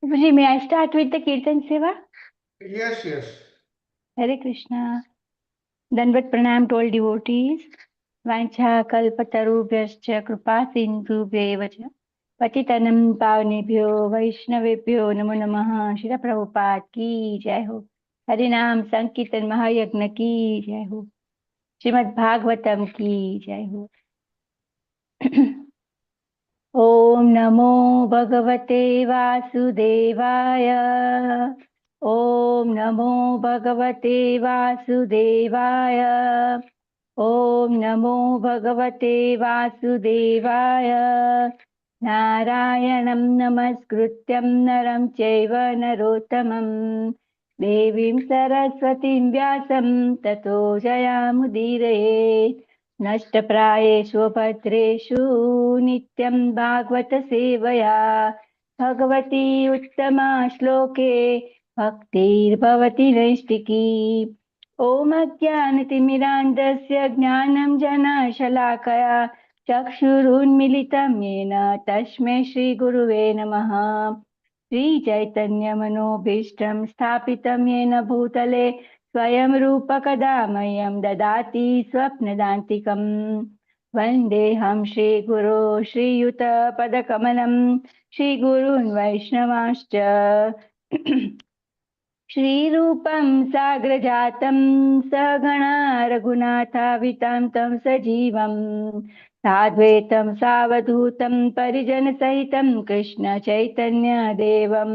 Guruji, may I start with the Kirtan Seva? Yes, yes. Hare Krishna. Danvat Pranam to all devotees. Vancha kalpatarubhyascha kripa sindhubhyeva cha. Patitanam pavnebhyo vaishnavebhyo namo namaha. Shri Prabhupada की जय हो. हरि नाम संकीर्तन महायज्ञ की जय हो. श्रीमद् भागवतम की जय हो. ॐ नमो भगवते वासुदेवाय. ॐ नमो भगवते वासुदेवाय. ॐ नमो भगवते वासुदेवाय. नारायणं नमस्कृत्यं नरं चैव नरोत्तमं देवीं सरस्वतीं व्यासं ततो जयामुदीरयेत्. नष्टप्रायेषु भद्रेषु नित्यं भागवत सेवया भगवती उत्तमा श्लोके भक्तिर्भवति नैष्टिकी. ॐ अज्ञानतिमिरान्धस्य ज्ञानं जनशलाकया चक्षुरुन्मिलितं येन तस्मै श्रीगुरुवे नमः. श्रीचैतन्यमनोभीष्टं स्थापितं येन भूतले स्वयं रूपकदा मह्यं ददाति स्वप्नदान्तिकम्. वन्देऽहं श्रीगुरो श्रीयुतपदकमलं श्रीगुरून् वैष्णवांश्च. श्रीरूपं साग्रजातं सगणा रघुनाथावितं तं सजीवं साद्वैतं सावधूतं परिजनसहितं कृष्ण चैतन्यदेवं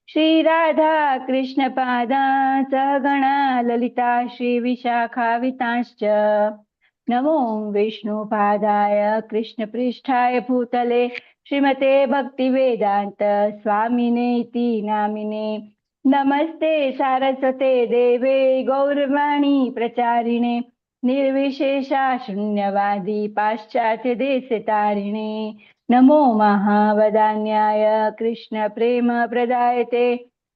श्रीराधा कृष्णपादा सगणा ललिता श्रीविशाखावितांश्च. नमो विष्णुपादाय कृष्णपृष्ठाय भूतले श्रीमते भक्तिवेदान्त स्वामिने इति नामिने. नमस्ते सारस्वते देवे गौरवाणी प्रचारिणे निर्विशेषा शून्यवादी पाश्चात्य देशतारिणे. नमो महावदान्याय कृष्ण प्रेम प्रदायते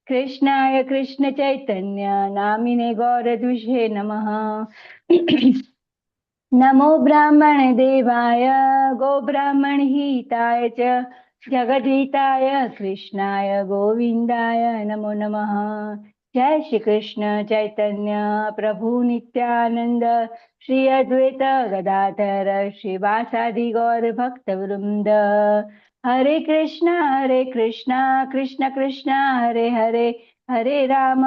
कृष्णाय कृष्ण चैतन्य नामिने गौरद्विषे नमः. नमो ब्राह्मण देवाय गोब्राह्मण हिताय च जगद्धिताय कृष्णाय गोविंदाय नमो नमः. जय श्री कृष्ण चैतन्य प्रभु नित्यानंद श्री अद्वैत गदाधर श्रीवासादि गौर भक्त वृंद. हरे कृष्णा कृष्ण कृष्ण हरे हरे हरे राम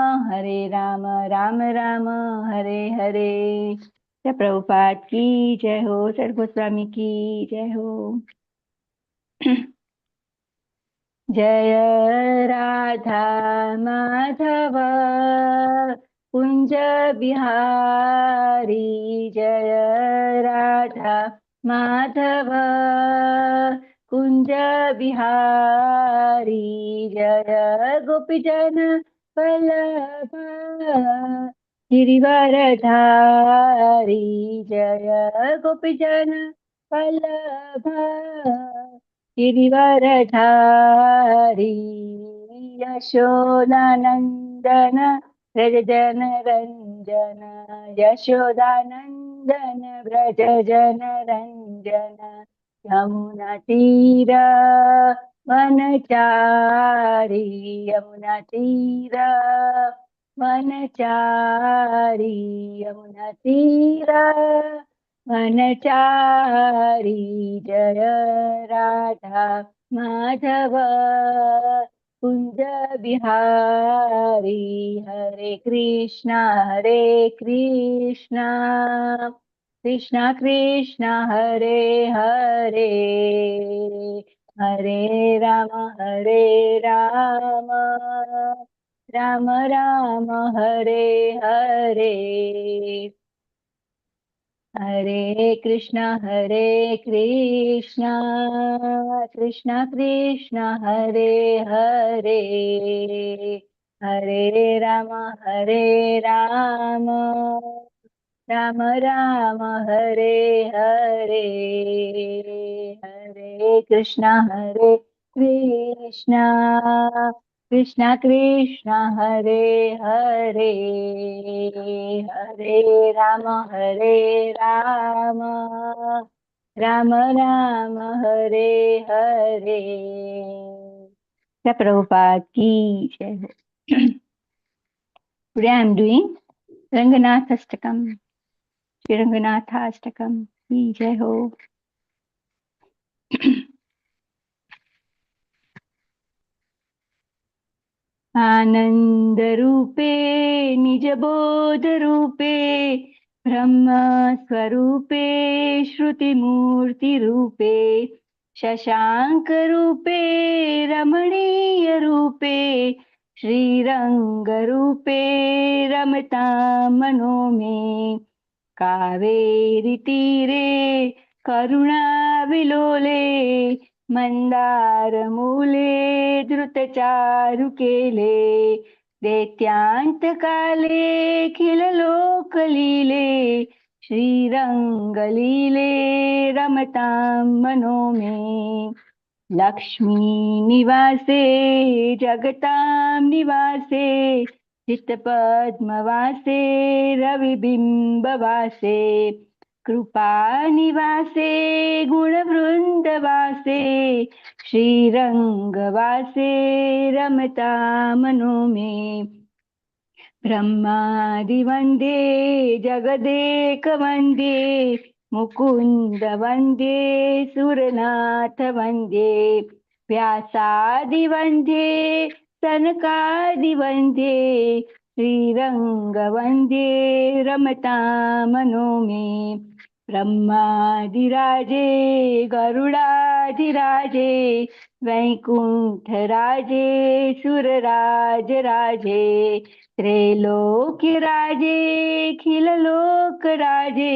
राम राम हरे हरे. जय प्रभुपाद की जय हो. सर गोस्वामी की जय हो. जय राधा माधव कुंज बिहारी. जय राधा माधव कुंज बिहारी. जय गोपीजन वल्लभ गिरिवरधारी. जय गोपीजन वल्लभ गिरिवरधारी. यशोदानन्दन व्रज जन रञ्जन. यशोदानन्दन व्रज जन रञ्जन. यमुनातीर वनचारी. यमुनातीर वनचारी. यमुनातीर वनचारी. जय राधा माधव कुंज बिहारी. हरे कृष्णा कृष्णा कृष्णा हरे हरे हरे राम राम राम हरे हरे. हरे कृष्णा कृष्णा कृष्णा हरे हरे हरे राम राम राम हरे हरे. हरे Krishna Krishna Krishna Hare Hare Hare Ram Ram Ram Hare Hare. Prabhupada ki jai ho. Today I am doing Ranganatha Shri Ranganatha ki jai ho. आनंद रूपे निज बोध रूपे ब्रह्म स्वरूपे श्रुति मूर्ति रूपे शशांक रूपे रमणीय रूपे श्रीरंग रूपे रमता मनो में कावेरी तीरे करुणाविलोले मन्दारमूले धृतचारुकेले दैत्यान्तकाले खिललोकलीले श्रीरङ्गलीले रमतां मनो मे लक्ष्मी निवासे जगतां निवासे चित्तपद्मवासे रविबिम्बवासे कृपानिवासे गुणवृन्दवासे श्रीरङ्गवासे रमता मनो मे ब्रह्मादिवन्दे जगदेकवन्दे मुकुन्द वन्दे सुरनाथ वन्दे व्यासादिवन्दे सनकादिवन्दे श्रीरङ्गवन्दे रमता मनो मे ब्रह्मादिराजे गरुडाधिराजे वैकुण्ठराजे सुरराजराजे त्रैलोक्यराजे खिललोकराजे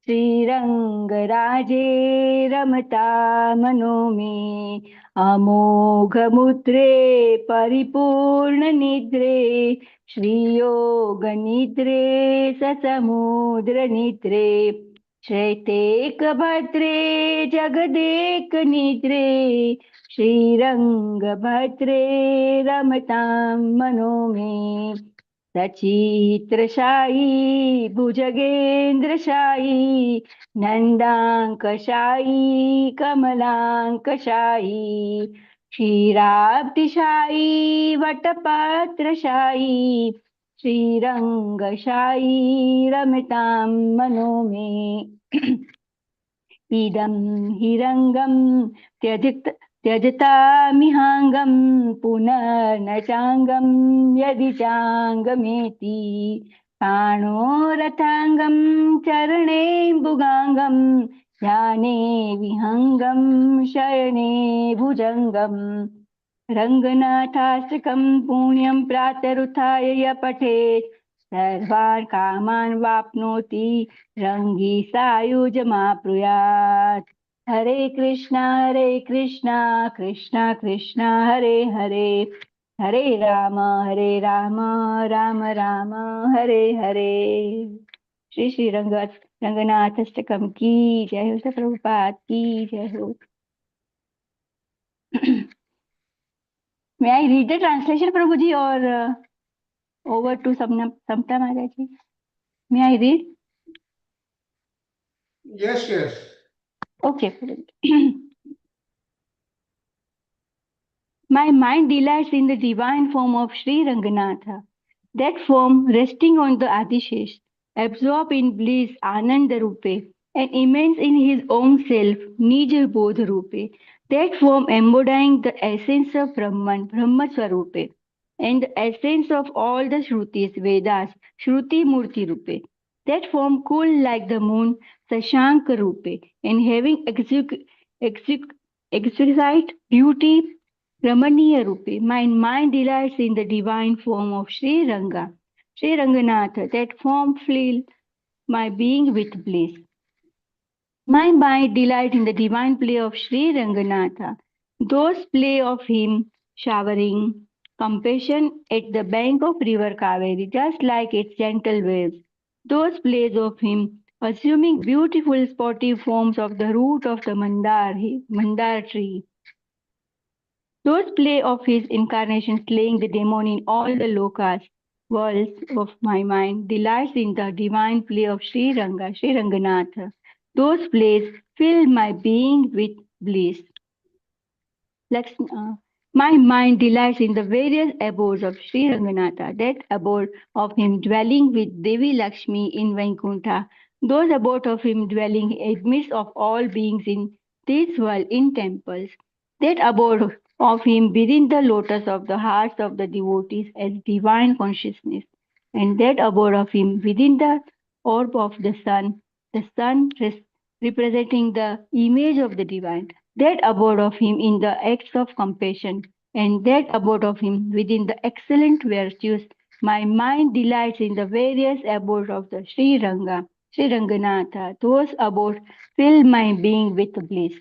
श्रीरङ्गराजे रमता मनो मे अमोघमुद्रे परिपूर्णनिद्रे श्रीयोगनिद्रे ससमुद्रनिद्रे श्वेतेकभद्रे जगदेकनिद्रे श्रीरङ्गभद्रे रमतां मनो मे सचित्रशायी भुजगेन्द्रशायी नन्दाङ्कशायी कमलाङ्कशायी क्षीराब्धिशायी वटपत्रशायी श्रीरङ्गशायी रमतां मनो मे इदं हिरङ्गं त्यजतामिहाङ्गं पुनर्न चाङ्गं यदि चाङ्गमेति पाणो रथाङ्गं चरणेऽम्बुगाङ्गं ध्याने विहङ्गं शयने भुजङ्गं रङ्गनाथाष्टकं पुण्यं प्रातरुत्थाय य पठेत् सर्वान् कामान् वाप्नोति रङ्गी सायुजमाप्नुयात् हरे कृष्णा कृष्णा कृष्णा हरे हरे हरे राम राम राम हरे हरे श्री श्री रंगनाथ अष्टकम की जय हो प्रभुपाद की जय हो May I read the translation, Prabhuji, or over to Samta Maharaji? May I read? Yes, yes. Okay. My mind delights in the divine form of Sri Ranganatha. That form resting on the Adishesh, absorbed in bliss Ananda Rupe, and immense in his own self, Nija Bodha Rupe. That form embodying the essence of Brahman, Brahma Swarupe, and the essence of all the Shrutis, Vedas, Shruti Murti Rupe. That form cool like the moon, Sashanka Rupe, and having exquisite beauty, Ramaniya Rupe. My mind delights in the divine form of Sri Ranga, Sri Ranganatha. That form fills my being with bliss. My mind delights in the divine play of Sri Ranganatha. Those play of him showering compassion at the bank of river Kaveri, just like its gentle waves. Those plays of him assuming beautiful sportive forms of the root of the mandar tree. Those play of his incarnation slaying the demon in all the lokas, worlds of my mind, delights in the divine play of Sri Ranga, Sri Ranganatha. Those plays fill my being with bliss. My mind delights in the various abodes of Sri Ranganatha, that abode of him dwelling with Devi Lakshmi in Vaikuntha, those abodes of him dwelling amidst of all beings in this world in temples, that abode of him within the lotus of the hearts of the devotees as divine consciousness, and that abode of him within the orb of the sun representing the image of the divine, that abode of him in the acts of compassion, and that abode of him within the excellent virtues. My mind delights in the various abodes of the Sri Ranganatha. Those abodes fill my being with bliss.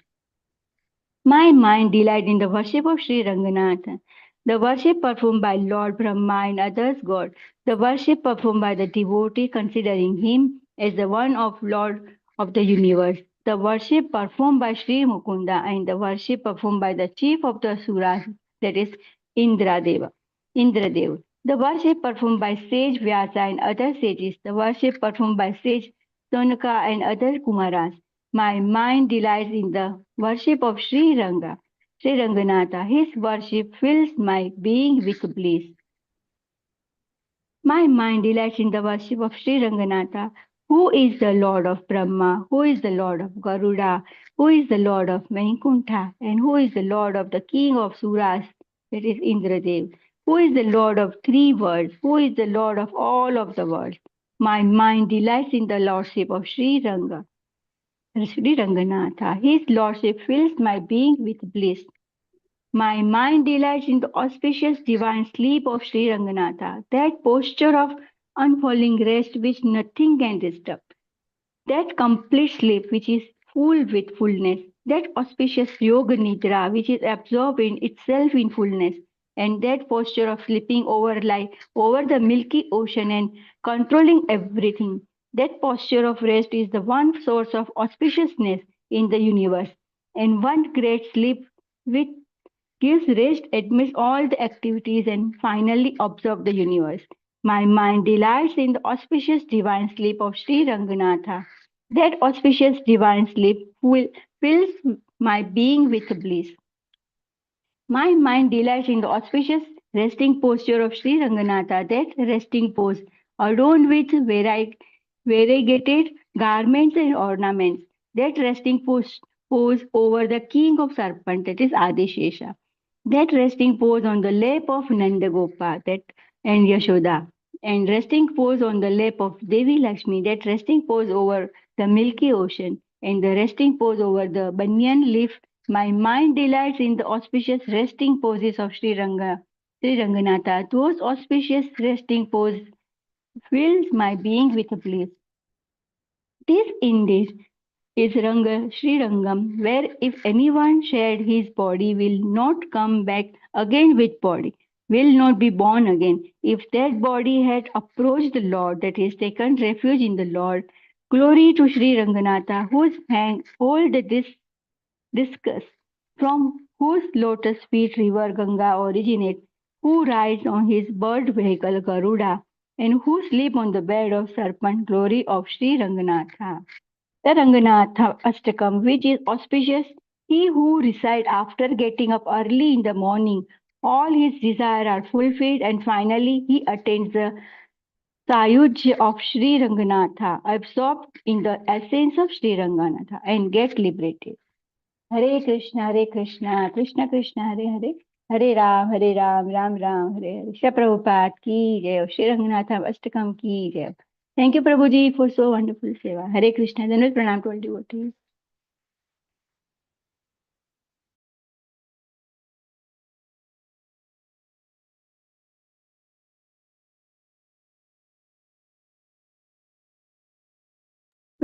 My mind delights in the worship of Sri Ranganatha, the worship performed by Lord Brahma and others God, the worship performed by the devotee considering him as the one of Lord of the universe, the worship performed by Sri Mukunda, and the worship performed by the chief of the Suras, that is Indradev. The worship performed by sage Vyasa and other sages, the worship performed by sage Sonaka and other Kumaras. My mind delights in the worship of Sri Ranganatha. His worship fills my being with bliss. My mind delights in the worship of Sri Ranganatha, who is the Lord of Brahma, who is the Lord of Garuda, who is the Lord of Vaikuntha, and who is the Lord of the King of Suras, that is Indradev, who is the Lord of three worlds, who is the Lord of all of the worlds. My mind delights in the Lordship of Sri Ranganatha. His Lordship fills my being with bliss. My mind delights in the auspicious divine sleep of Sri Ranganatha, that posture of unfalling rest which nothing can disturb, that complete sleep which is full with fullness, that auspicious yoga nidra which is absorbed in itself in fullness, and that posture of sleeping over the milky ocean and controlling everything. That posture of rest is the one source of auspiciousness in the universe, and one great sleep which gives rest amidst all the activities and finally observe the universe. My mind delights in the auspicious divine sleep of Sri Ranganatha. That auspicious divine sleep fills my being with bliss. My mind delights in the auspicious resting posture of Sri Ranganatha, that resting pose, adorned with variegated garments and ornaments, that pose over the king of serpent, that is Adishesha, that resting pose on the lap of Nandagopa that, and Yashoda, and resting pose on the lap of Devi Lakshmi, that resting pose over the milky ocean, and the resting pose over the banyan leaf. My mind delights in the auspicious resting poses of Sri Ranganatha. Those auspicious resting poses fills my being with bliss. This indeed is Sri Rangam, where if anyone shed his body will not come back again with body, will not be born again. If that body had approached the Lord, that is taken refuge in the Lord, glory to Sri Ranganatha, whose hand hold this discus, from whose lotus feet river Ganga originates, who rides on his bird vehicle Garuda, and who sleep on the bed of serpent, glory of Sri Ranganatha. The Ranganatha Ashtakam, which is auspicious, he who recites after getting up early in the morning, all his desires are fulfilled, and finally he attains the Sayuj of Sri Ranganatha, absorbed in the essence of Sri Ranganatha, and get liberated. Hare Krishna, Krishna Krishna, Hare Hare, Hare Ram, Ram Ram, Hare Hare. Shri Prabhupada ki jai, Sri Ranganatha Ashtakam ki jai. Thank you, Prabhuji, for so wonderful seva. Hare Krishna, Dandavat Pranam to all devotees.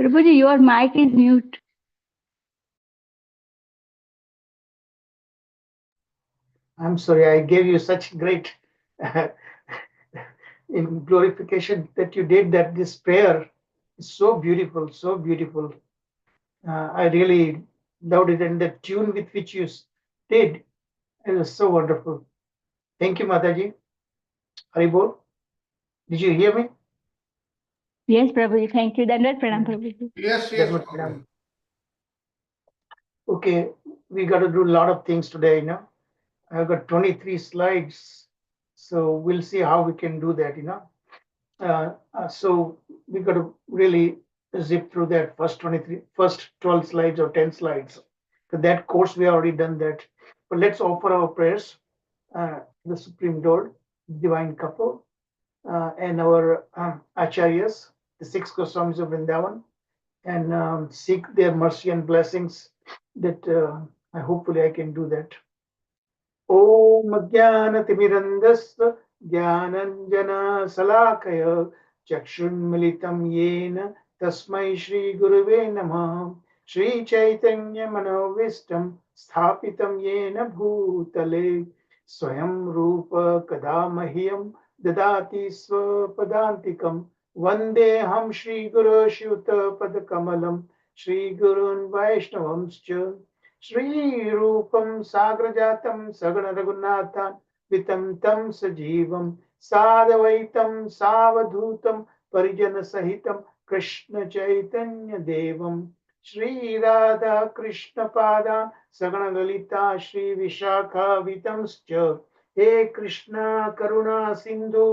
Prabhuji, your mic is mute. I'm sorry, I gave you such great in glorification that you did that. This prayer is so beautiful, so beautiful. I really loved it, and the tune with which you did it was so wonderful. Thank you, Mataji. Haribol, did you hear me? Yes, Prabhuji, thank you. Dandavat Pranam, Prabhuji. Yes, That yes, much. Mataji. Okay, we got to do a lot of things today, you know. I've got 23 slides, so we'll see how we can do that, so we got to really zip through that first 12 slides or 10 slides. For that course, we already done that. But let's offer our prayers to the Supreme Lord, Divine Couple, and our Acharyas, the six Goswamis of Vrindavan, and seek their mercy and blessings that hopefully I can do that. ॐ अज्ञानतिमिरन्धस्य ज्ञानञ्जनशलाकय चक्षुन्मिलितं येन तस्मै श्रीगुरुवे नमः। श्रीचैतन्यमनोभीष्टं स्थापितं येन भूतले स्वयं रूप कदा मह्यं ददाति स्वपदान्तिकं। वन्देऽहं श्रीगुरो श्रीयुतपदकमलं श्रीगुरून् वैष्णवंश्च श्रीरूपं साग्रजातं सगण रघुनाथान्वितं तं सजीवं साद्वैतं सावधूतं परिजनसहितं कृष्ण चैतन्य देवं श्रीराधा कृष्णपादान् सगण ललिता श्रीविशाखावितंश्च। हे कृष्ण करुणा सिन्धु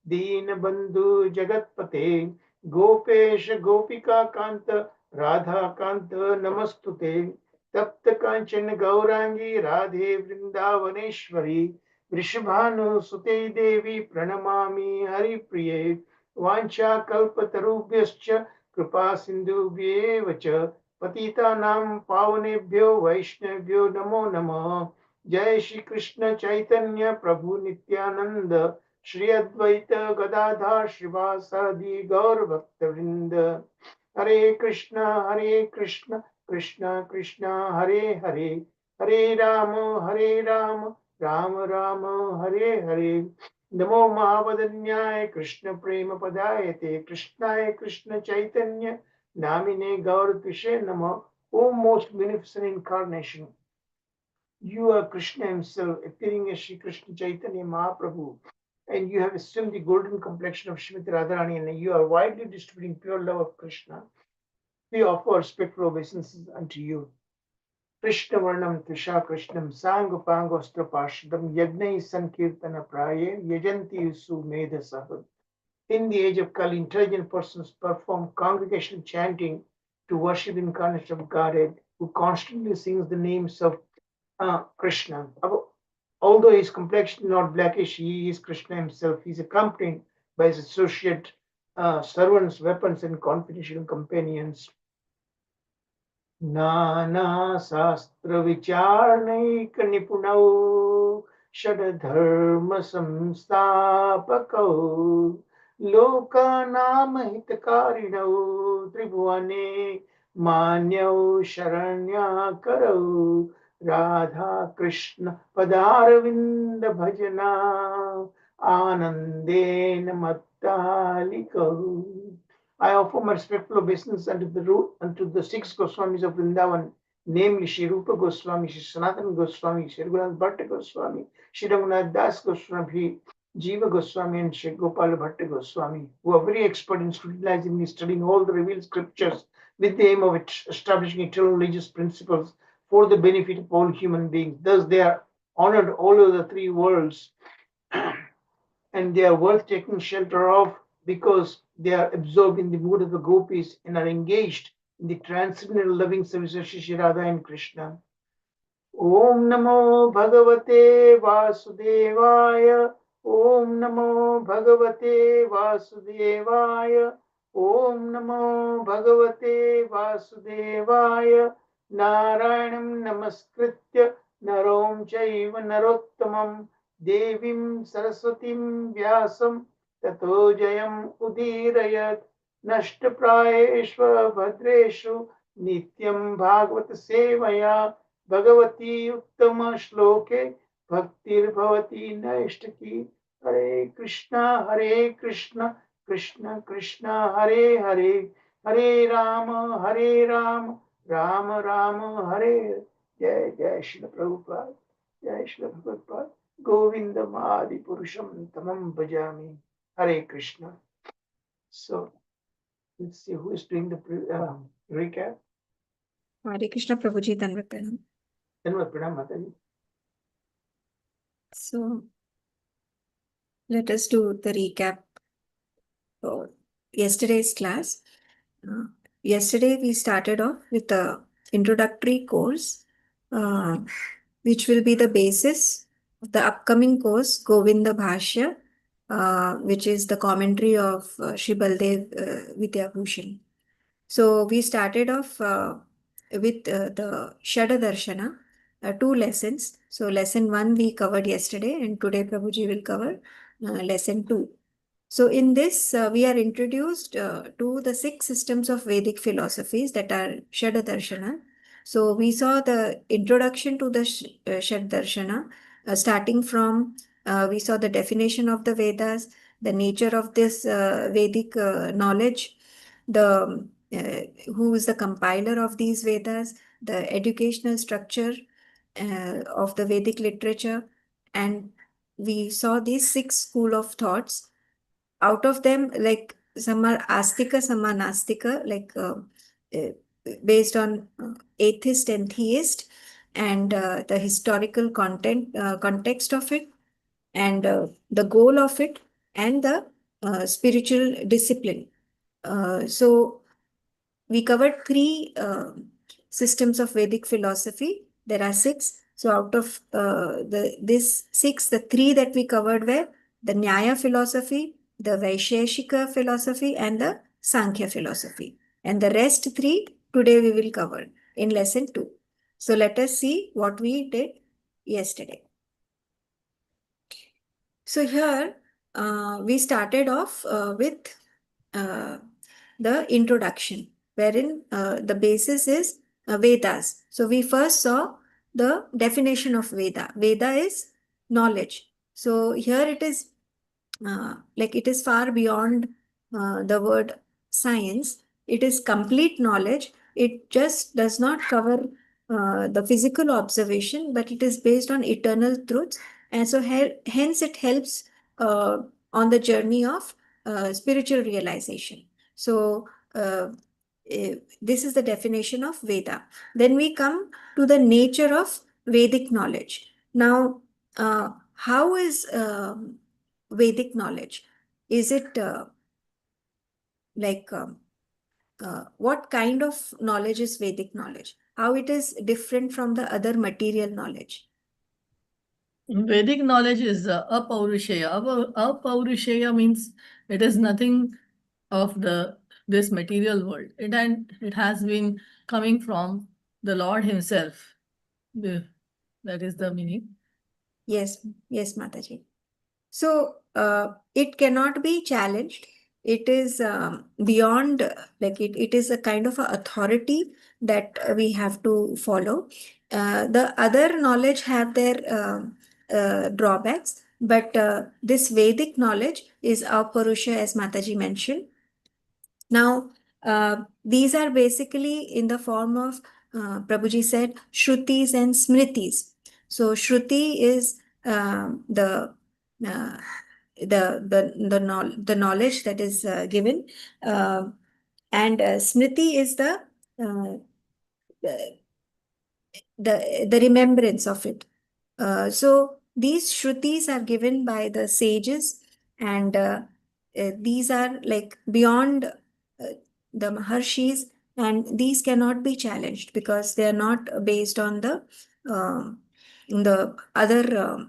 दीनबन्धु जगत्पते गोपेश गोपिका कान्त राधा कान्त नमस्तुते। तप्त कांचन गौरांगी राधे वृंदावनेश्वरी वृषभानुसुते देवी प्रणमामि हरिप्रिये। वाञ्छा कल्पतरुभ्यश्च कृपा सिन्धुभ्येव च पतितानां पावनेभ्यो वैष्णवेभ्यो नमो नमः। जय श्री कृष्ण चैतन्य प्रभु नित्यानंद श्री अद्वैत गदाधर श्रीवासादि गौर भक्तवृंद। हरे कृष्ण कृष्ण कृष्ण हरे हरे, हरे राम राम राम हरे हरे। नमो महावदन्याय कृष्ण प्रेम पदायते कृष्णाय कृष्ण चैतन्य नामिने गौरतिषे नमः। O most beneficent incarnation, you are Krishna himself appearing as Shri Krishna Chaitanya Mahaprabhu, and you have assumed the golden complexion of Srimati Radharani, and you are widely distributing pure love of Krishna. We offer respectful obeisances unto you. Krishna Varnam Trisha Krishnam Sangupangostra Pashadam Yagnai Sankirtana Praye Yajanti Yusu Medha. In the age of Kali, intelligent persons perform congregational chanting to worship the incarnation of Godhead, who constantly sings the names of Krishna. Although his complexion is not blackish, he is Krishna himself. He is accompanied by his associate servants, weapons, and confidential companions. नाना शास्त्र विचारणैक निपुणौ षड्धर्म संस्थापकौ लोकानां हितकारिणौ त्रिभुवने मान्यौ शरण्याकरौ राधा कृष्ण पदारविंद भजना आनंदेन मत्तालिकौ। I offer my respectful obeisance unto the six Goswamis of Vrindavan, namely Shri Rupa Goswami, Shri Sanatana Goswami, Shri Raghunath Bhatta Goswami, Shri Raghunath Das Goswami, Jiva Goswami, and Shri Gopal Bhatta Goswami, who are very expert in scrutinizing and studying all the revealed scriptures with the aim of establishing eternal religious principles for the benefit of all human beings. Thus, they are honored all over the three worlds, and they are worth taking shelter of, because they are absorbed in the mood of the gopis and are engaged in the transcendental loving service of Shri Radha and Krishna. Om Namo Bhagavate Vasudevaya. Om Namo Bhagavate Vasudevaya. Om Namo Bhagavate Vasudevaya. Narayanam Namaskritya Narom Chaiva Narottamam Devim Saraswatim Vyasam ततो जयम् उदीरयत् नष्टप्रायेषु भद्रेषु नित्यं भागवत सेवया भगवती उत्तम श्लोके भक्तिर्भवती नैष्ठिकी। हरे कृष्ण कृष्ण कृष्ण हरे हरे, हरे राम राम राम हरे। जय जय श्री प्रभुपाद, जय श्री प्रभुपाद। गोविंदम आदि पुरुषम तमं भजामि। Hare Krishna. So let's see who is doing the recap. Hare Krishna Prabhuji, Danvat Pranam. Danvat Pranam Mataji. So let us do the recap for yesterday's class. Yesterday we started off with the introductory course, which will be the basis of the upcoming course, Govinda Bhashya, which is the commentary of Shri Baldev Vidyabhushan. So we started off with the Sad Darsana, two lessons. So lesson 1 we covered yesterday, and today Prabhuji will cover lesson 2. So in this, we are introduced to the 6 systems of Vedic philosophies that are Sad Darshana. So we saw the introduction to the Sad Darshana, starting from, we saw the definition of the Vedas, the nature of this Vedic knowledge, the who is the compiler of these Vedas, the educational structure of the Vedic literature, and we saw these 6 school of thoughts. Out of them, like some are astika, some are nastika, like based on atheist and theist, and the historical context of it, and the goal of it, and the spiritual discipline. So we covered 3 systems of Vedic philosophy. There are 6. So out of this 6, the 3 that we covered were the Nyaya philosophy, the Vaisheshika philosophy, and the Sankhya philosophy. And the rest 3 today we will cover in lesson 2. So let us see what we did yesterday. So here we started off with the introduction, wherein the basis is Vedas. So we first saw the definition of Veda. Veda is knowledge. So here it is like it is far beyond the word science. It is complete knowledge. It just does not cover the physical observation, but it is based on eternal truths. And so hence it helps on the journey of spiritual realization. So this is the definition of Veda. Then we come to the nature of Vedic knowledge. Now, how is Vedic knowledge? Is it like what kind of knowledge is Vedic knowledge? How it is different from the other material knowledge? Vedic knowledge is apaurushaya. Apaurushaya means it is nothing of this material world. It has been coming from the Lord Himself. That is the meaning. Yes, yes, Mataji. So it cannot be challenged. It is beyond, like it is a kind of a authority that we have to follow. The other knowledge have their drawbacks, but this Vedic knowledge is Aparusha, as Mataji mentioned. Now, these are basically in the form of, Prabhuji said, Shrutis and Smritis. So Shruti is the knowledge that is given, and Smriti is the remembrance of it. So these Shrutis are given by the sages, and these are like beyond the Maharshis, and these cannot be challenged because they are not based on the other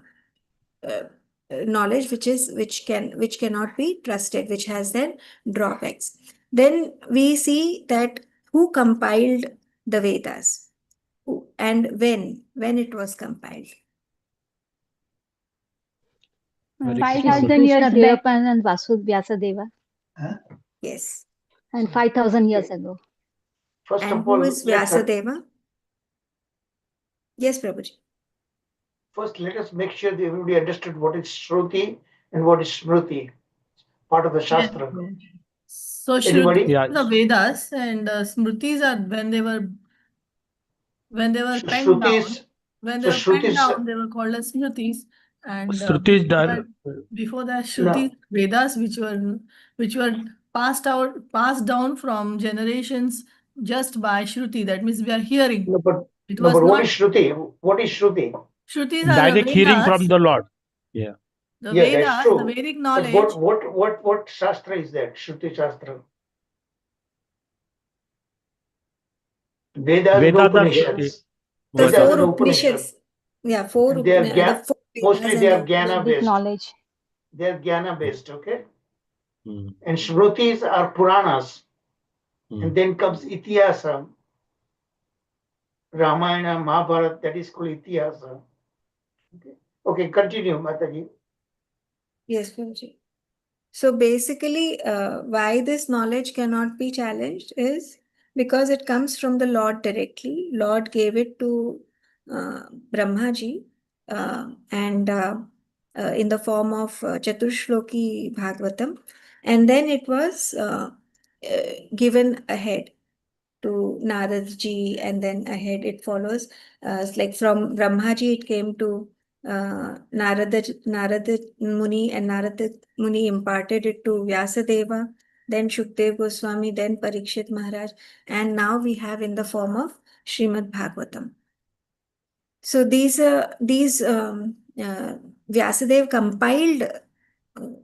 knowledge which cannot be trusted, which has their drawbacks. Then we see that who compiled the Vedas and when it was compiled. 5,000 years Krishna back. Devapan and Vyasadeva. Huh? Yes. And 5,000 years ago. First And of all, who is Vyasadeva? Yes, Prabhuji. First, let us make sure that everybody understood what is Shruti and what is Smriti, part of the Shastra. So Anybody? Shrutis are the Vedas, and Smritis are when they were penned down. Shrutis, When so they were penned Shrutis, down, they were called as Smritis. And Shruti is done. before that, Shrutis, Vedas, which were passed down from generations just by Shruti. That means we are hearing. no, but It no, was but what not is Shruti? What is Shruti? Shrutis are the direct hearing from Vedas. the Lord. Yeah. The Yeah, that's Vedas, the true. Vedic But knowledge. what Shastra is that? Shruti Shastra. Vedas and Vedas are Upanishads. The what Vedas four and Upanishads. Yeah, four And they are the four mostly Vedas they and are the Jnana Vedic based. knowledge. They are Jnana based, okay? Mm, And Shrutis are Puranas. mm. And then comes Itihasa, Ramayana, Mahabharata, that is called Itihasa. Okay, continue, Mataji. Yes, Guruji. So basically, why this knowledge cannot be challenged is because it comes from the Lord directly. Lord gave it to Brahmaji and in the form of Chaturshloki Bhagavatam, and then it was given ahead to Naradji, and then ahead it follows. Like from Brahmaji, it came to Narada Muni, and Narada Muni imparted it to Vyasadeva, then Shukdev Goswami, then Parikshit Maharaj, and now we have in the form of Srimad Bhagavatam. So these Vyasadeva compiled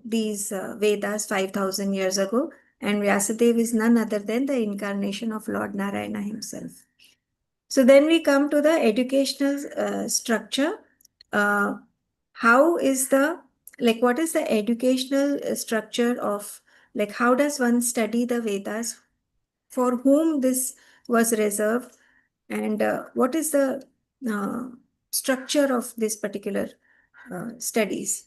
these Vedas 5,000 years ago, and Vyasadeva is none other than the incarnation of Lord Narayana himself. So then we come to the educational structure. How is what is the educational structure of, like, how does one study the Vedas? For whom this was reserved? And what is the uh, structure of this particular studies?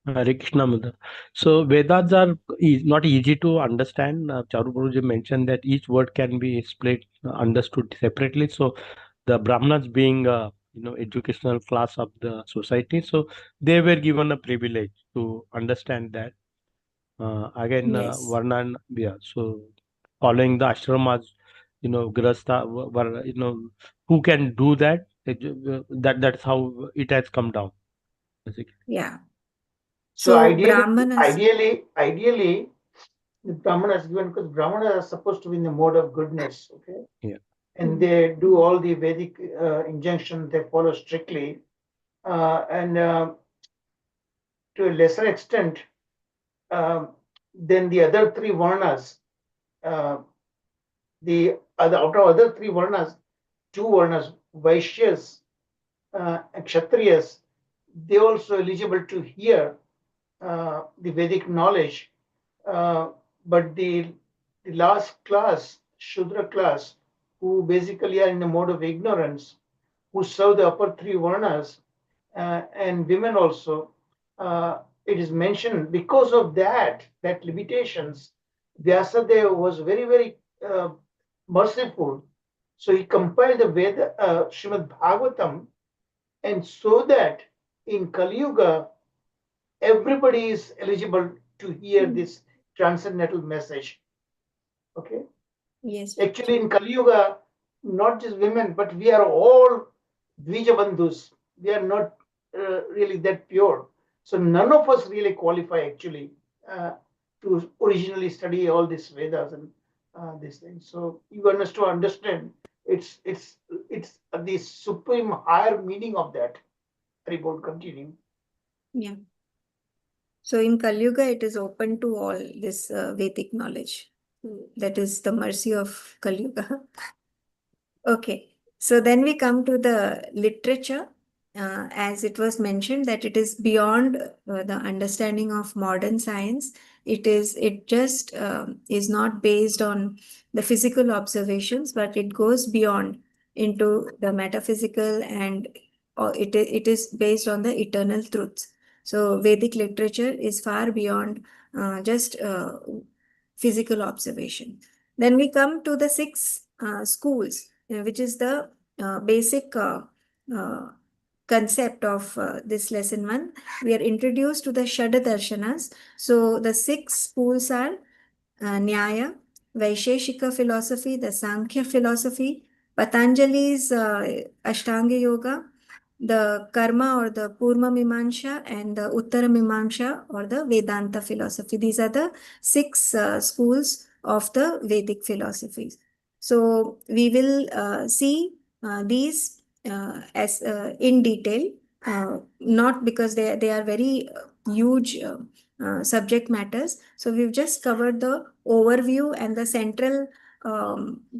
Hare Krishna Mother. So Vedas are not easy to understand. Charu Guruji mentioned that each word can be split, understood separately. So the Brahmanas being educational class of the society, so they were given a privilege to understand that. Again, Yes. Varnan, yeah. So following the ashramas, Grasta, who can do that? That's how it has come down, basically. Yeah. So ideally, Brahmanas. the Brahmana is given because Brahmana are supposed to be in the mode of goodness, okay? Yeah. And they do all the Vedic injunctions, they follow strictly. And to a lesser extent, than the other three Varnas, out of other three Varnas, two Varnas, Vaishyas and Kshatriyas, they also eligible to hear the Vedic knowledge. But the last class, Shudra class, who basically are in the mode of ignorance, who serve the upper three Varnas, and women also, it is mentioned because of that limitations, Vyasadeva was very, very merciful. So he compiled the Veda, Srimad Bhagavatam, and so that in Kali Yuga, everybody is eligible to hear this transcendental message. Okay. Yes. Actually, in Kali Yuga, not just women, but we are all Dvija Bandhus. We are not really that pure. So none of us really qualify actually to originally study all these Vedas and these things. So you must to understand it's the supreme higher meaning of that. Report continue. Yeah. So in Kali Yuga, it is open to all this Vedic knowledge. That is the mercy of Kali Yuga. Okay. So then we come to the literature. As it was mentioned that it is beyond the understanding of modern science. It just is not based on the physical observations, but it goes beyond into the metaphysical, and it is based on the eternal truths. So Vedic literature is far beyond just physical observation. Then we come to the six schools, which is the basic concept of this lesson 1. We are introduced to the Sad Darsanas. So the six schools are Nyaya, Vaisheshika philosophy, the Sankhya philosophy, Patanjali's Ashtanga Yoga, the Karma or the Purma Mimamsha, and the Uttara Mimamsha or the Vedanta philosophy. These are the six schools of the Vedic philosophies. So we will see these as in detail, not because they are very huge subject matters. So we've just covered the overview and the central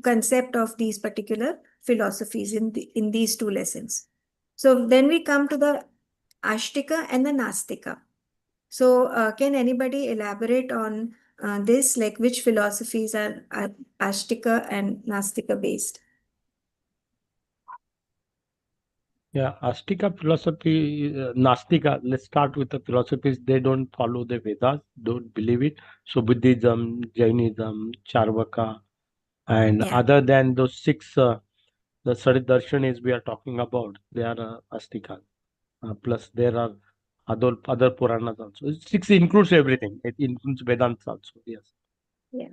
concept of these particular philosophies in these two lessons. So then we come to the Ashtika and the Nastika. So can anybody elaborate on this, like which philosophies are Ashtika and Nastika based? Yeah, Astika philosophy, Nastika, let's start with the philosophies. They don't follow the Vedas, don't believe it. So Buddhism, Jainism, Charvaka, and Yeah. other than those six, the Sad Darshanas we are talking about, they are Astika. Plus there are other Puranas also. Six includes everything. It includes Vedanta also. Yes. Yeah.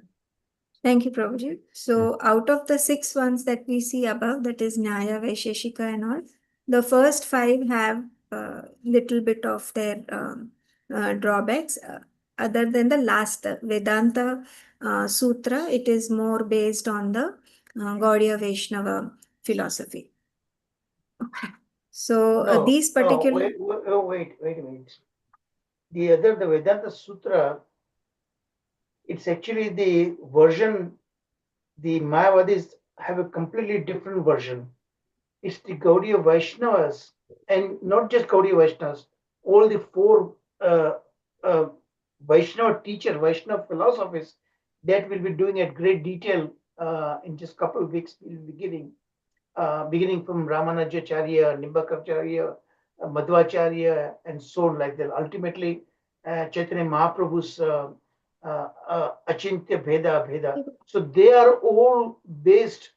Thank you, Prabhuji. So out of the 6 ones that we see above, that is Nyaya, Vaisheshika and all, the first 5 have little bit of their drawbacks. Other than the last, Vedanta Sutra, it is more based on the Gaudiya Vaishnava philosophy. Okay. So No, these no, particular... wait a minute. The Vedanta Sutra, it's actually the version, the Mayavadis have a completely different version. It's the Gaudiya Vaishnavas, and not just Gaudiya Vaishnavas, all the 4 Vaishnava Vaishnava philosophies that we'll be doing at great detail in just couple of weeks. We'll be beginning from Ramanujacharya, Nimbakacharya, Madhvacharya, and so on like that. Ultimately, Chaitanya Mahaprabhu's Achintya Bheda. So they are all based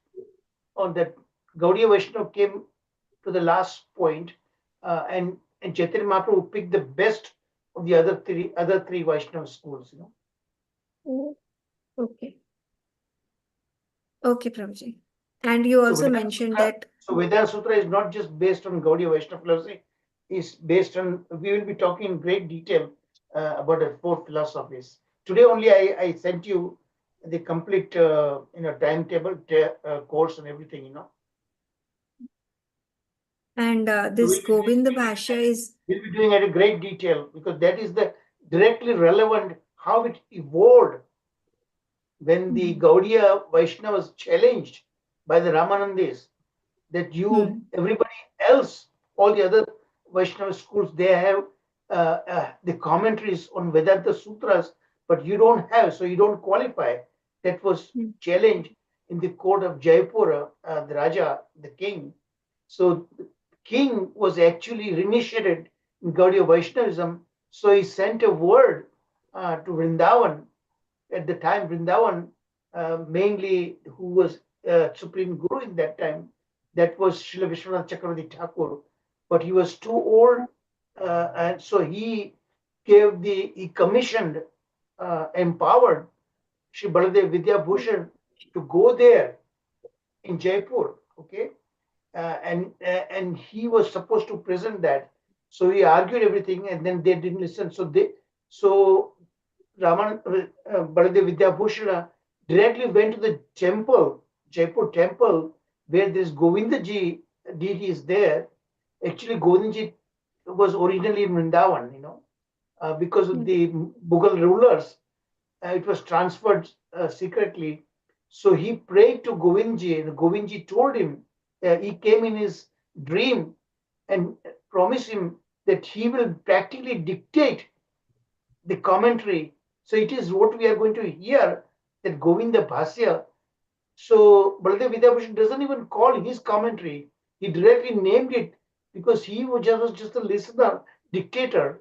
on that. Gaudiya Vaishnava came to the last point, and Chaitanya Mahaprabhu picked the best of the other three Vaishnava schools. Okay. Okay, Prabhuji. And you also mentioned that... So Vedanta Sutra is not just based on Gaudiya Vaishnava philosophy, it's based on, we will be talking in great detail about the 4 philosophies. Today only I sent you the complete timetable, course and everything, And this Govinda Bhashya is... We'll be doing it in great detail because that is the directly relevant how it evolved when the Gaudiya Vaishnavas challenged by the Ramanandis that everybody else, all the other Vaishnava schools, they have the commentaries on Vedanta Sutras, but you don't have, so you don't qualify. That was challenged in the court of Jaipur, the Raja, the king. So the king was actually reinitiated in Gaudiya Vaishnavism, so he sent a word to Vrindavan. At the time, Vrindavan, mainly who was Supreme Guru in that time, that was Srila Vishwanath Chakravarti Thakur, but he was too old, and so he commissioned, empowered Sri Baladev Vidya Bhushan to go there in Jaipur, okay, and he was supposed to present that. So he argued everything, and then they didn't listen. So Baladev Vidya Bhushan directly went to the temple, Jaipur temple, where this Govindaji deity is there. Actually, Govindaji was originally in Vrindavan, because of the Mughal rulers, it was transferred secretly. So he prayed to Govindji, and Govindji told him, he came in his dream and promised him that he will practically dictate the commentary. So it is what we are going to hear, that Govinda Bhasya. So Baladev Vidyabhushan doesn't even call his commentary. He directly named it because he was just a listener, dictator,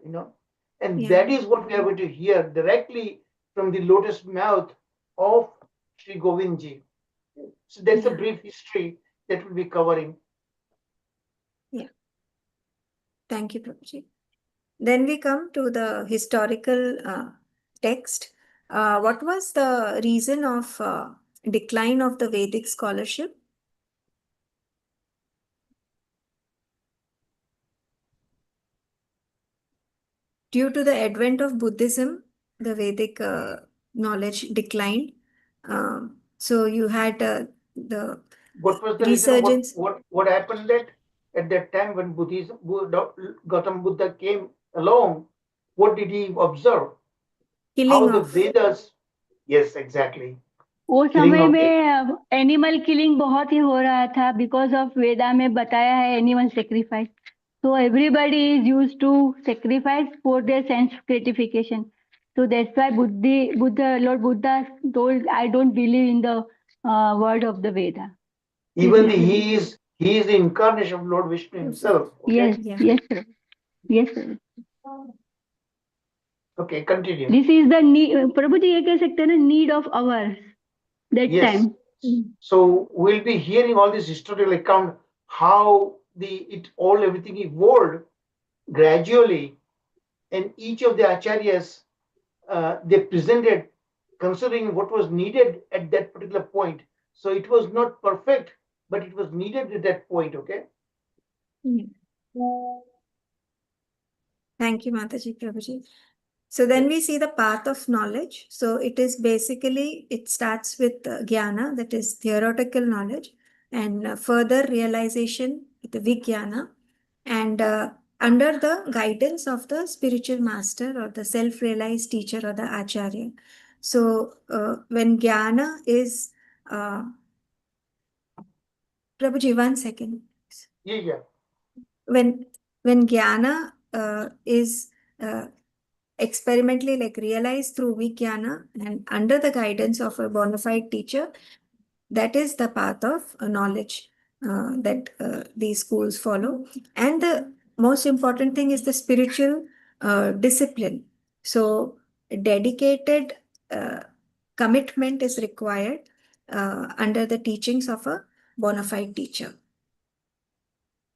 And that is what we are going to hear directly from the lotus mouth of Sri Govindji. So that's a brief history that we'll be covering. Yeah. Thank you, Prabhuji. Then we come to the historical text. What was the reason of decline of the Vedic scholarship? Due to the advent of Buddhism, the Vedic knowledge declined. So you had the what was the resurgence. Reason? What happened that? at that time when Gautam Buddha came along, what did he observe? Killing How the of. Vedas, yes, exactly. वो Killing समय of the, में animal killing बहुत ही हो रहा था because of वेदा में बताया है animal sacrifice. So everybody is used to sacrifice for their sense gratification. So that's why Lord Buddha told, I don't believe in the word of the Veda. even This is- he is the incarnation of Lord Vishnu himself. Okay? Yes, Yeah. yes, sir. Yes, sir. Okay, continue. This is the need. प्रभु जी ये कह सकते हैं ना need of ours that Yes. time. So we'll be hearing all this historical account, how everything evolved gradually, and each of the acharyas they presented considering what was needed at that particular point. So it was not perfect, but it was needed at that point. Okay. Thank you, Mataji, Prabhuji. So then we see the path of knowledge. So it is basically, it starts with jnana, that is theoretical knowledge, and further realization with the vijnana, and under the guidance of the spiritual master or the self-realized teacher or the acharya. So when jnana is, Prabhuji, 1 second. Yeah. When jnana is experimentally like realized through vijnana and under the guidance of a bona fide teacher, that is the path of knowledge that these schools follow. And the most important thing is the spiritual discipline. So dedicated commitment is required under the teachings of a bona fide teacher.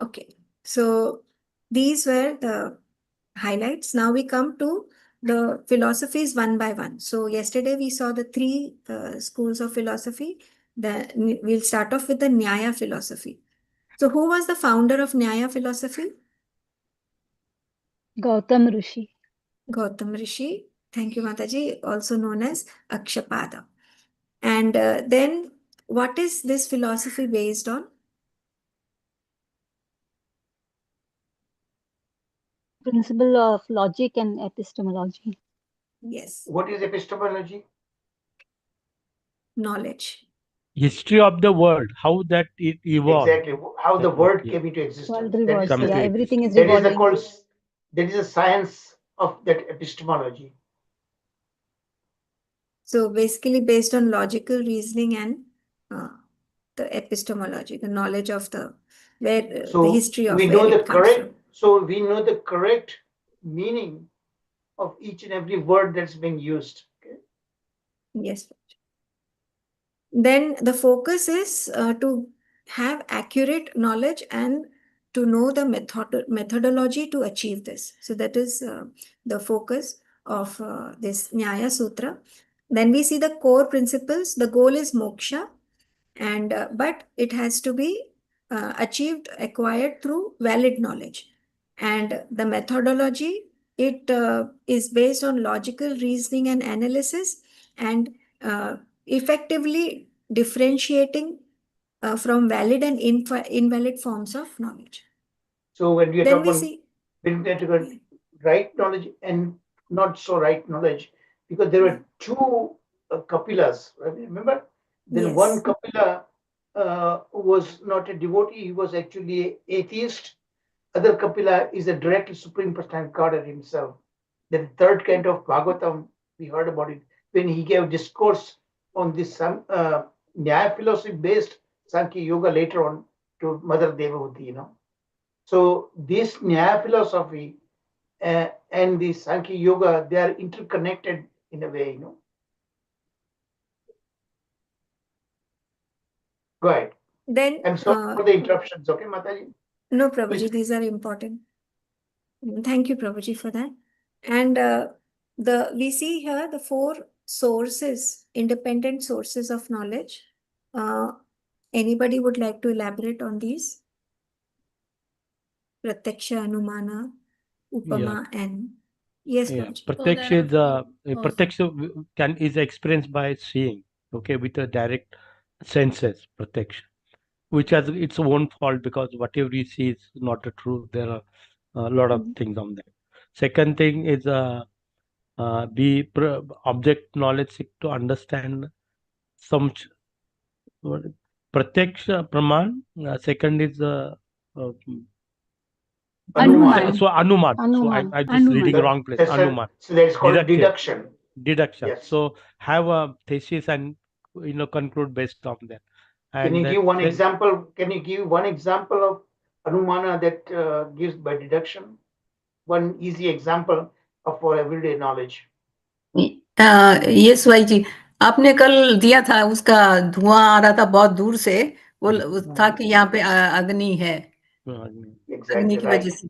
Okay, so these were the highlights. Now we come to the philosophies one by one. So yesterday we saw the three schools of philosophy. We'll start off with the Nyaya philosophy. So who was the founder of Nyaya philosophy? Gautam Rishi. Gautam Rishi. Thank you, Mataji, also known as Akshapada. And then what is this philosophy based on? Principle of logic and epistemology. Yes, What is epistemology? knowledge. History of the world, how that it evolved. Exactly. How the That word yeah. came into existence. World That is revolves. Come Yeah, to everything is that is the revolving. that is the science of that epistemology. So basically based on logical reasoning and the epistemology, the knowledge of the So history of we where know the it comes correct. from. So we know the correct meaning of each and every word that's being used. Okay? Yes. Then the focus is to have accurate knowledge and to know the methodology to achieve this. So that is the focus of this Nyaya Sutra. Then we see the core principles. The goal is moksha, and but it has to be acquired through valid knowledge. And the methodology, it is based on logical reasoning and analysis, and effectively differentiating from valid and invalid forms of knowledge. So when we are Then we talking see, when we are talking right knowledge and not so right knowledge, because there were two Kapilas. Right? Remember, then yes, one Kapila was not a devotee; he was actually an atheist. Other Kapila is a direct Supreme Personality God himself. The third kind of Bhagavatam, we heard about it when he gave discourse on this Nyaya philosophy based Sankhya Yoga later on to Mother Devahuti, So this Nyaya philosophy and the Sankhya Yoga, they are interconnected in a way, Go ahead. then I'm sorry for the interruptions, okay, Mataji? no, Prabhuji, Please. these are important. Thank you, Prabhuji, for that. And we see here the four sources, independent sources of knowledge. Anybody would like to elaborate on these? Pratyaksha, Anumana, Upama, and yes, Yeah, Prabhuji. Pratyaksha is Oh. Pratyaksha is experienced by seeing, okay, with the direct senses, Pratyaksha. which has its own fault because whatever you see is not the truth. There are a lot of things on that. Second thing is object knowledge seek to understand some pratyaksha praman. Second is uh, Anuman. so anuman. So Anuman. I'm just reading Anuman. wrong place. That's Anuman. so that's called Deduction. deduction. Yes. So have a thesis and conclude based on that. Can And you give one then- example? Can you give one example of Anumana that gives by deduction? One easy example of for everyday knowledge. Yes भाई जी, आपने कल दिया था, उसका धुआं आ रहा था बहुत दूर से, वो था कि यहाँ पे अग्नि है, अग्नि Exactly की right. वजह से।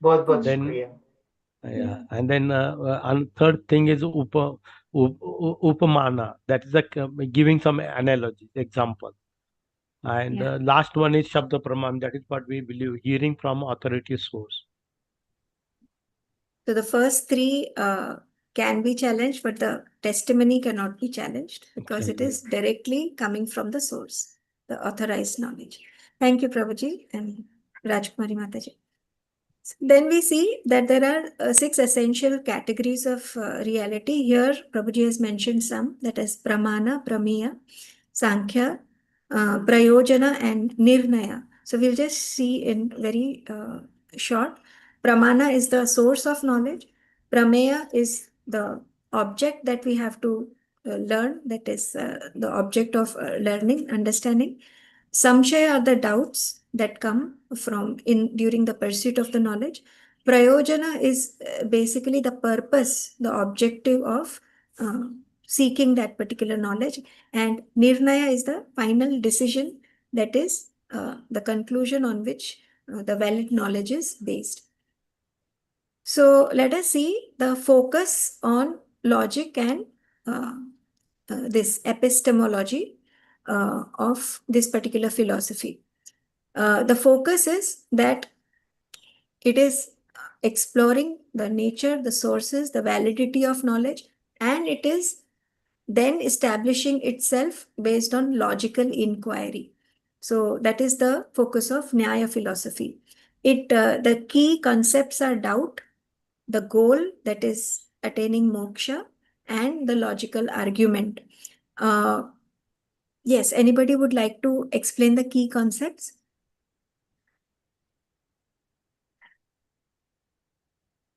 बहुत बहुत Then- शुक्रिया. Yeah, and then third thing is upamana. That is giving some analogy, example. And Yeah. last one is shabda praman. That is what we believe, hearing from authority source. So the first three can be challenged, but the testimony cannot be challenged because it is directly coming from the source, the authorized knowledge. Thank you, Prabhuji and Rajkumari Mataji. Then we see that there are 6 essential categories of reality. Here, Prabhuji has mentioned some, that is Pramana, Prameya, Sankhya, Prayojana, and Nirnaya. So we'll just see in very short. Pramana is the source of knowledge. Prameya is the object that we have to learn, that is the object of learning, understanding. Samshaya are the doubts that come from during the pursuit of the knowledge. Prayojana is basically the purpose, the objective of seeking that particular knowledge. And Nirnaya is the final decision, that is the conclusion on which the valid knowledge is based. So let us see the focus on logic and this epistemology of this particular philosophy. The focus is that it is exploring the nature, the sources, the validity of knowledge, and it is then establishing itself based on logical inquiry. So that is the focus of Nyaya philosophy. The key concepts are doubt, the goal, that is attaining moksha, and the logical argument. Yes, anybody would like to explain the key concepts?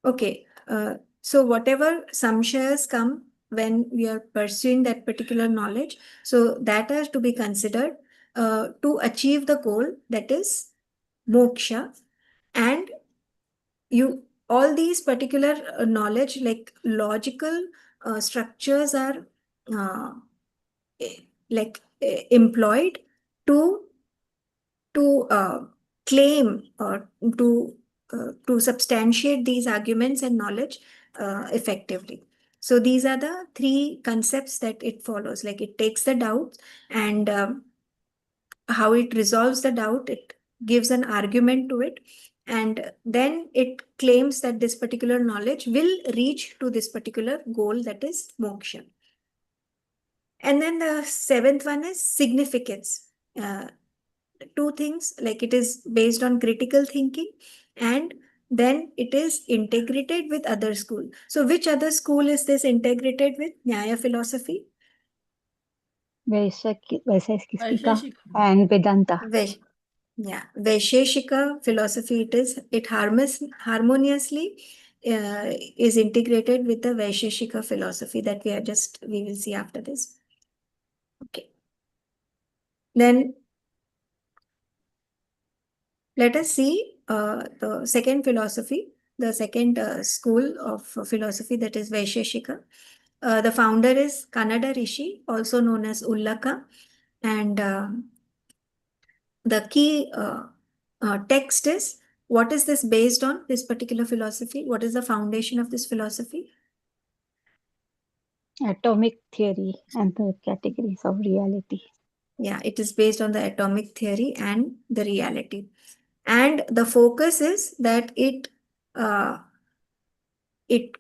Okay, so whatever samshayas come when we are pursuing that particular knowledge, so that has to be considered to achieve the goal, that is moksha. And all these particular knowledge, like logical structures, are employed to claim or to substantiate these arguments and knowledge effectively. So these are the 3 concepts that it follows. Like it takes the doubt and how it resolves the doubt, it gives an argument to it, and then it claims that this particular knowledge will reach to this particular goal, that is moksha. And then the 7th one is significance. 2 things, like it is based on critical thinking, and then it is integrated with other school. So which other school is this integrated with? Nyaya philosophy? Vaisheshika and Vedanta. Yeah, Vaisheshika philosophy it harmoniously is integrated with the Vaisheshika philosophy that we will see after this. Okay. Then let us see the second philosophy, the second school of philosophy, that is Vaisheshika. The founder is Kannada Rishi, also known as Ullaka, and the key text is, what is this based on, this particular philosophy? What is the foundation of this philosophy? Atomic theory and the categories of reality. Yeah, it is based on the atomic theory and the reality. And the focus is that it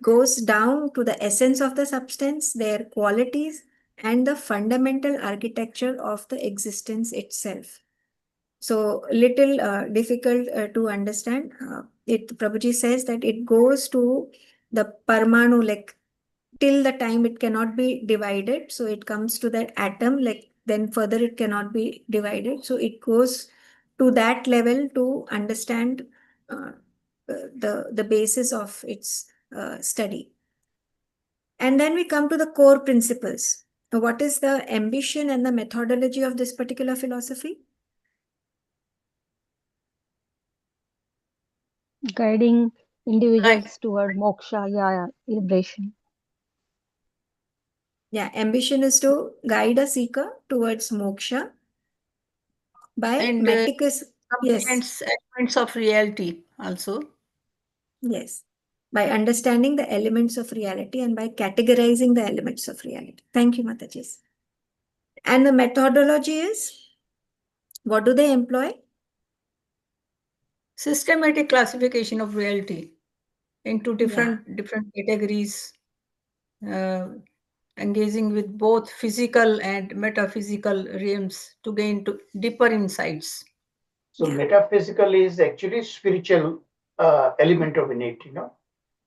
goes down to the essence of the substance, their qualities, and the fundamental architecture of the existence itself. So little difficult to understand. Prabhuji says that it goes to the Parmanu, like till the time it cannot be divided. So it comes to that atom, like then further it cannot be divided. So it goes to that level to understand the basis of its study. And then we come to the core principles. What is the ambition and the methodology of this particular philosophy? Guiding individuals toward moksha, liberation. Yeah, ambition is to guide a seeker towards moksha by And meticulous, yes, elements of reality also. yes, by understanding the elements of reality and by categorizing the elements of reality. Thank you, Mataji. And the methodology is, what do they employ? Systematic classification of reality into different categories, engaging with both physical and metaphysical realms to gain deeper insights. So metaphysical is actually spiritual element of innate, So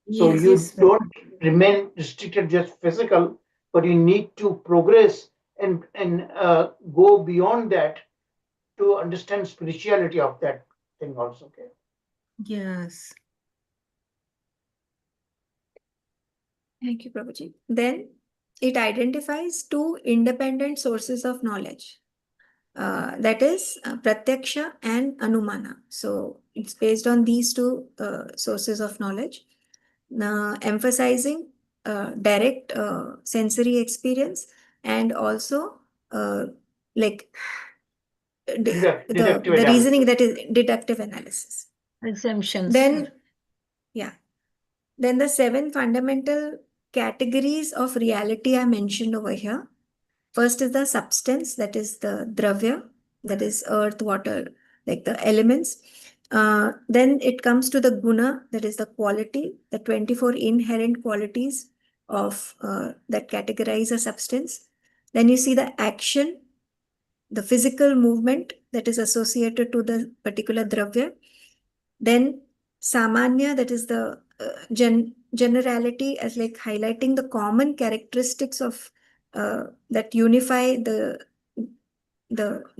Yes, you yes. don't remain restricted just physical, but you need to progress and go beyond that to understand spirituality of that thing also. Okay. Yes. Thank you, Prabhuji. Then it identifies two independent sources of knowledge. That is Pratyaksha and Anumana. So it's based on these two sources of knowledge, emphasizing direct sensory experience and also like Deductive the reasoning, analysis. that is deductive analysis. Assumptions. Then, then the 7 fundamental categories of reality are mentioned over here. First is the substance, that is the dravya, that is earth, water, like the elements. Then it comes to the guna, that is the quality, the 24 inherent qualities of that categorize a substance. Then you see the action, the physical movement that is associated to the particular dravya. Then samanya, that is the generality, as like highlighting the common characteristics of that unify the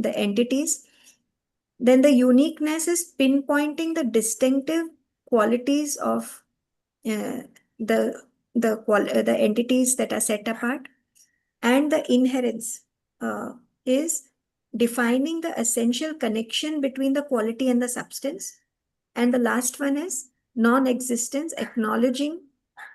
entities. Then the uniqueness is pinpointing the distinctive qualities of the entities that are set apart. And the inherence is defining the essential connection between the quality and the substance. And the last one is non-existence, acknowledging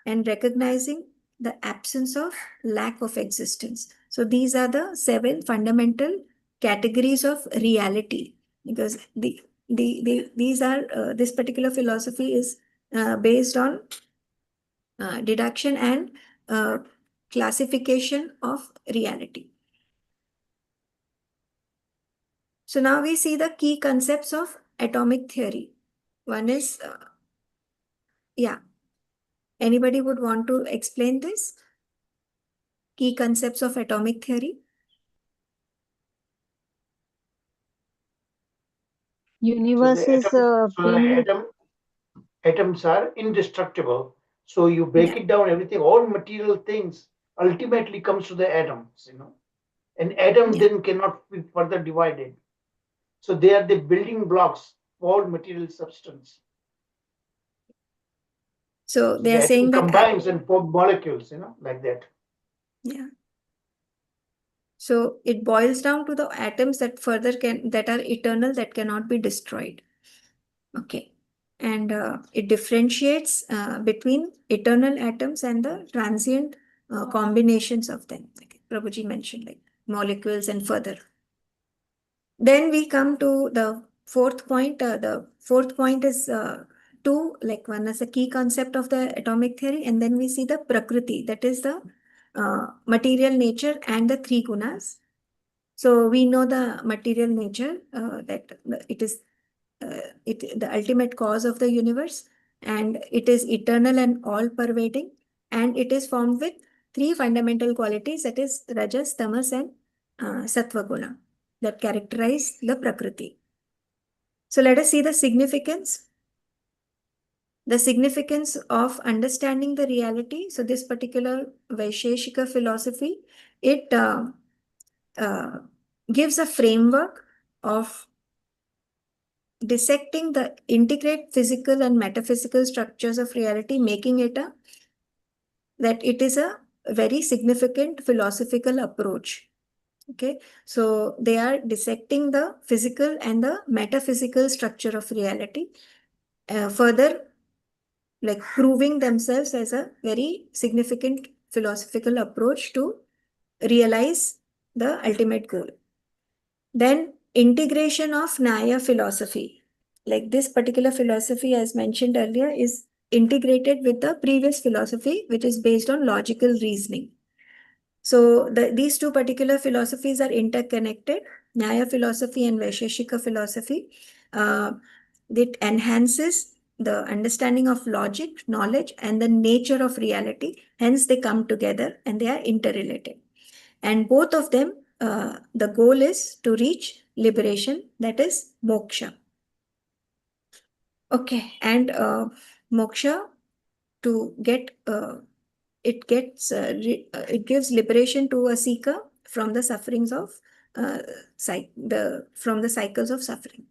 and recognizing the absence of lack of existence. So these are the 7 fundamental categories of reality, because these are this particular philosophy is based on deduction and classification of reality. So now we see the key concepts of atomic theory. One is, anybody would want to explain this? Key concepts of atomic theory? Universe is being atoms are indestructible. So you break it down, everything, all material things ultimately comes to the atoms, An atom then cannot be further divided. So they are the building blocks for all material substance. So they are saying that combines and form molecules, like that. Yeah. So it boils down to the atoms that are eternal, that cannot be destroyed. Okay. And it differentiates between eternal atoms and the transient combinations of them. Like Prabhuji mentioned, like molecules and further. Then we come to the 4th point. The 4th point is two, like one is a key concept of the atomic theory, and then we see the prakriti, that is the material nature and the 3 gunas. So we know the material nature, that it is the ultimate cause of the universe, and it is eternal and all pervading, and it is formed with three fundamental qualities, that is Rajas, Tamas, and Sattva Guna, that characterize the Prakriti. So let us see the significance. The significance of understanding the reality. So this particular Vaisheshika philosophy, it gives a framework of dissecting the integrate physical and metaphysical structures of reality, making it that it is a very significant philosophical approach. Okay, so they are dissecting the physical and the metaphysical structure of reality, further like proving themselves as a very significant philosophical approach to realize the ultimate goal. Then integration of Nyaya philosophy. Like this particular philosophy, as mentioned earlier, is integrated with the previous philosophy, which is based on logical reasoning. So these two particular philosophies are interconnected, Nyaya philosophy and Vaisheshika philosophy. It enhances the understanding of logic, knowledge, and the nature of reality. Hence, they come together and they are interrelated. And both of them, the goal is to reach liberation, that is moksha. Okay, and moksha, to get it gives liberation to a seeker from the sufferings of from the cycles of suffering.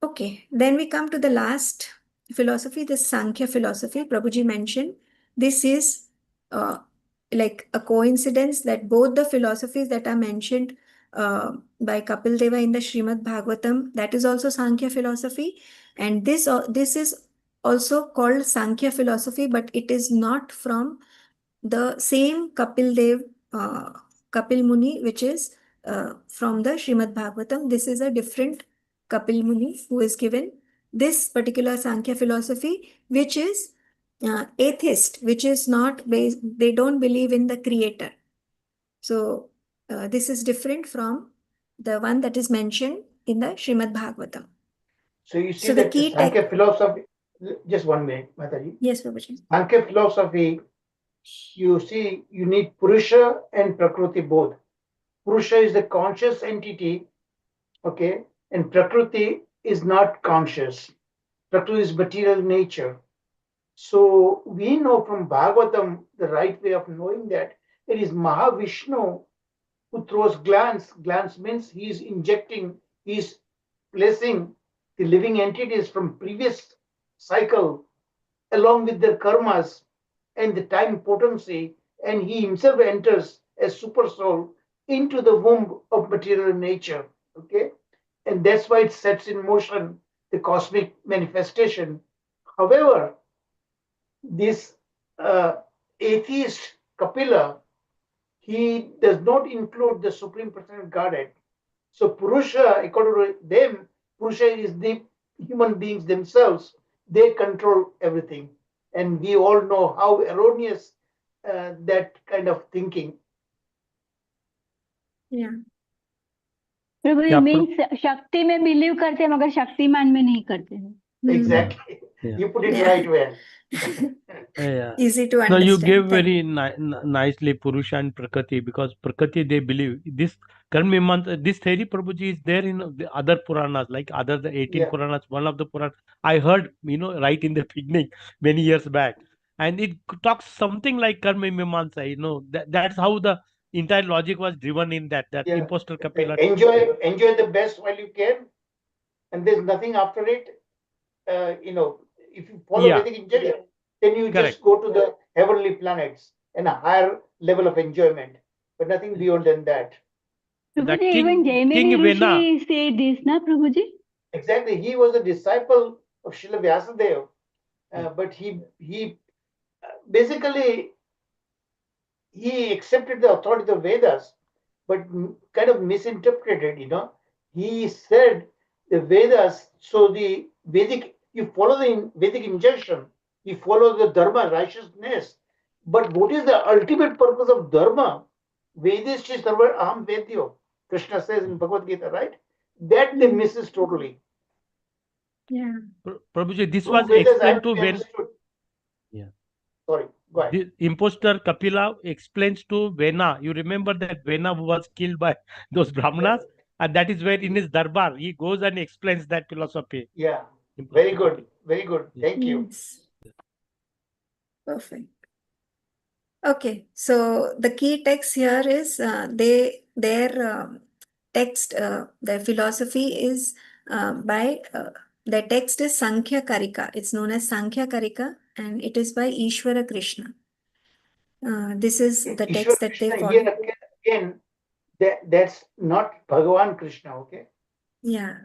Okay, then we come to the last philosophy, the Sankhya philosophy. Prabhuji mentioned this is like a coincidence that both the philosophies that are mentioned by Kapil Deva in the Srimad Bhagavatam, that is also Sankhya philosophy, and this is also called Sankhya philosophy, but it is not from the same Kapil Dev, Kapil Muni, which is from the Srimad Bhagavatam. This is a different Kapil Muni who is given this particular Sankhya philosophy, which is atheist, which is not based, they don't believe in the creator. So this is different from the one that is mentioned in the Srimad Bhagavatam. So you see So the that key Sankhya philosophy, just 1 minute, Mataji. Yes, Prabhuji. Sankhya philosophy, you see, you need Purusha and Prakriti both. Purusha is the conscious entity, okay, and Prakriti is not conscious. Prakriti is material nature. So we know from Bhagavatam the right way of knowing that it is Mahavishnu who throws glance. Glance means he is injecting, he is placing the living entities from previous cycle along with their karmas and the time potency, and he himself enters as super soul into the womb of material nature. Okay, and that's why it sets in motion the cosmic manifestation. However, this atheist Kapila, he does not include the Supreme Personality of Godhead. So Purusha, according to them, Purusha is the human beings themselves. They control everything. And we all know how erroneous that kind of thinking. Yeah. Prabhu Yeah, means शक्ति में believe करते हैं मगर शक्तिमान में नहीं करते हैं. Exactly. Yeah. You put it Yeah. right way. Yeah. Easy to No, understand. you gave Thank very nicely Purusha and Prakriti, because Prakriti they believe this Karma Mimamsa, this theory Prabhuji is there in the other Puranas, like other the 18 Yeah. Puranas, one of the Puranas I heard, right in the beginning many years back, and it talks something like Karma Mimamsa, that's how the entire logic was driven in that Yeah. imposter Kapila. Enjoy the best while you can, and there's nothing after it. If you follow Yeah. Vedic engineering, then you Correct. just go to the heavenly planets and a higher level of enjoyment, but nothing beyond than that. Prabhuji, even Jaimini Rishi say this, na Prabhuji? Exactly. He was a disciple of Srila Vyasadeva, but he basically he accepted the authority of Vedas, but kind of misinterpreted. He said the Vedas. So the Vedic, you follow the Vedic injunction, you follow the dharma, righteousness. But what is the ultimate purpose of dharma? Vedas is sarva aham vedyo. Krishna says in Bhagavad Gita, right? That they misses totally. Yeah. Prabhuji, this True was Vedas explained have to be when. understood. Yeah. Sorry, Go ahead. The imposter Kapila explains to Vena. You remember that Vena was killed by those Brahmanas? And that is where in his darbar, he goes and explains that philosophy. Yeah. Imposter Very good. Kapila. Very good. Yeah. Thank you. Yes. Perfect. Okay, so the key text here is their text, their philosophy is their text is Sankhya Karika. It's known as Sankhya Karika, and it is by Ishvara Krishna. This is the Ishwar text that they Krishna follow. here again, that's not Bhagavan Krishna, okay? Yeah.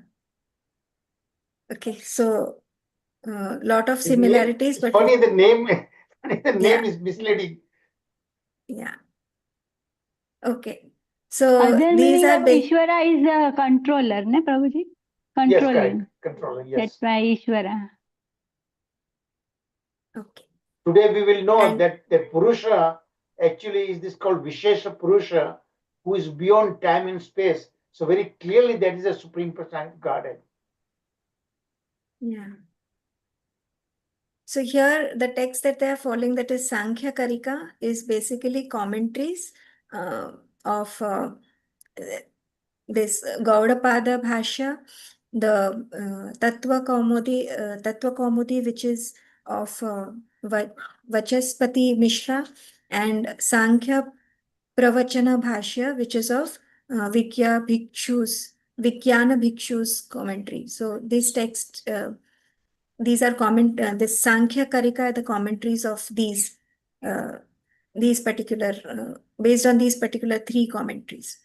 Okay, so lot of His name, similarities, it's but funny the name, the name yeah, is misleading. yeah. Okay, so Other these meaning are of big. Ishvara is a controller, ne Prabhuji? Yes, Controlling. correct. Controller, That's yes. why Ishvara. Okay, Today we will know and that the Purusha actually is this called Vishesha Purusha, who is beyond time and space. So very clearly that is a Supreme Personality of Godhead. yeah. So here the text that they are following, that is Sankhya Karika, is basically commentaries of this Gaudapada Bhashya, the Tattva Kaumudi, which is of Vachaspati Mishra, and Sankhya Pravachana Bhashya, which is of Vikyana Bhikshu's commentary. So this text, these are this Sankhya Karika are the commentaries of these particular, based on these particular three commentaries.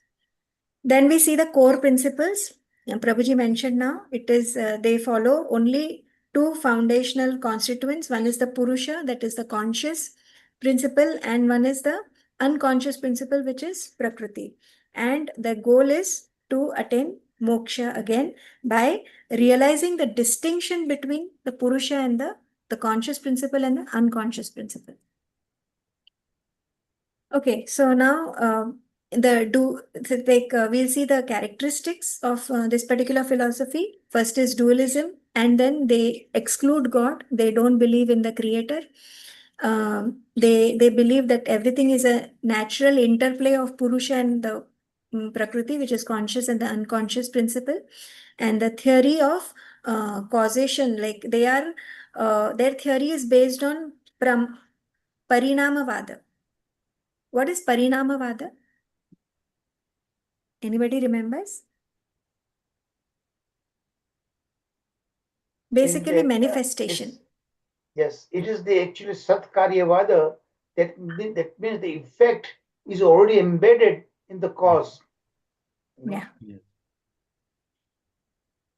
Then we see the core principles. Prabhuji mentioned now, it is, they follow only two foundational constituents. One is the Purusha, that is the conscious principle, and one is the unconscious principle, which is Prakriti. And the goal is to attain moksha again by realizing the distinction between the Purusha and the conscious principle and the unconscious principle. Okay, so now we'll see the characteristics of this particular philosophy. First is dualism, and then they exclude God. They don't believe in the creator. They believe that everything is a natural interplay of Purusha and the Prakriti, which is conscious and the unconscious principle. And the theory of causation, like their theory is based on Parinamavada. What is Parinamavada? Anybody remembers? Basically, manifestation. Yes, it is the actually Satkaryavada that means the effect is already embedded in the cause. Yeah. Yes.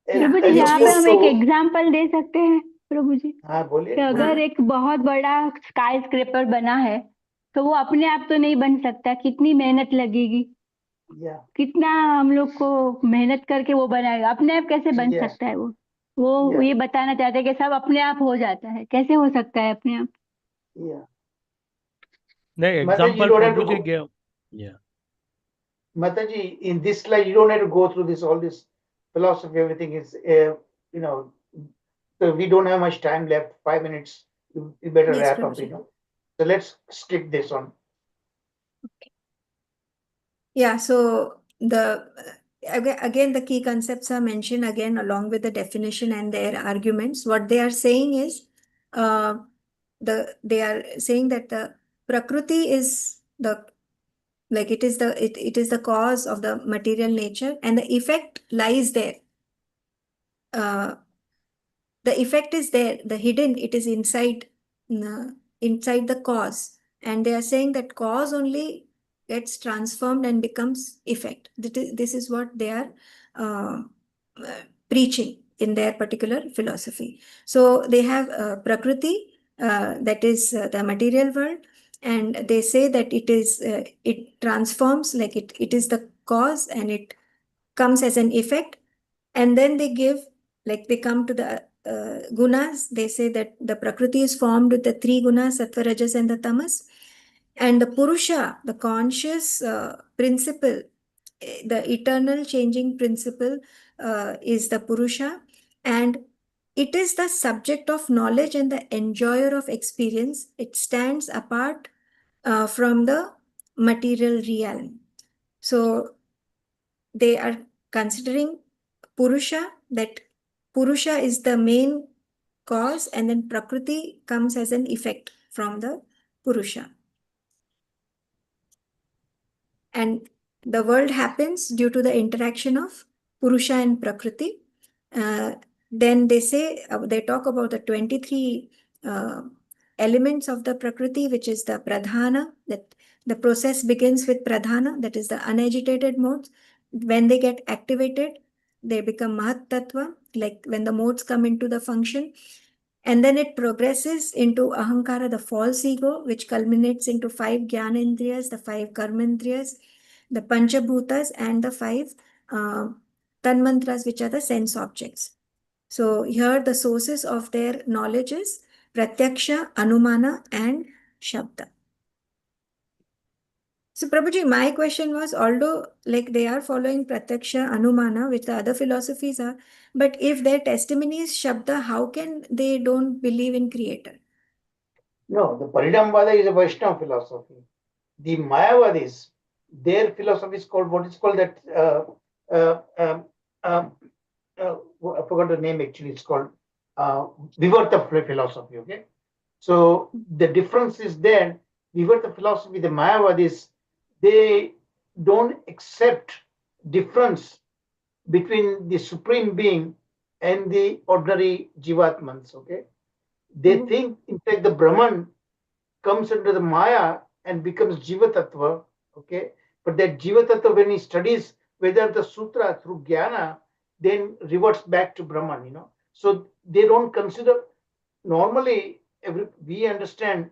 Prabhu ji as यहाँ पे हम opposed एक to, example दे सकते हैं प्रभु जी हाँ बोलिए कि अगर बोलिए। एक बहुत बड़ा स्काई स्क्रेपर बना है तो वो अपने आप तो नहीं बन सकता, कितनी मेहनत लगेगी, Yeah, कितना हम लोग को मेहनत करके वो बनाएगा, अपने आप कैसे बन Yeah. सकता है वो Yeah. ये बताना चाहते हैं कि सब अपने आप हो जाता है, कैसे हो सकता है अपने आप? yeah. The Mataji, you example don't have to Prabhuji go. gave. Yeah. Mataji, in this slide, you don't have to go through this, all this philosophy, everything is, so we don't have much time left, 5 minutes. You better Yes, wrap up, Prabhuji. So let's skip this one. Yeah, so again the key concepts are mentioned again along with the definition and their arguments. What they are saying is they are saying that the Prakriti is it is the cause of the material nature, and the effect lies there. The effect is there, the hidden, it is inside the cause, and they are saying that cause only gets transformed and becomes effect. This is what they are uh, preaching in their particular philosophy. So they have Prakriti, that is the material world, and they say that it transforms, like it is the cause and it comes as an effect. And then they come to the gunas. They say that the Prakriti is formed with the three gunas, Sattva, Rajas, and the Tamas. And the Purusha, the conscious principle, the eternal changing principle is the Purusha. And it is the subject of knowledge and the enjoyer of experience. It stands apart from the material realm. So they are considering Purusha, that Purusha is the main cause, and then Prakriti comes as an effect from the Purusha. And the world happens due to the interaction of Purusha and Prakriti. Then they say, they talk about the 23 elements of the Prakriti, which is the Pradhana, that the process begins with Pradhana, that is the unagitated modes. When they get activated, they become Mahat Tattva, like when the modes come into the function. And then it progresses into Ahankara, the false ego, which culminates into 5 Jnanendriyas, the 5 Karmendriyas, the Panchabhutas, and the 5 Tanmantras, which are the sense objects. So here the sources of their knowledge is Pratyaksha, Anumana, and Shabda. So Prabhuji, my question was, although like they are following Pratyaksha, Anumana, which the other philosophies are, but if their testimony is Shabda, how can they don't believe in Creator? No, the Parinamvada is a Vaishnava philosophy. The Mayavadis, their philosophy is called, what is called that, I forgot the name actually, it's called Vivarta philosophy, okay? So the difference is then, Vivarta philosophy, the Mayavadis, they don't accept difference between the Supreme Being and the ordinary Jivatmans, okay? They think, in fact, the Brahman comes under the Maya and becomes Jiva Tattva, okay? But that Jiva Tattva, when he studies Vedanta Sutra through Jnana, then reverts back to Brahman, you know? So they don't consider, normally, we understand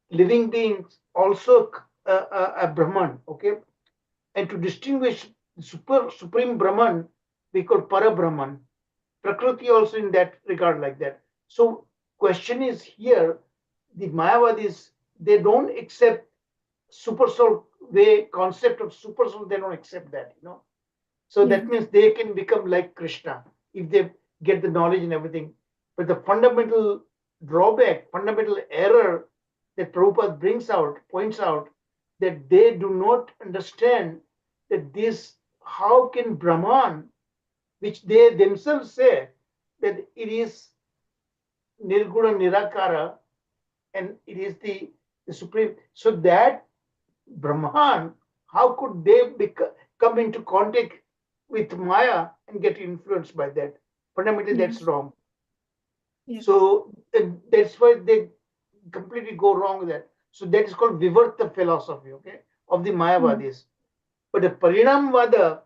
living beings also a Brahman, okay? And to distinguish Supreme Brahman, we call Para Brahman. Prakriti also in that regard like that. So question is here, the Mayavadis, they don't accept super soul way concept of super soul, they don't accept that, you know. So that means they can become like Krishna if they get the knowledge and everything. But the fundamental drawback, fundamental error that Prabhupada points out, that they do not understand that this, how can Brahman, which they themselves say that it is Nirguna Nirakara and it is the supreme. So that Brahman, how could they come into contact with Maya and get influenced by that? Fundamentally, that's wrong. Yeah. So that's why they completely go wrong with that. So that is called Vivarta philosophy, okay, of the Mayavadis. But the Parinamvada,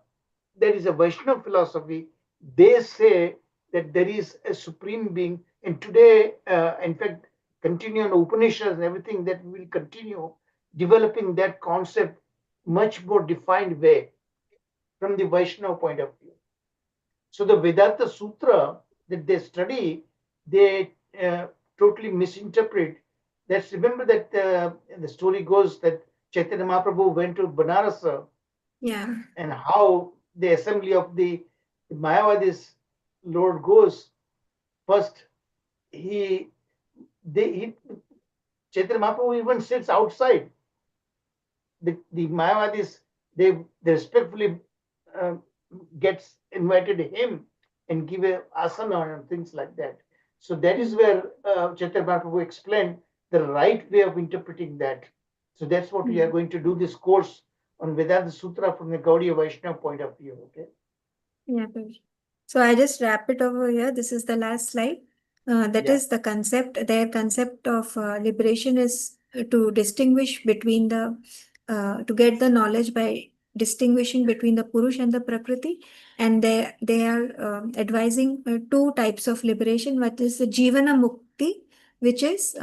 that is a Vaishnava philosophy, they say that there is a supreme being. And today, in fact, continue on Upanishads and everything, that we will continue developing that concept much more defined way from the Vaishnava point of view. So the Vedanta Sutra that they study, they totally misinterpret. Let's remember that the story goes that Chaitanya Mahaprabhu went to Banaras, and how the assembly of the Mayavadis Lord goes. First, Chaitanya Mahaprabhu even sits outside. The Mayavadis, they respectfully gets invited him and give a asana and things like that. So that is where Chaitanya Mahaprabhu explained the right way of interpreting that. So that's what we are going to do this course on Vedanta Sutra from the Gaudiya Vaishnava point of view. Okay. Yeah. So I just wrap it over here. This is the last slide. That is the concept. Their concept of liberation is to distinguish between the, to get the knowledge by distinguishing between the Purush and the Prakriti. And they are advising 2 types of liberation. What is the Jivana Mukti, which is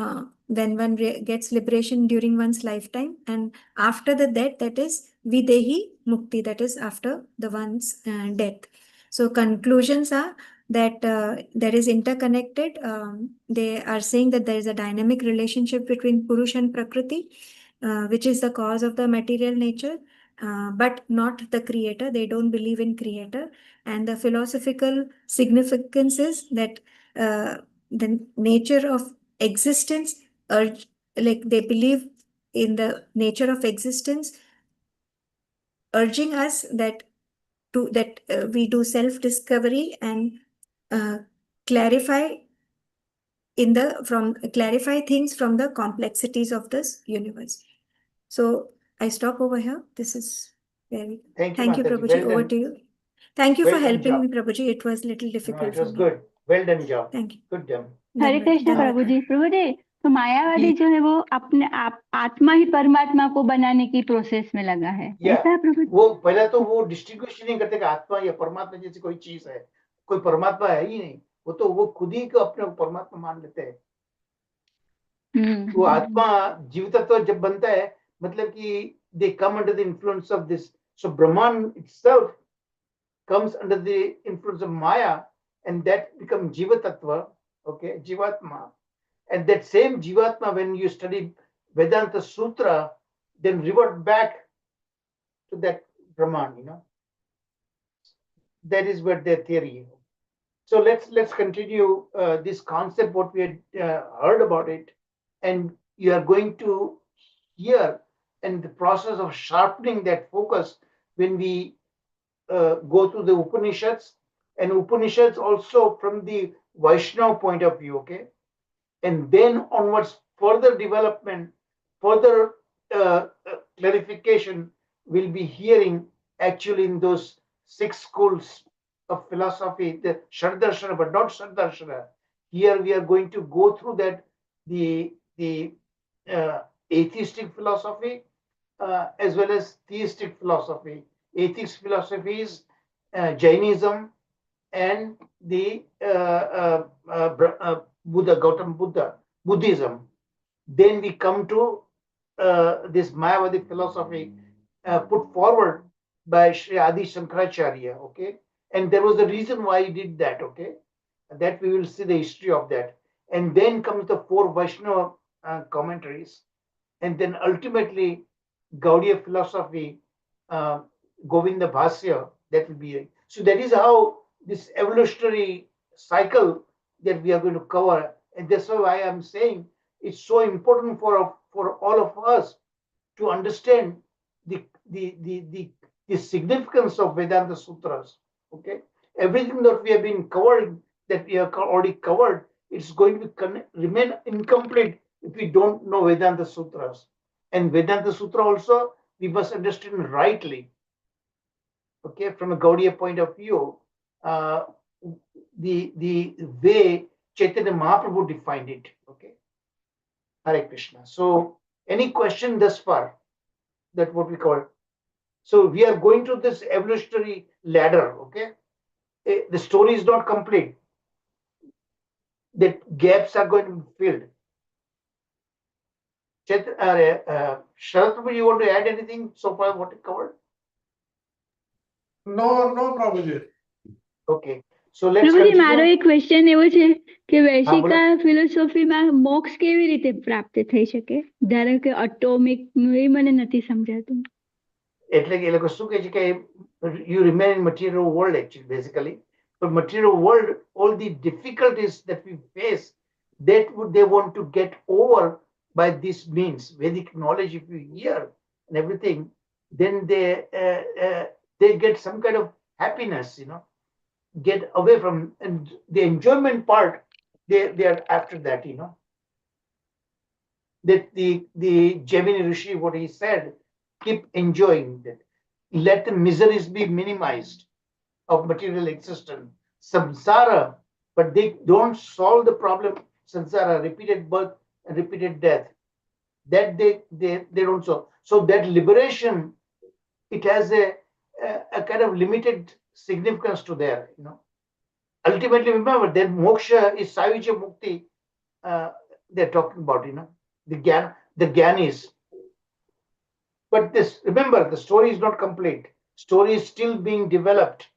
when one gets liberation during one's lifetime, and after the death, that is Videhi Mukti, that is after the one's death. So conclusions are that there is interconnected. They are saying that there is a dynamic relationship between Purush and Prakriti, which is the cause of the material nature, but not the creator. They don't believe in creator. And the philosophical significance is that the nature of existence, like they believe in the nature of existence, urging us that we do self-discovery and clarify clarify things from the complexities of this universe. So I stop over here. This is very. Thank you, Thank you, Mataji. Prabhuji. Well Over done. to you. Thank you Well for done helping job. me, Prabhuji. It was a little No, difficult it for was me. good. Well done job. Thank you. Good job. हरे धन्यवाद कृष्ण धन्यवाद प्रभु जी। प्रभु जी, तो मायावादी जो है वो अपने आप आत्मा ही परमात्मा को बनाने की प्रोसेस में लगा है, या ऐसा है प्रभु जी? वो पहले तो वो डिस्ट्रीब्यूशन नहीं करते कि आत्मा या परमात्मा जैसी कोई चीज है, कोई परमात्मा है ही नहीं, वो खुद ही को अपने परमात्मा मान लेते हैं। वो आत्मा जीव तत्व जब बनता है, मतलब कि they come under the influence of this. So Brahman itself comes under the influence of Maya, and that becomes Jiva Tattva, okay, Jivatma. And that same Jivatma, when you study Vedanta Sutra, then revert back to that Brahman, you know. That is what their theory is. So let's continue this concept, what we had heard about it, and you are going to hear, and the process of sharpening that focus when we go through the Upanishads, and Upanishads also from the Vaishnava point of view, okay? And then onwards, further development, further clarification we'll be hearing actually in those 6 schools of philosophy, the Sad Darsana, but not Sad Darsana. Here we are going to go through that, the atheistic philosophy as well as theistic philosophy. Atheist philosophy is Jainism and the Buddha, Gautam Buddha, Buddhism. Then we come to this Mayavadi philosophy put forward by Sri Adi Shankaracharya, okay? And there was a reason why he did that, okay? That we will see the history of that. And then comes the 4 Vaishnava commentaries. And then ultimately, Gaudiya philosophy, Govinda Bhasya, that will be. So that is how this evolutionary cycle that we are going to cover. And that's why I am saying it's so important for all of us to understand the significance of Vedanta Sutras. Okay, everything that we have been covering, that we have already covered, it's going to remain incomplete if we don't know Vedanta Sutras. And Vedanta Sutra also we must understand rightly. Okay, from a Gaudiya point of view, the way Chaitanya Mahaprabhu defined it. Okay, Hare Krishna. So, any question thus far? That what we call. So we are going to this evolutionary ladder. Okay, the story is not complete. The gaps are going to be filled. Sharat Prabhu, you want to add anything so far what we covered? No, Prabhuji. Okay, so let's પ્રભુજી continue. મારો એક question એવો છે કે બોલો. વૈશિકા ફિલોસોફીમાં મોક્ષ કેવી રીતે પ્રાપ્ત થઈ શકે? ધારો કે એટોમિક એ મને નથી સમજાતું. એટલે કે એ લોકો શું કહે છે કે you remain in material world actually basically, but material world, all the difficulties that we face, that would they want to get over by this means Vedic knowledge. If you hear and everything, then they get some kind of happiness, you know, get away from, and the enjoyment part, they are after that, you know. That the Gemini Rishi, what he said, keep enjoying that. Let the miseries be minimized of material existence. Samsara, but they don't solve the problem. Samsara, repeated birth and repeated death. That they don't solve. So that liberation, it has a kind of limited significance to there, you know. Ultimately, remember, then moksha is Savija Mukti. They're talking about, you know, the Gyanis. But this, remember, the story is not complete. Story is still being developed.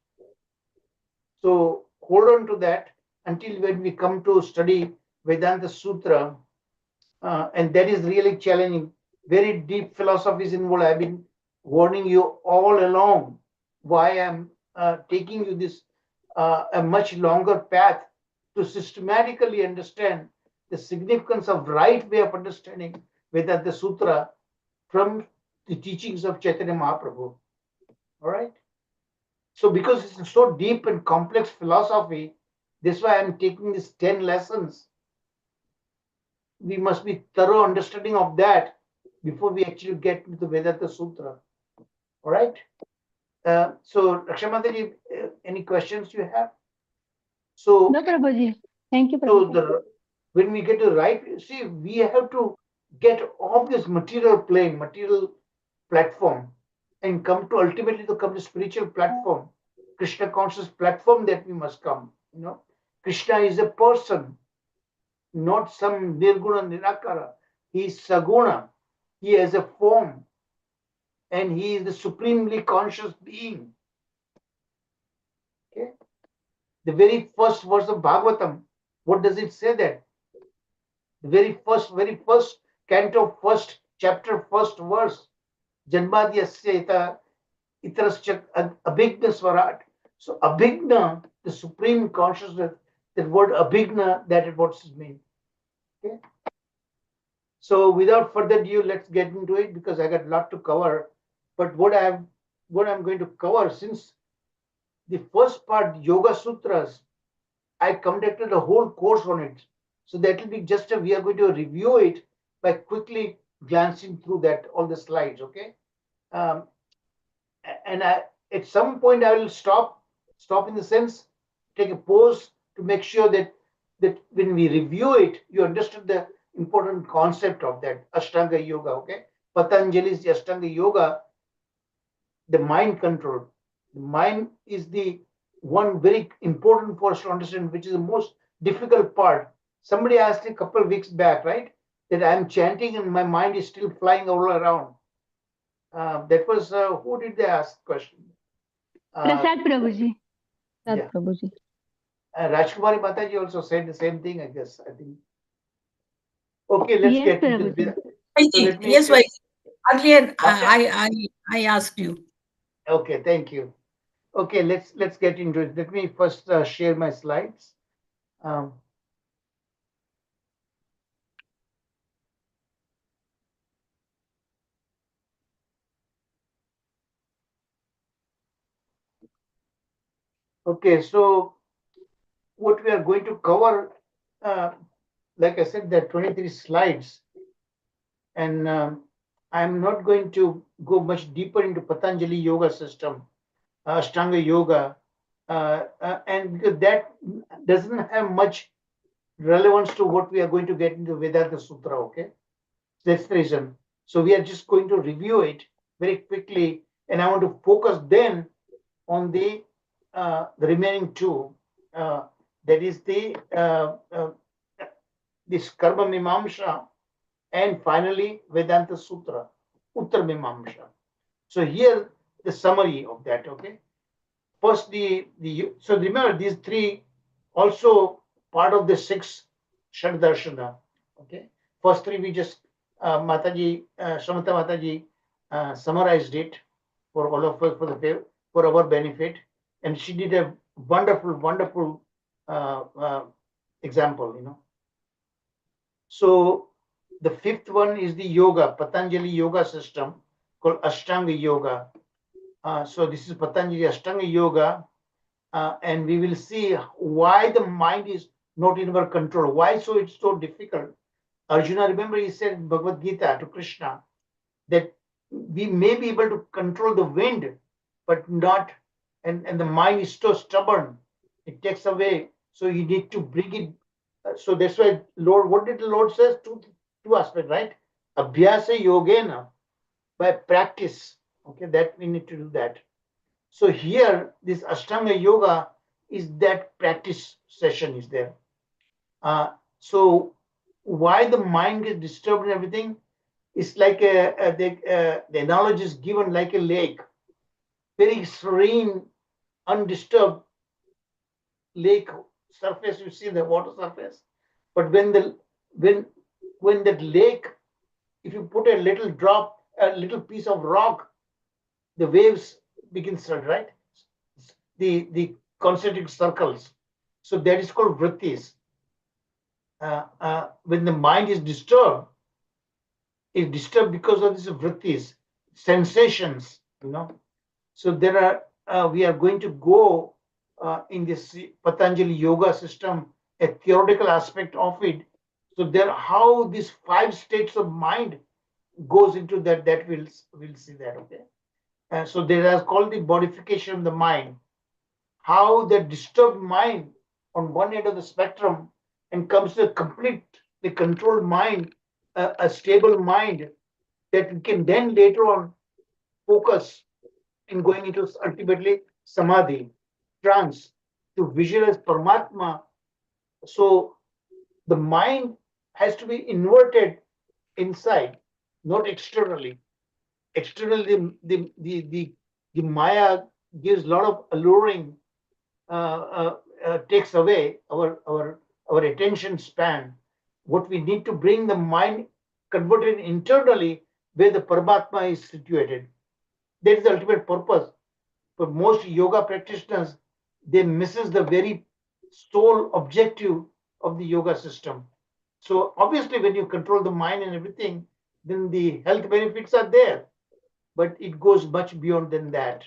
So hold on to that until when we come to study Vedanta Sutra, and that is really challenging. Very deep philosophies involved. I've been warning you all along why I'm taking you this a much longer path to systematically understand the significance of right way of understanding Vedanta Sutra from the teachings of Chaitanya Mahaprabhu. All right. So because it's so deep and complex philosophy, that's why I'm taking these 10 lessons. We must be thorough understanding of that before we actually get into the Vedanta Sutra. All right. So Rakshamataji, any questions you have? So No, Prabhuji. Thank you, so Prabhuji. when we get to right, see, we have to get off this material plane, material platform, and come to ultimately to come to spiritual platform, Krishna conscious platform that we must come. Krishna is a person, not some nirguna nirakara. He is saguna. He has a form, and he is the supremely conscious being. Okay. The very first verse of Bhagavatam, what does it say that? The very first canto, first chapter, first verse. Janmadhyasya itarascha abhigna swarat. So abhigna, the supreme consciousness, that word abhigna, that is what it means. Okay. So without further ado, let's get into it because I got a lot to cover. But what I'm going to cover, since the first part, Yoga Sutras, I conducted a whole course on it. So that will be just we are going to review it by quickly glancing through that, all the slides, okay? And at some point I will stop in the sense, take a pause to make sure that when we review it, you understood the important concept of that Ashtanga Yoga, okay? Patanjali's Ashtanga Yoga, the mind control. The mind is the one very important for us to understand, which is the most difficult part. Somebody asked a couple of weeks back, right, that I'm chanting and my mind is still flying all around. That was who did they ask the question? Prasad Prabhuji. Sad Yeah. Prabhuji. Rajkumari Mataji also said the same thing, I guess. I think. Okay, let's Yes, get into Prabhuji. it. So let me. Yes, why? Earlier, Okay. I asked you. Okay, thank you. Okay, let's get into it. Let me first share my slides. Okay, so what we are going to cover, like I said, there are 23 slides, and I'm not going to go much deeper into Patanjali yoga system, Ashtanga yoga, and because that doesn't have much relevance to what we are going to get into Vedanta Sutra, okay? That's the reason. So we are just going to review it very quickly, and I want to focus then on the remaining two. That is this Karma Mimamsha, and finally Vedanta Sutra, Uttar Mimamsha. So here the summary of that. Okay. First, so remember these three also part of the six Sad Darsana. Okay. First three we just Mataji, Shamata Mataji summarized it for all of us for our benefit, and she did a wonderful example. So the fifth one is the yoga, Patanjali yoga system called Ashtanga yoga. So this is Patanjali Ashtanga yoga, and we will see why the mind is not in our control. Why so it's so difficult? Arjuna, remember he said in Bhagavad Gita to Krishna that we may be able to control the wind, but not, and the mind is so stubborn, it takes away. So you need to bring it. So that's why Lord, what did the Lord says? Two aspects, right? Abhyasa yogena, by practice. Okay, that we need to do that. So here, this Ashtanga yoga is that practice session is there. So why the mind gets disturbed and everything? It's like the analogy is given like a lake, very serene, undisturbed lake surface. You see the water surface, but when that lake, if you put a little drop, a little piece of rock, the waves begin to start, right? The concentric circles. So that is called vrittis. When the mind is disturbed, it's disturbed because of these vrittis, sensations, So there are, we are going to go in this Patanjali yoga system, a theoretical aspect of it. So there, how these 5 states of mind goes into that we'll see that, okay. So there is called the modification of the mind, how the disturbed mind on one end of the spectrum and comes to a completely controlled mind, a stable mind that we can then later on focus in going into ultimately samadhi, trance, to visualize Paramatma. So the mind has to be inverted inside, not externally. Externally, the Maya gives a lot of alluring, takes away our attention span. What we need to bring the mind converted internally, where the Paramatma is situated. That is the ultimate purpose. For most yoga practitioners, they misses the very sole objective of the yoga system. So obviously, when you control the mind and everything, then the health benefits are there, but it goes much beyond than that.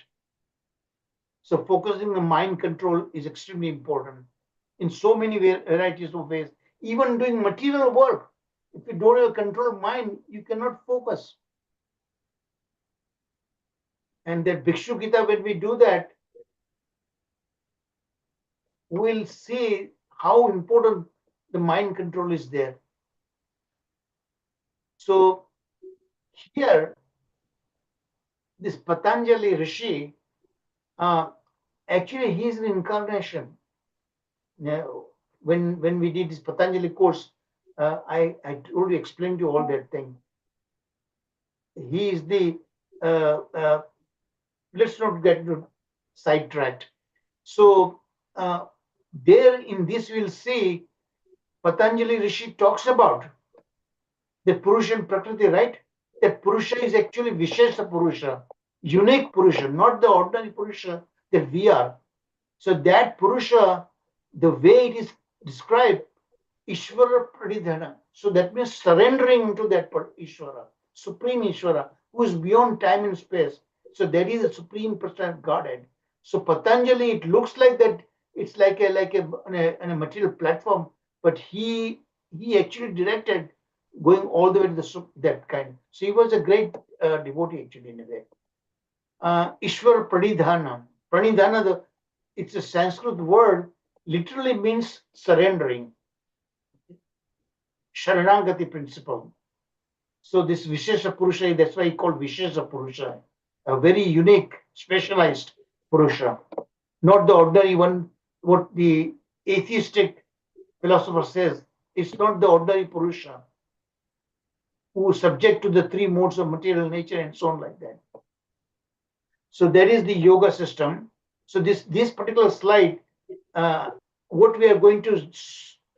So focusing on mind control is extremely important in so many varieties of ways. Even doing material work, if you don't have a controlled mind, you cannot focus. And that Bhikshu Gita, when we do that, we'll see how important the mind control is there. So here, this Patanjali Rishi, actually he is an incarnation. Now, when we did this Patanjali course, I already explained to you all that thing. He is the, let's not get sidetracked. So there in this we'll see Patanjali Rishi talks about the Purusha and Prakriti, right? That Purusha is actually Vishesha Purusha, unique Purusha, not the ordinary Purusha that we are. So that Purusha, the way it is described, Ishvara Pradidhana. So that means surrendering to that Ishvara, Supreme Ishvara, who is beyond time and space. So that is the Supreme Person Godhead. So Patanjali, it looks like that it's like a material platform, but he actually directed going all the way to that kind. So he was a great devotee actually in a way. Ishwar Pranidhana. Pranidhana, it's a Sanskrit word, literally means surrendering. Sharanagati principle. So this Vishesha Purusha, that's why he called Vishesha Purusha, a very unique, specialized Purusha, not the ordinary one. What the atheistic philosopher says, it's not the ordinary Purusha who is subject to the 3 modes of material nature and so on like that. So that is the yoga system. So this particular slide, what we are going to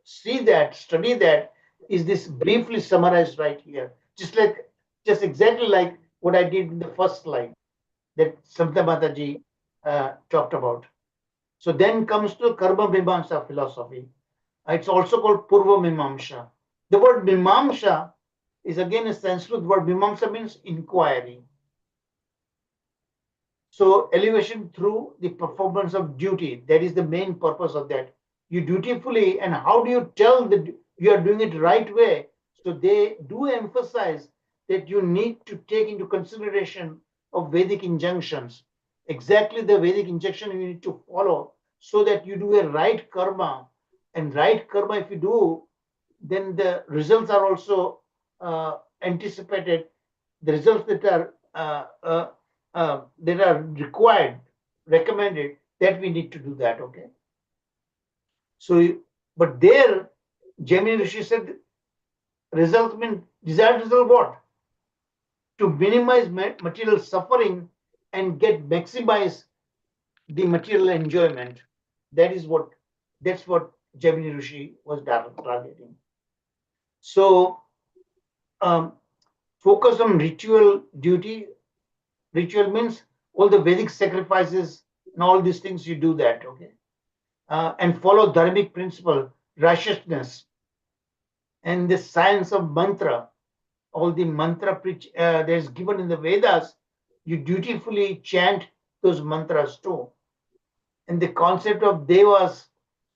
study that, is this briefly summarized right here. Just exactly like what I did in the first slide that Samta Mataji talked about. So then comes to Karma Mimamsa philosophy. It's also called Purva Mimamsa. The word Mimamsa is again a Sanskrit word. Mimamsa means inquiry. So elevation through the performance of duty, that is the main purpose of that. You dutifully, and how do you tell that you are doing it right way? So they do emphasize that you need to take into consideration of Vedic injunctions. Exactly the Vedic injunction you need to follow so that you do a right karma. And right karma, if you do, then the results are also anticipated. The results that are required, recommended, that we need to do that, okay? So, but there, Gemini Rishi said, result means desired result what? To minimize material suffering and maximize the material enjoyment. That's what Gemini Rishi was targeting. So, focus on ritual duty. Ritual means all the Vedic sacrifices and all these things, you do that, okay? and follow dharmic principle, righteousness, and the science of mantra. All the mantra that is given in the Vedas, you dutifully chant those mantras too. And the concept of devas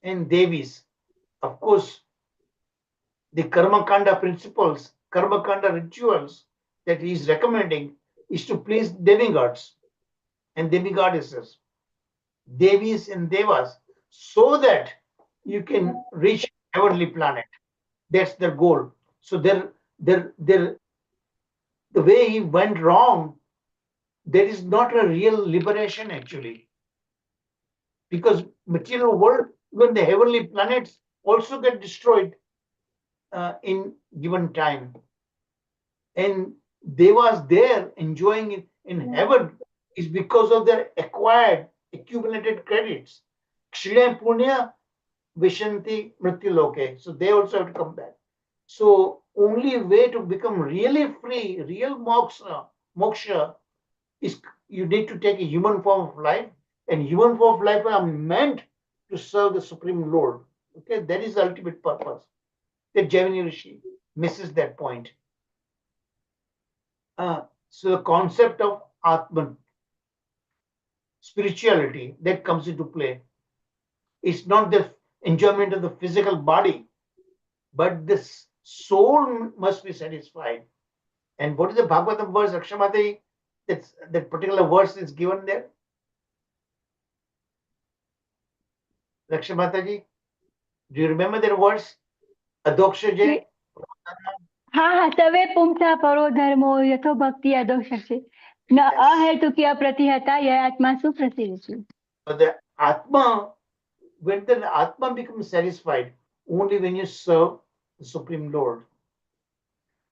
and devis, of course, the karma kanda principles, karma kanda rituals that he is recommending is to please demigods and demigoddesses, devis and devas, so that you can reach heavenly planet. That's their goal. So the way he went wrong, there is not a real liberation actually, because material world, even the heavenly planets also get destroyed in given time. And devas there enjoying it in heaven is because of their acquired, accumulated credits. Kshila Punya Vishanti Mrityu Loke. So they also have to come back. So only way to become really free, real moksha, is you need to take a human form of life, and human form of life are meant to serve the Supreme Lord. Okay, that is the ultimate purpose. That Jaimini Rishi misses that point. So the concept of Atman, spirituality, that comes into play. It's not the enjoyment of the physical body, but this soul must be satisfied. And what is the Bhagavatam verse, Rakshamati? That particular verse is given there. Rakshamataji, do you remember that verse? Adokshaje? हाँ तवे पुंसा परो धर्मो यथो भक्ति अदोषसे न अहेतुकी अप्रतिहता यह आत्मा सुप्रसिद्धि. But the Atma, when the Atma becomes satisfied, only when you serve the Supreme Lord.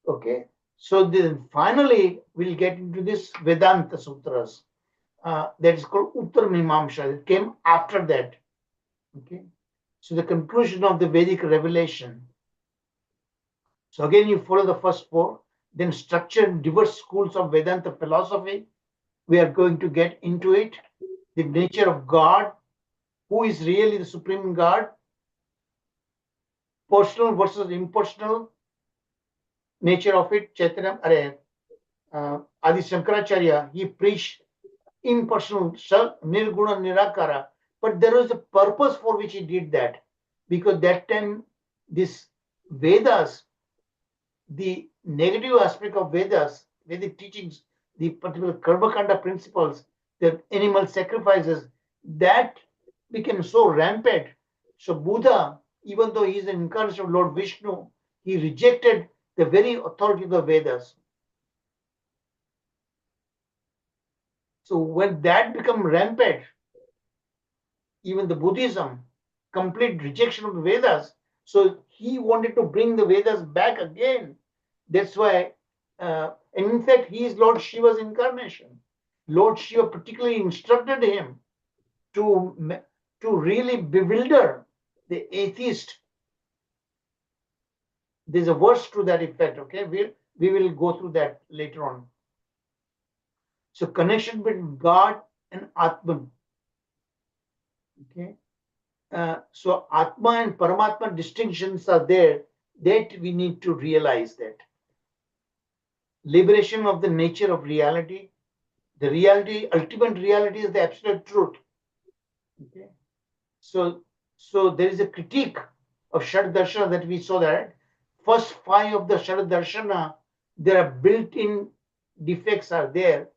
Okay, so then finally we'll get into this Vedanta Sutras. That is called Uttar Mimamsha. It came after that. Okay, so the conclusion of the Vedic revelation. So again, you follow the first four, then structure diverse schools of Vedanta philosophy. We are going to get into it. The nature of God, who is really the Supreme God, personal versus impersonal nature of it. Chaitanya, Adi Shankaracharya, he preached impersonal, nirguna, nirakara. But there was a purpose for which he did that, because that time this Vedas, the negative aspect of Vedas, Vedic teachings, the particular Karmakanda principles, the animal sacrifices, that became so rampant. So Buddha, even though he is an incarnation of Lord Vishnu, he rejected the very authority of the Vedas. So when that became rampant, even the Buddhism, complete rejection of the Vedas. So he wanted to bring the Vedas back again. That's why, and in fact, he is Lord Shiva's incarnation. Lord Shiva particularly instructed him to really bewilder the atheist. There's a verse to that effect. Okay, we will go through that later on. So connection between God and Atman. Okay. So Atma and Paramatma distinctions are there, that we need to realize that. Liberation of the nature of reality. The reality, ultimate reality is the absolute truth. Okay. So there is a critique of Sad Darsana that we saw that. First five of the Sad Darsana, there are built-in defects are there.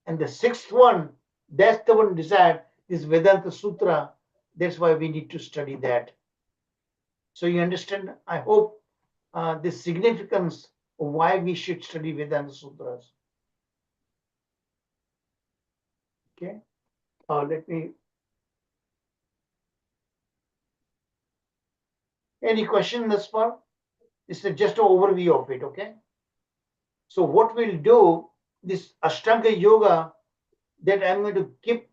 And the sixth one, that's the one desired, is Vedanta Sutra. That's why we need to study that. So you understand, I hope, the significance of why we should study Vedanta Sutras. Okay, let me. Any question thus far? This is just an overview of it, okay? So what we'll do, this Ashtanga Yoga, that I'm going to keep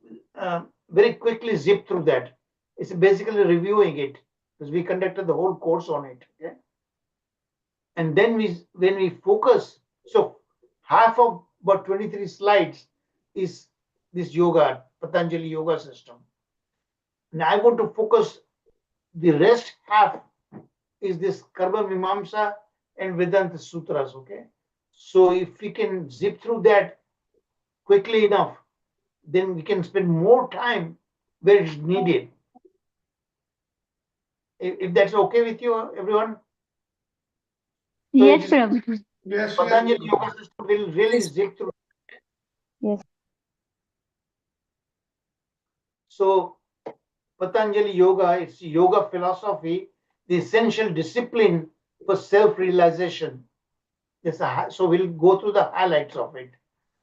very quickly zip through that. It's basically reviewing it, because we conducted the whole course on it, okay? And then when we focus, so half of about 23 slides is this yoga, Patanjali yoga system. And I want to focus the rest half is this Karma Mimamsa and Vedanta Sutras, okay? So if we can zip through that quickly enough, then we can spend more time where it's needed. If that's okay with you, everyone? So Yes, Prabhu. Yes, Patanjali Yoga system will really Yes. zip through. Yes. So Patanjali Yoga, it's yoga philosophy, the essential discipline for self-realization. So we'll go through the highlights of it.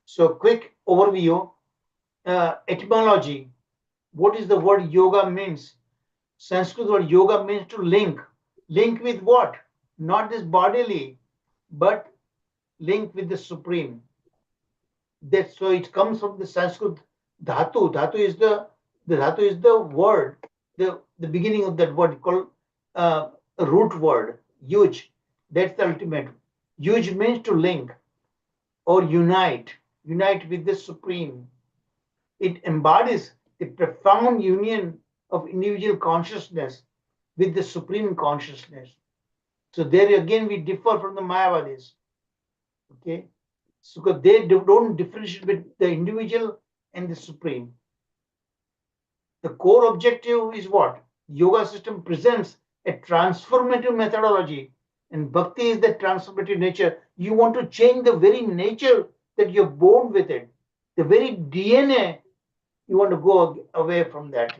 So quick overview, etymology. What is the word yoga means? Sanskrit word yoga means to link. Link with what? Not this bodily, but link with the supreme. That so it comes from the Sanskrit dhatu. Dhatu is the word, the beginning of that word called a root word, huge. That's the ultimate. Huge means to link or unite with the supreme. It embodies the profound union of individual consciousness with the supreme consciousness. So there again we differ from the Mayavadis. Okay, so they don't differentiate between the individual and the supreme. The core objective is what? Yoga system presents a transformative methodology, and bhakti is the transformative nature. You want to change the very nature that you're born with it, the very DNA. You want to go away from that,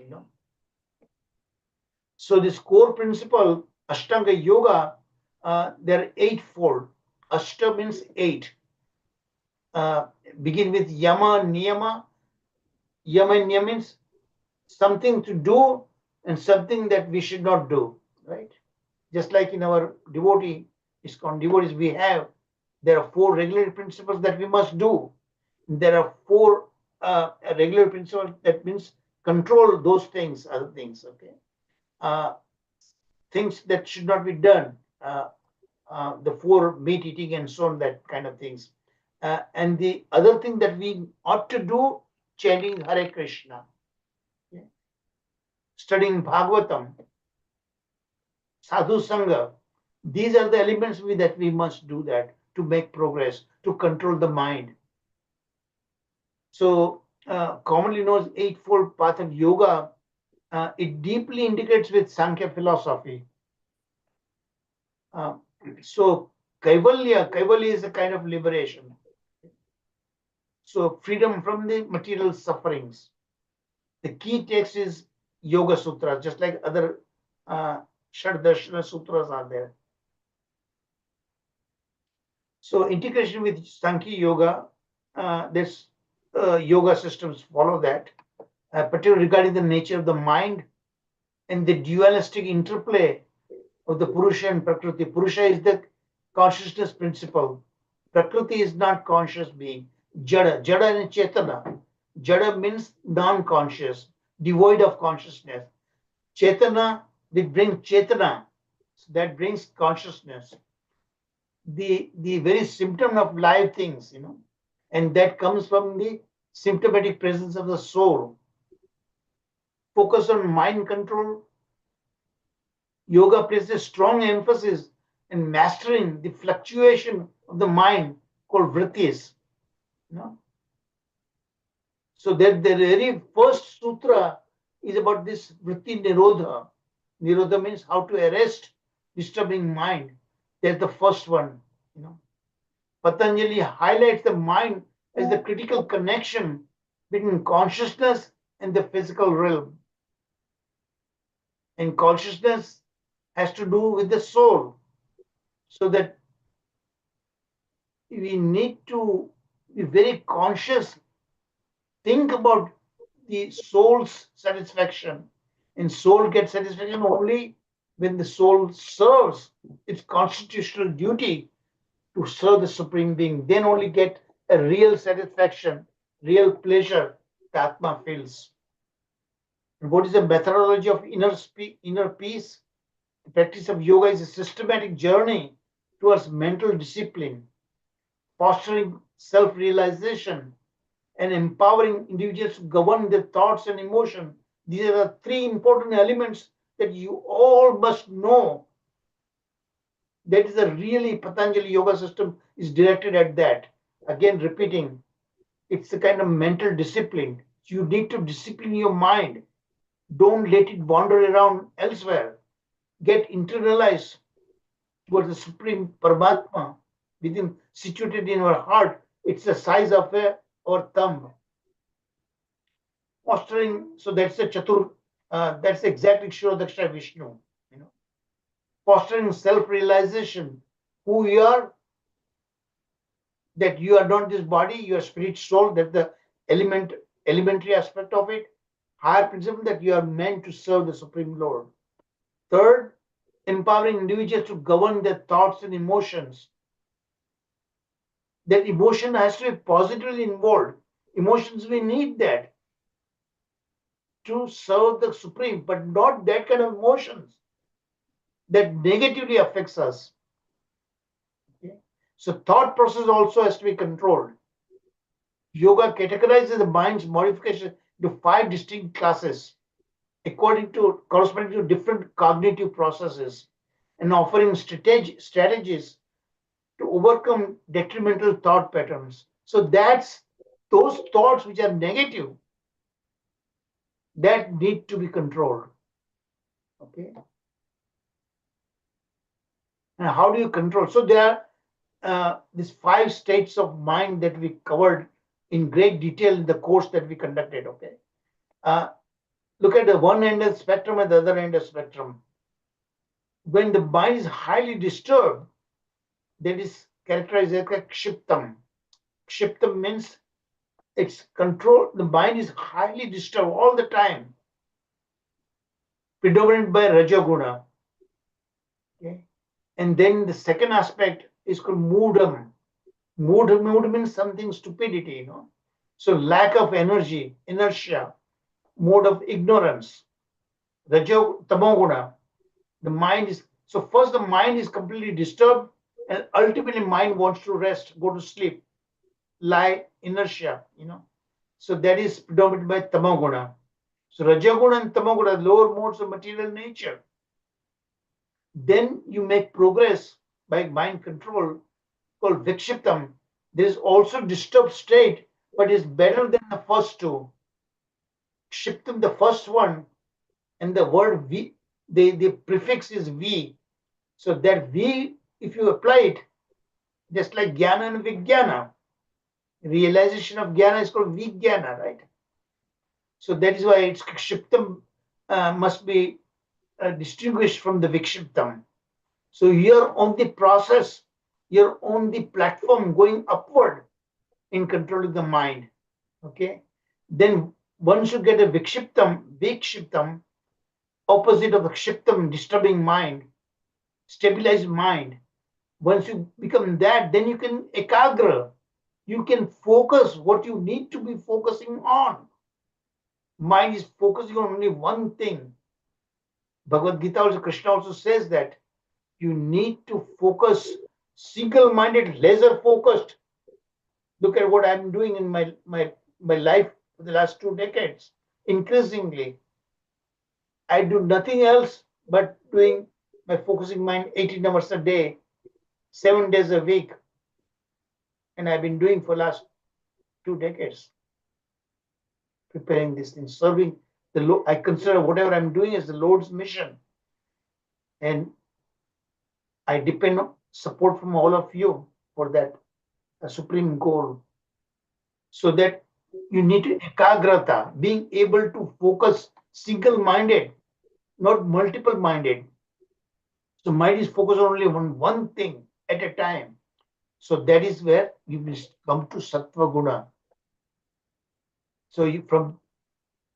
So this core principle, Ashtanga Yoga, they're eightfold. Ashta means eight. Begin with Yama, Niyama. Yama and Niyama means something to do and something that we should not do, right? Just like in our devotee, ISKCON devotees, there are four regular principles that we must do. There are four regular principles that means control those things, other things, okay? Things that should not be done, the four meat eating and so on, that kind of things. And the other thing that we ought to do, chanting Hare Krishna, okay? Studying Bhagavatam, Sadhu Sangha. These are the elements that we must do that to make progress, to control the mind. So commonly known as Eightfold Path of Yoga, it deeply integrates with Sankhya philosophy. So Kaivalya is a kind of liberation. So freedom from the material sufferings. The key text is Yoga Sutras, just like other Sad Darsana Sutras are there. So integration with Sankhya Yoga, this yoga systems follow that, particularly regarding the nature of the mind and the dualistic interplay of the Purusha and Prakriti. Purusha is the consciousness principle. Prakriti is not conscious being. Jada and Chetana. Jada means non-conscious, devoid of consciousness. Chetana, we bring Chetana, so that brings consciousness. The very symptom of live things, and that comes from the symptomatic presence of the soul. Focus on mind control. Yoga places a strong emphasis in mastering the fluctuation of the mind called vrittis. So that the very first sutra is about this vritti nirodha. Nirodha means how to arrest disturbing mind. That's the first one. Patanjali highlights the mind as the critical connection between consciousness and the physical realm. And consciousness has to do with the soul. So that we need to be very conscious, think about the soul's satisfaction. And soul gets satisfaction only when the soul serves its constitutional duty to serve the Supreme Being. Then only get a real satisfaction, real pleasure the Atma feels. And what is the methodology of inner peace? The practice of yoga is a systematic journey towards mental discipline, fostering self-realization, and empowering individuals to govern their thoughts and emotions These are the three important elements that you all must know. That is a really Patanjali yoga system is directed at that. Again, repeating, it's a kind of mental discipline. You need to discipline your mind. Don't let it wander around elsewhere. Get internalized towards the Supreme Paramatma within, situated in our heart. It's the size of our thumb. Fostering, so that's the Chatur, that's exactly Shirodakshina Vishnu. Fostering self-realization, who you are, that you are not this body, you are spirit, soul, that the elementary aspect of it. Higher principle that you are meant to serve the Supreme Lord. Third, empowering individuals to govern their thoughts and emotions. That emotion has to be positively involved. Emotions, we need that to serve the Supreme, but not that kind of emotions that negatively affects us. Okay? So thought process also has to be controlled. Yoga categorizes the mind's modification into 5 distinct classes according to corresponding to different cognitive processes and offering strategies to overcome detrimental thought patterns. So that's those thoughts which are negative that need to be controlled. Okay. And how do you control? So there are these 5 states of mind that we covered in great detail in the course that we conducted. Okay. Look at the one end of the spectrum and the other end of the spectrum. When the mind is highly disturbed, that is characterized as kshiptam. Kshiptam means it's control. The mind is highly disturbed all the time, predominated by Rajaguna. Okay? And then the second aspect is called moodam. Mood means something stupidity, So lack of energy, inertia, mode of ignorance. Tamoguna. The mind is, so first the mind is completely disturbed and ultimately mind wants to rest, go to sleep, lie, inertia, So that is predominated by tamoguna. So rajaguna and tamoguna, lower modes of material nature. Then you make progress by mind control called vikshiptam. There is also disturbed state, but is better than the first two. Kshiptam, the first one, and the word V, the prefix is V. So that V, if you apply it, just like jnana and vijnana, realization of jnana is called vijnana, right? So that is why it's kshiptam must be distinguished from the vikshiptam. So you're on the process, you're on the platform going upward in controlling the mind. Okay. Then once you get a vikshiptam, opposite of the kshiptam, disturbing mind, stabilized mind. Once you become that, then you can ekagra. You can focus what you need to be focusing on. Mind is focusing on only one thing. Bhagavad Gita also, Krishna also says that you need to focus single-minded, laser-focused. Look at what I'm doing in my life for the last 2 decades. Increasingly, I do nothing else but doing my focusing mind 18 hours a day, 7 days a week. And I've been doing for the last 2 decades, preparing these things, serving the Lord. I consider whatever I'm doing as the Lord's mission. And I depend on support from all of you for that supreme goal. So that you need to ekagrata, being able to focus single-minded, not multiple-minded. So mind is focused only on one thing at a time. So that is where you will come to sattva guna. So you, from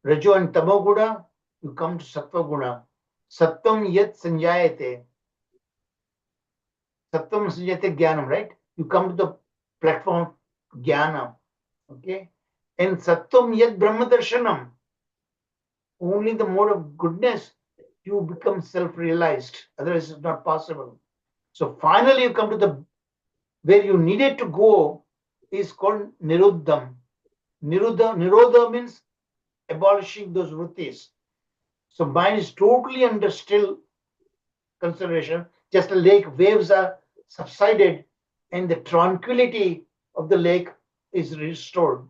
rajo and tamo guna, you come to sattva guna. Sattam yat sanjayate. Sattam sanjayate jnanam, right? You come to the platform of jnana. Okay? And sattam yat brahma darshanam. Only the mode of goodness you become self-realized. Otherwise, it's not possible. So finally, you come to the where you needed to go is called niruddham. Nirodha means abolishing those vrittis. So mind is totally under still consideration. Just a lake, waves are subsided, and the tranquility of the lake is restored.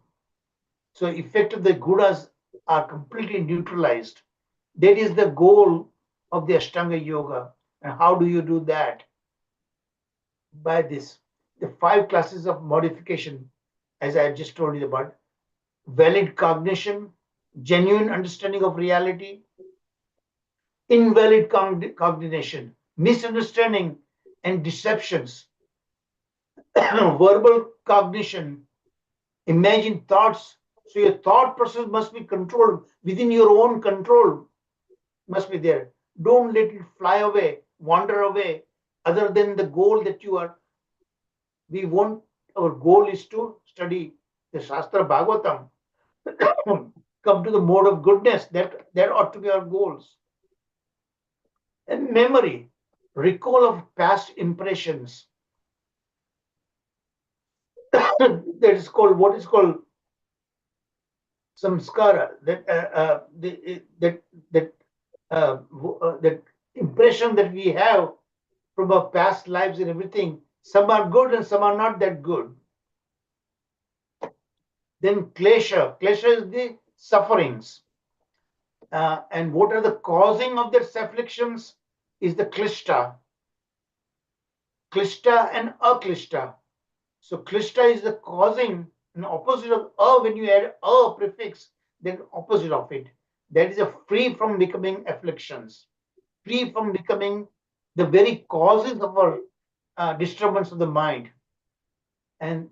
So effect of the gunas are completely neutralized. That is the goal of the Ashtanga Yoga. And how do you do that? By this, the 5 classes of modification, as I just told you about: valid cognition, genuine understanding of reality, invalid cognition, misunderstanding and deceptions, verbal cognition, imagine thoughts. So your thought process must be controlled within your own control, must be there. Don't let it fly away, wander away, other than the goal that you are. We want, our goal is to study the Shastra Bhagavatam, come to the mode of goodness. That ought to be our goals. And memory, recall of past impressions. That is called, what is called samskara. That impression that we have from our past lives and everything. Some are good and some are not that good. Then klesha. Klesha is the sufferings. And what are the causing of their afflictions is the klishta. Klishta and aklishta. So klishta is the causing, an opposite of when you add a prefix, then opposite of it. That is a free from becoming afflictions, free from becoming the very causes of our disturbance of the mind. And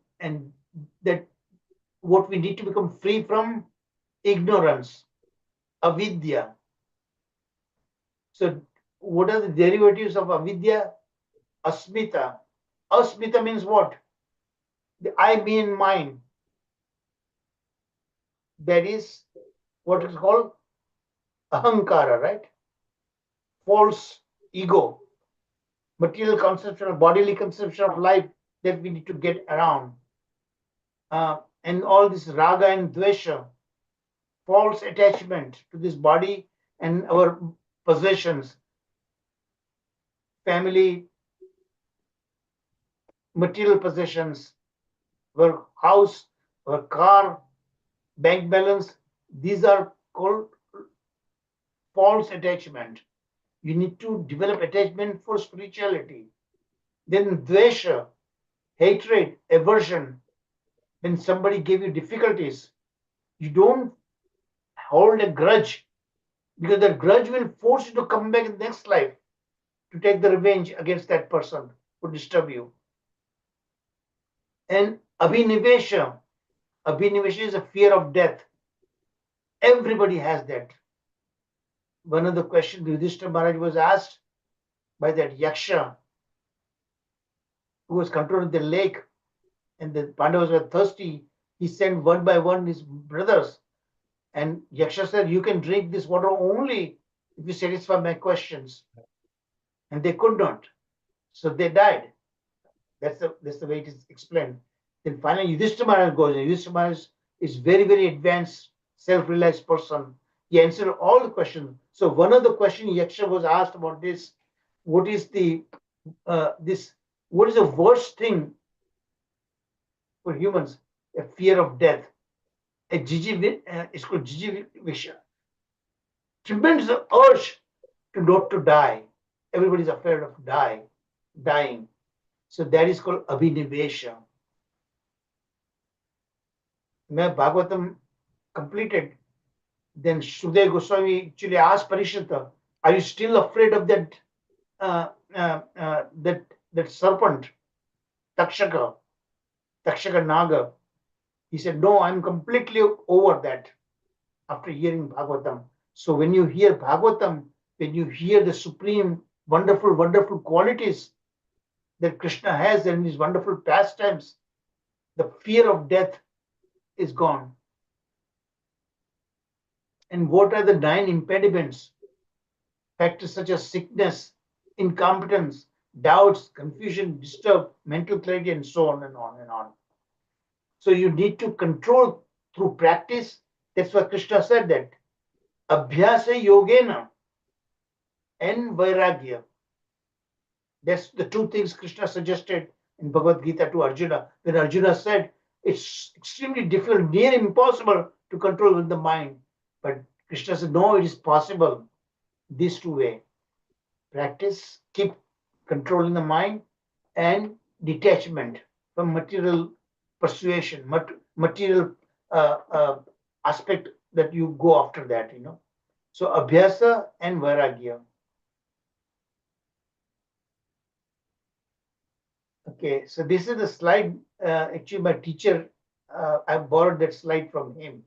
that what we need to become free from: ignorance, avidya. So what are the derivatives of avidya? Asmita. Asmita means what? The I, me, and mine. That is what is called ahankara, right? False ego, material conception of bodily conception of life that we need to get around. And all this raga and dvesha, false attachment to this body and our possessions, family, material possessions, our house, our car, bank balance. These are called false attachment. You need to develop attachment for spirituality. Then dvesha, hatred, aversion. When somebody gave you difficulties, you don't hold a grudge, because that grudge will force you to come back in the next life to take the revenge against that person who disturbed you. And abhinivesha. Abhinivesha is a fear of death. Everybody has that. One of the questions Yudhishthira Maharaj was asked by that Yaksha who was controlling the lake, and the Pandavas were thirsty. He sent one by one his brothers, and Yaksha said, "You can drink this water only if you satisfy my questions." And they could not, so they died. That's the way it is explained. Then finally Yudhishthira Maharaj goes. Yudhishthira Maharaj is very, very advanced, self-realized person. He answered all the questions. So one of the questions Yaksha was asked about this: what is the what is the worst thing for humans? A fear of death. It's called jijivisha. Tremendous urge to not to die. Everybody's afraid of dying. So that is called abhinivesha. When Bhagavatam completed, then Shukdev Goswami actually asked Parishita, "Are you still afraid of that that serpent, Takshaka Naga?" He said, "No, I'm completely over that after hearing Bhagavatam." So when you hear Bhagavatam, when you hear the supreme, wonderful, wonderful qualities that Krishna has and his wonderful pastimes, the fear of death is gone. And what are the 9 impediments? Factors such as sickness, incompetence, doubts, confusion, disturb mental clarity, and so on and on and on. So you need to control through practice. That's why Krishna said that Abhyasa yogena and vairagya. That's the two things Krishna suggested in Bhagavad Gita to Arjuna. When Arjuna said it's extremely difficult, near impossible to control the mind. But Krishna said, no, it is possible. These two ways. Practice, keep controlling the mind, and detachment from material persuasion, material aspect that you go after that, So abhyasa and vairagya. Okay, so this is the slide. Actually, my teacher, I borrowed that slide from him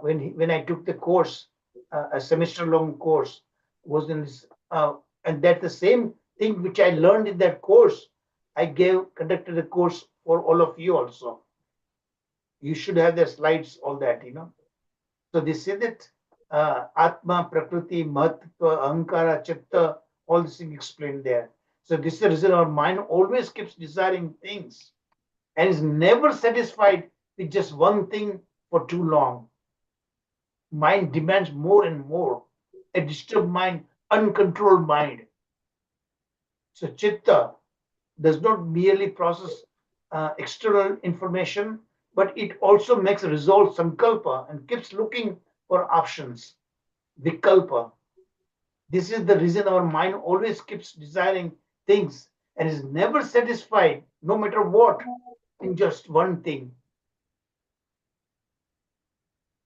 when I took the course, a semester-long course, was in this, and that's the same thing which I learned in that course. I conducted a course for all of you also. You should have the slides, all that, So this is it. Atma, Prakriti, Mahatva, Ahankara, Chitta, all these things explained there. So this is the reason our mind always keeps desiring things and is never satisfied with just one thing for too long. Mind demands more and more. A disturbed mind, uncontrolled mind. So Chitta does not merely process external information, but it also makes a resolve, sankalpa, and keeps looking for options, vikalpa. This is the reason our mind always keeps desiring things and is never satisfied, no matter what, in just one thing.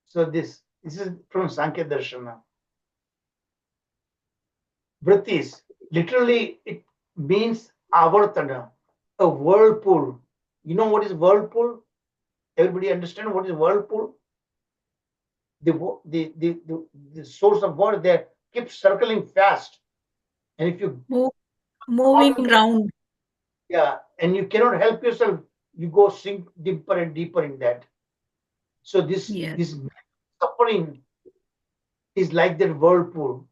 So this is from Sankhya Darshana. Vrittis, literally it means avartana, a whirlpool. You know what is whirlpool? Everybody understand what is whirlpool? The source of water there keeps circling fast. And if you moving round. Yeah, and you cannot help yourself, you go sink deeper and deeper in that. So this suffering is like that whirlpool.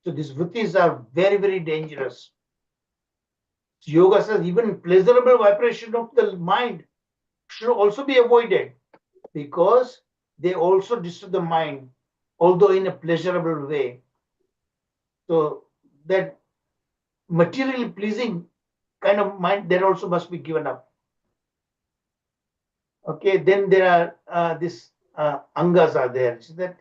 So these vrittis are very, very dangerous. So yoga says even pleasurable vibration of the mind should also be avoided because they also disturb the mind, although in a pleasurable way. So that materially pleasing kind of mind, that also must be given up. Okay, then there are these angas are there. So that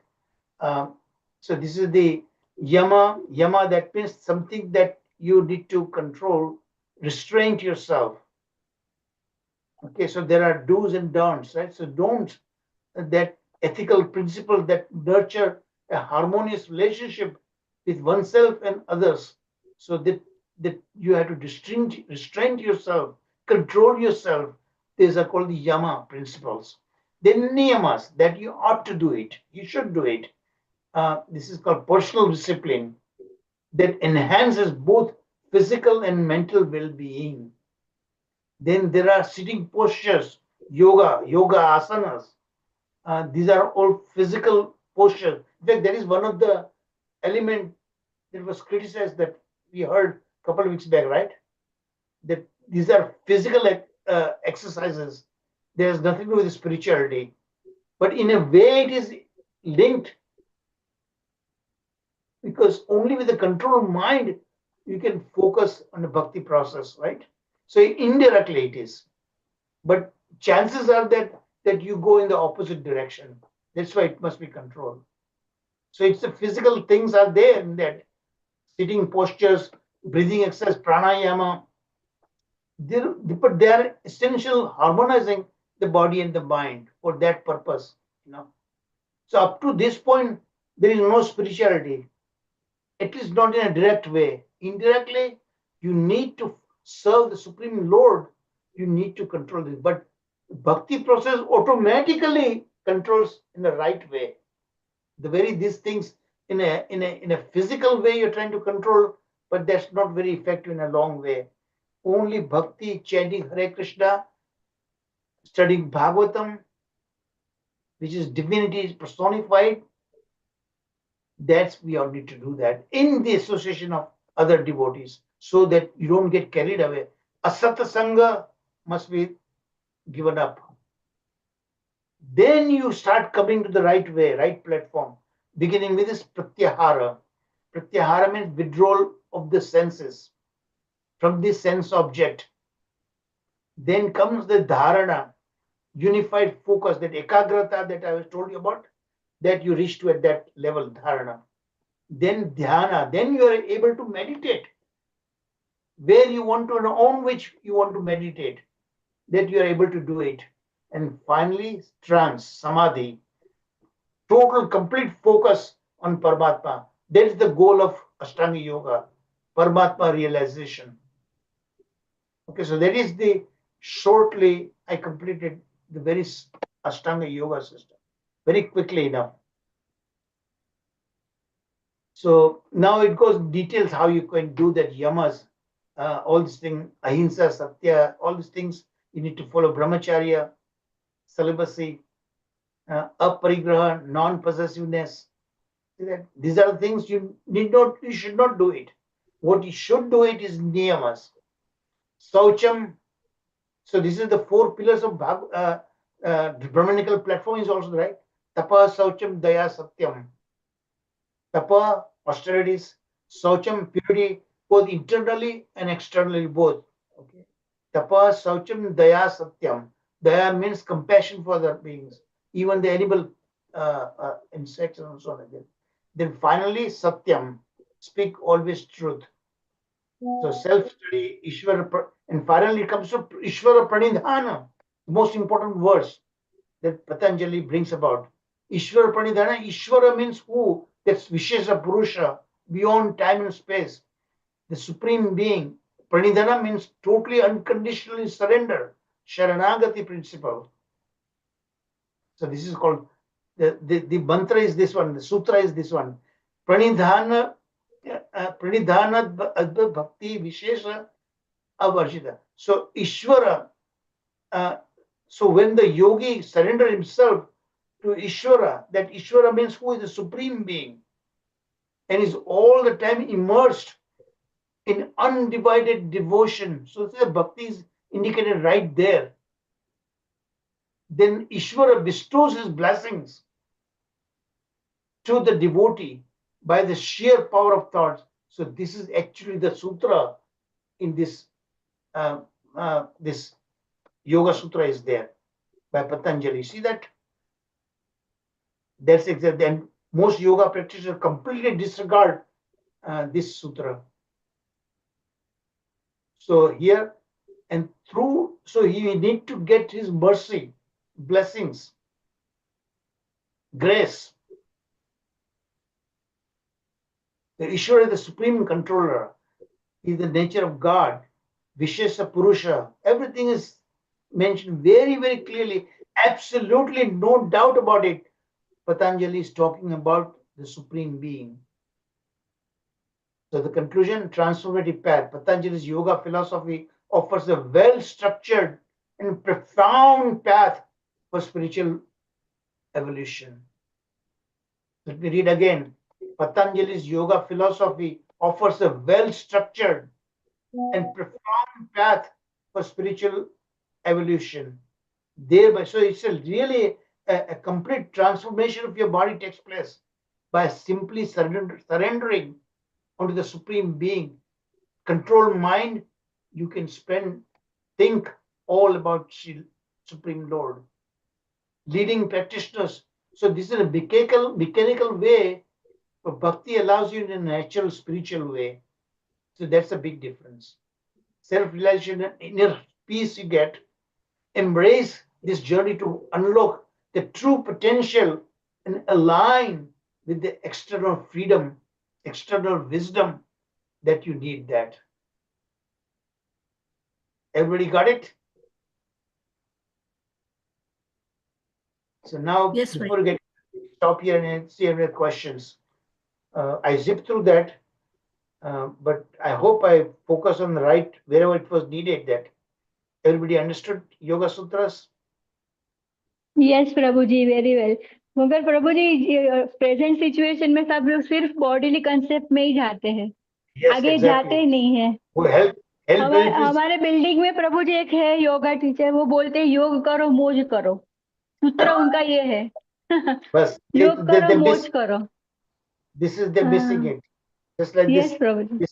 so this is the yama. Yama, that means something that you need to control, restrain yourself. Okay, so there are do's and don'ts, right? So don'ts, that ethical principle that nurture a harmonious relationship with oneself and others. So that you have to restrain yourself, control yourself. These are called the yama principles. Then niyamas, that you ought to do it, you should do it. This is called personal discipline that enhances both physical and mental well-being. Then there are sitting postures, yoga asanas. These are all physical postures. In fact, that is one of the element that was criticized that we heard a couple of weeks back, right? That these are physical exercises. There's nothing to do with spirituality. But in a way, it is linked because only with a controlled mind you can focus on the bhakti process, right? So indirectly it is. But chances are that you go in the opposite direction. That's why it must be controlled. So it's the physical things are there in that sitting postures, breathing exercise, pranayama. But they are essential harmonizing the body and the mind for that purpose. So up to this point, there is no spirituality, at least not in a direct way. Indirectly, you need to serve the Supreme Lord. You need to control this. But bhakti process automatically controls in the right way. These things in a physical way you're trying to control, but that's not very effective in a long way. Only bhakti, chanting Hare Krishna, studying Bhagavatam, which is divinity personified, that's we all need to do that in the association of other devotees so that you don't get carried away. Asata Sangha must be given up. Then you start coming to the right way, right platform, beginning with this pratyahara. Pratyahara means withdrawal of the senses from this sense object. Then comes the dharana, unified focus, that ekagrata that I was told you about, that you reach to at that level, dharana. Then dhyana, then you are able to meditate where you want to, on which you want to meditate, that you are able to do it. And finally, trance, samadhi, total, complete focus on Paramatma. That is the goal of Ashtanga Yoga, Paramatma realization. Okay, so that is the, shortly, I completed the very Ashtanga Yoga system very quickly enough. So now it goes details how you can do that yamas, all these things, ahimsa, satya, all these things you need to follow, brahmacharya, celibacy, aparigraha, non-possessiveness. These are the things you should not do it. What you should do it is niyamas. Saucham. So this is the 4 pillars of the Brahmanical platform is also right. Tapa, Saucham, Daya, Satyam. Tapa, austerities. Saucham, purity, both internally and externally, both. Okay. Tapa, Saucham, Daya, Satyam. Daya means compassion for the beings, even the animal insects and so on. Then finally, Satyam, speak always truth. So self-study, Ishvara, and finally it comes to Ishvara Pranidhana, the most important verse that Patanjali brings about. Ishvara Pranidhana, Ishvara means who? That's Vishesha Purusha, beyond time and space, the supreme being. Pranidhana means totally unconditionally surrender, Sharanagati principle. So this is called, the mantra is this one, the sutra is this one. Pranidhana bhakti vishesha avarjita. So Ishvara, so when the yogi surrender himself to Ishvara, that Ishvara means who is the supreme being and is all the time immersed in undivided devotion. So the bhakti is indicated right there. Then Ishvara bestows his blessings to the devotee by the sheer power of thoughts. So this is actually the sutra in this this Yoga Sutra is there by Patanjali. See that? That's exactly. And most yoga practitioners completely disregard this sutra. So here and through, so he need to get his mercy, blessings, grace. The Ishvara is the supreme controller. He is the nature of God. Vishesha Purusha. Everything is mentioned very, very clearly. Absolutely no doubt about it. Patanjali is talking about the supreme being. So the conclusion, transformative path. Patanjali's yoga philosophy offers a well-structured and profound path for spiritual evolution. Let me read again. Patanjali's yoga philosophy offers a well-structured and profound path for spiritual evolution. Thereby, so it's really a complete transformation of your body takes place by simply surrendering onto the supreme being. Control mind, you can think all about Supreme Lord. Leading practitioners. So this is a mechanical way, but bhakti allows you in a natural spiritual way. So that's a big difference. Self-realization and inner peace you get. Embrace this journey to unlock the true potential and align with the external freedom, external wisdom that you need that. Everybody got it? So now, Yes, before we stop here and see any questions, I zipped through that, but I hope I focus on the right wherever it was needed. That everybody understood Yoga Sutras. Yes Prabhu ji very well. मगर प्रभु जी present situation में सब लोग सिर्फ bodily concept में ही जाते हैं, आगे जाते ही नहीं है। वो हेल्थ हमारे बिल्डिंग में प्रभु जी एक है योगा टीचर, वो बोलते हैं योग करो मौज करो। सूत्र उनका ये है बस योग करो मोच करो. this is they're missing it. Just like Yes, Prabhuji.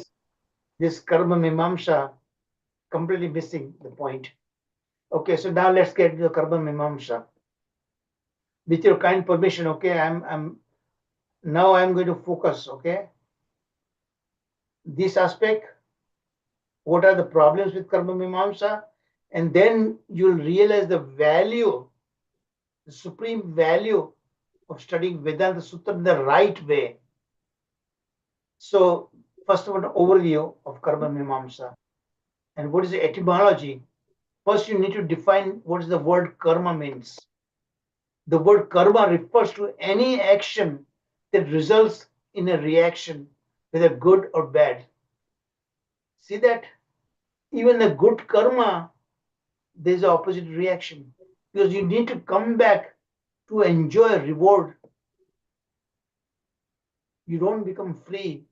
this karma mimamsa, completely missing the point. Okay, so now let's get to the karma mimamsa. With your kind permission, okay, I'm going to focus, okay, this aspect. What are the problems with karma mimamsa? And then you'll realize the value, the supreme value of studying Vedanta Sutra in the right way. So, first of all, an overview of karma mimamsa. And what is the etymology? First, you need to define what is the word karma means. The word karma refers to any action that results in a reaction, whether good or bad. See that? Even the good karma, there's an opposite reaction. Because you need to come back to enjoy reward. You don't become free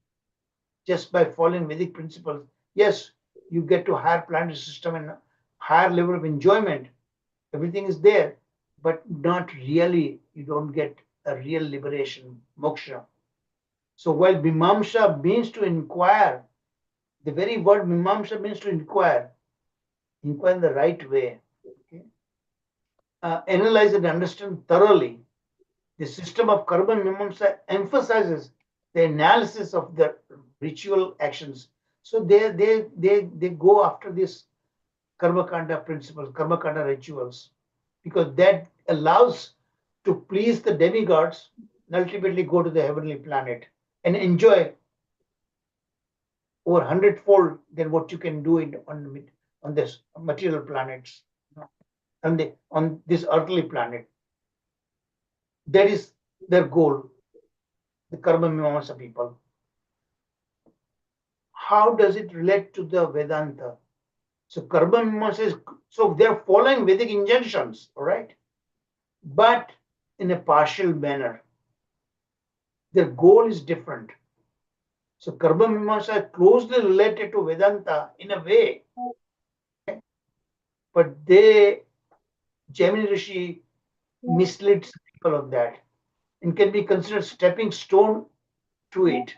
just by following Vedic principles. Yes, you get to higher planetary system and higher level of enjoyment. Everything is there, but not really, you don't get a real liberation, moksha. So while mimamsa means to inquire, the very word mimamsa means to inquire in the right way. Okay? Analyze and understand thoroughly. The system of karma mimamsa emphasizes the analysis of the ritual actions. So they go after this karma kanda principles, karma kanda rituals, because that allows to please the demigods and ultimately go to the heavenly planet and enjoy over 100-fold than what you can do on this material planets, on this earthly planet. That is their goal, the karma mimamsa people. How does it relate to the Vedanta? So karma mimamsa is, so they're following Vedic injunctions, all right, but in a partial manner. Their goal is different. So karma mimamsa is closely related to Vedanta in a way, okay? But Jaimini Rishi misleads people of that and can be considered stepping stone to it.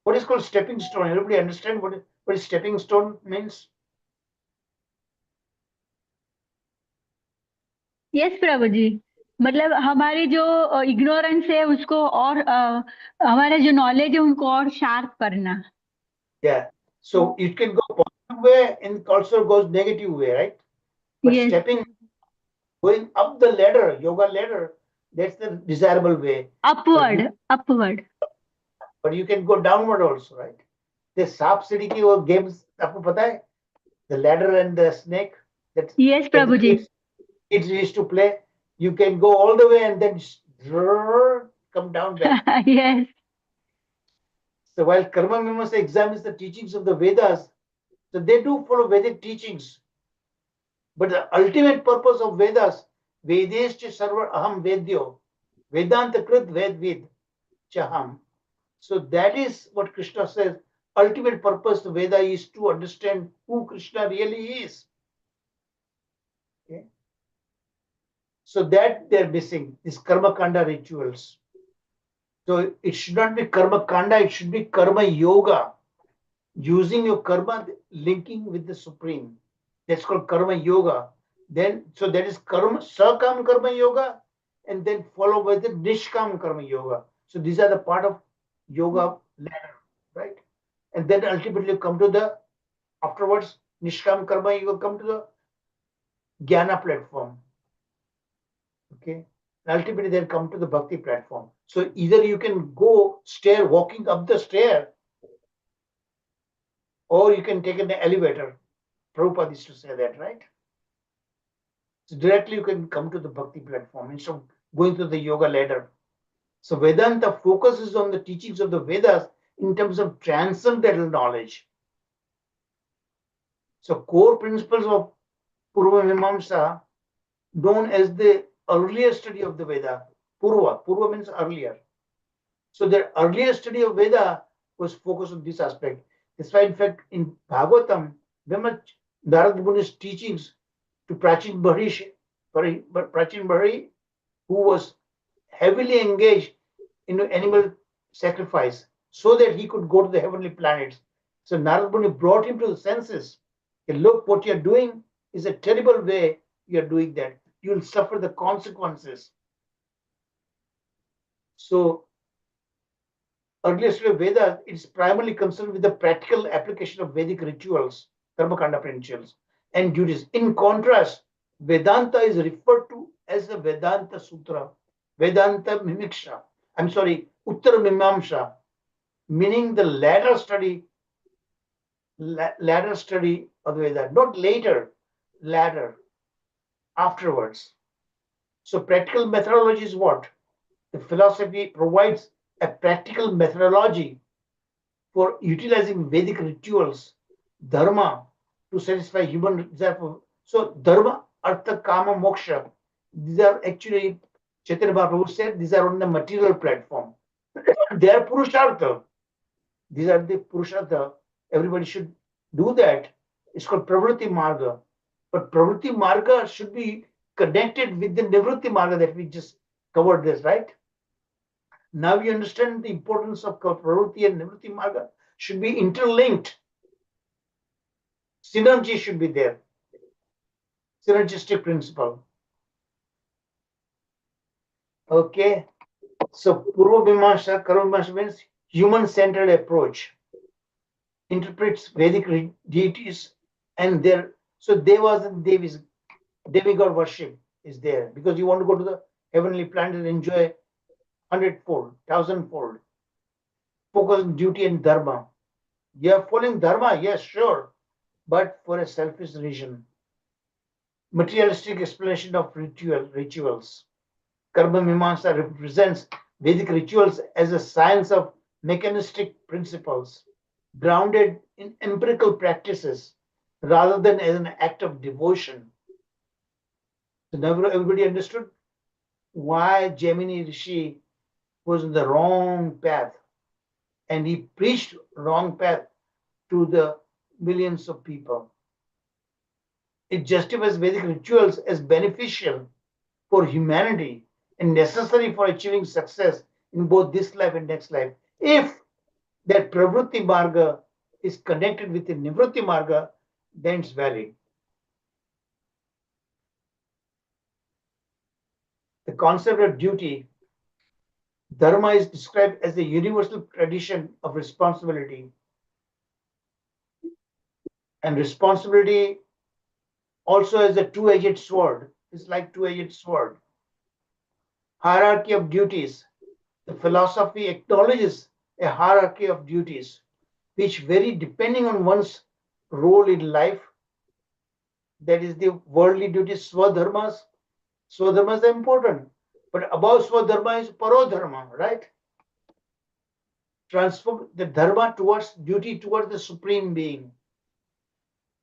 What is called stepping stone? Everybody understand what is stepping stone means? Yes Prabhu ji. मतलब हमारी जो ignorance है उसको और हमारे जो knowledge है उनको और शार्प करना. Yeah. So it can go positive way and also goes negative way, right? But Yes. going up the ladder, yoga ladder, that's the desirable way. Upward. But you can go downward also, right? The सांप सीढ़ी की वो games आपको पता है? The ladder and the snake. Yes, Prabhu ji. Kids used to play. You can go all the way and then come down back. Yes. So while karma mimamsa examines the teachings of the Vedas, so they do follow Vedic teachings. But the ultimate purpose of Vedas, Vedescha sarva aham vedyo, Vedanta krit vedvid chaham. So that is what Krishna says. Ultimate purpose of Veda is to understand who Krishna really is. Okay. So that they're missing, these karma kanda rituals. So it should not be karma kanda, it should be karma yoga. Using your karma, linking with the supreme. That's called karma yoga. Then, so that is karma, sakam karma yoga, and then follow by the nishkam karma yoga. So these are the part of yoga ladder, right? And then ultimately come to the, afterwards, nishkam karma, you will come to the jnana platform. Okay. Ultimately, then come to the bhakti platform. So either you can go walking up the stair, or you can take an elevator. Prabhupada used to say that, right? So directly you can come to the bhakti platform instead of going through the yoga ladder. So Vedanta focuses on the teachings of the Vedas in terms of transcendental knowledge. So core principles of Purva Mimamsa, known as the earlier study of the Veda, Purva means earlier. So the earlier study of Veda was focused on this aspect. That's why, in fact, in Bhagavatam, very much Narad Muni's teachings to Prachin Bahari, who was heavily engaged in animal sacrifice so that he could go to the heavenly planets. So Narad Muni brought him to the senses. Okay, look, what you're doing is a terrible way you're doing that. You'll suffer the consequences. So earlier study of Vedas, it's primarily concerned with the practical application of Vedic rituals, Karmakanda principles, and duties. In contrast, Vedanta is referred to as the Vedanta Sutra, Vedanta Mimiksha. I'm sorry, Uttara Mimamsha, meaning the latter study of the Veda, not later, latter, afterwards. So practical methodology is what? The philosophy provides a practical methodology for utilizing Vedic rituals, dharma, to satisfy human desire for. So dharma, artha, kama, moksha, these are actually, Chaitanya Mahaprabhu said, these are on the material platform. They are purushartha. These are the purushartha. Everybody should do that. It's called pravritti marga. But pravritti marga should be connected with the nivritti marga that we just covered this, right? Now you understand the importance of pravritti and nivritti marga should be interlinked. Synergy should be there. Synergistic principle. Okay. So Purva Mimamsa, Karma Mimamsa means human-centered approach. Interprets Vedic deities and their, so devas and devis, demigod worship is there because you want to go to the heavenly planet and enjoy 100-fold, 1,000-fold. Focus on duty and dharma. You are following dharma, yes, sure, but for a selfish reason. Materialistic explanation of rituals. Karma Mimamsa represents Vedic rituals as a science of mechanistic principles grounded in empirical practices rather than as an act of devotion. So now everybody understood why Gemini Rishi was on the wrong path and he preached wrong path to the millions of people. It justifies Vedic rituals as beneficial for humanity and necessary for achieving success in both this life and next life. If that pravritti marga is connected with the nivritti marga, then it's valid. The concept of duty, dharma, is described as a universal tradition of responsibility. And responsibility also as a two-edged sword. It's like two-edged sword. Hierarchy of duties. The philosophy acknowledges a hierarchy of duties, which vary depending on one's role in life. That is the worldly duties, swadharmas. Swadharmas are important, but above swadharma is parodharma, right? Transform the dharma towards duty towards the supreme being.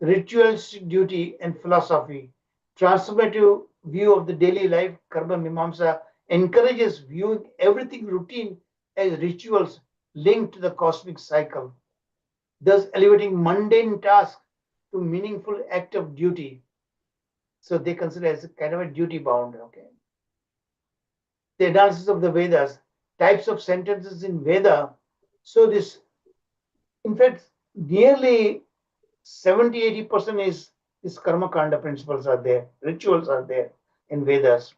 Ritualistic duty and philosophy. Transformative view of the daily life, karma mimamsa, encourages viewing everything routine as rituals linked to the cosmic cycle, thus elevating mundane tasks to meaningful act of duty. So they consider as a kind of a duty bound. Okay. The analysis of the Vedas, types of sentences in Veda. So this, in fact, nearly 70-80% is this karma kanda principles are there, rituals are there in Vedas.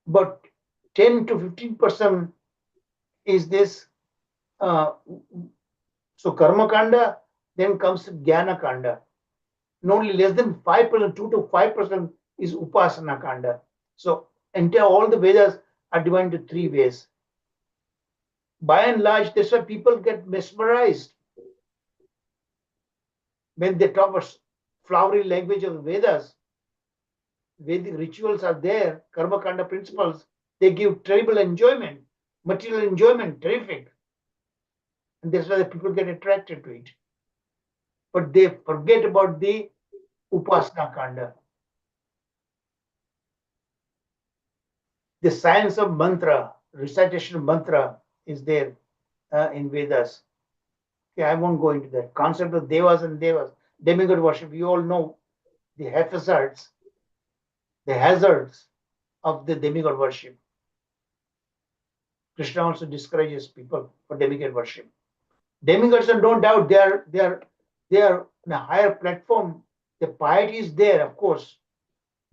But 10 to 15% is this. So karma kanda, then comes jnana kanda. And only less than 5%, 2 to 5% is upasana kanda. So entire all the Vedas are divided into three ways. By and large, that's why people get mesmerized when they talk about flowery language of the Vedas. Vedic rituals are there, karma kanda principles. They give terrible enjoyment, material enjoyment, terrific. And that's why the people get attracted to it. But they forget about the upasana kanda. The science of mantra, recitation of mantra is there in Vedas. Okay, I won't go into that. Concept of devas and devas, demigod worship, you all know the hazards of the demigod worship. Krishna also discourages people for demigod worship. Demigods are no doubt they are on a higher platform. The piety is there, of course.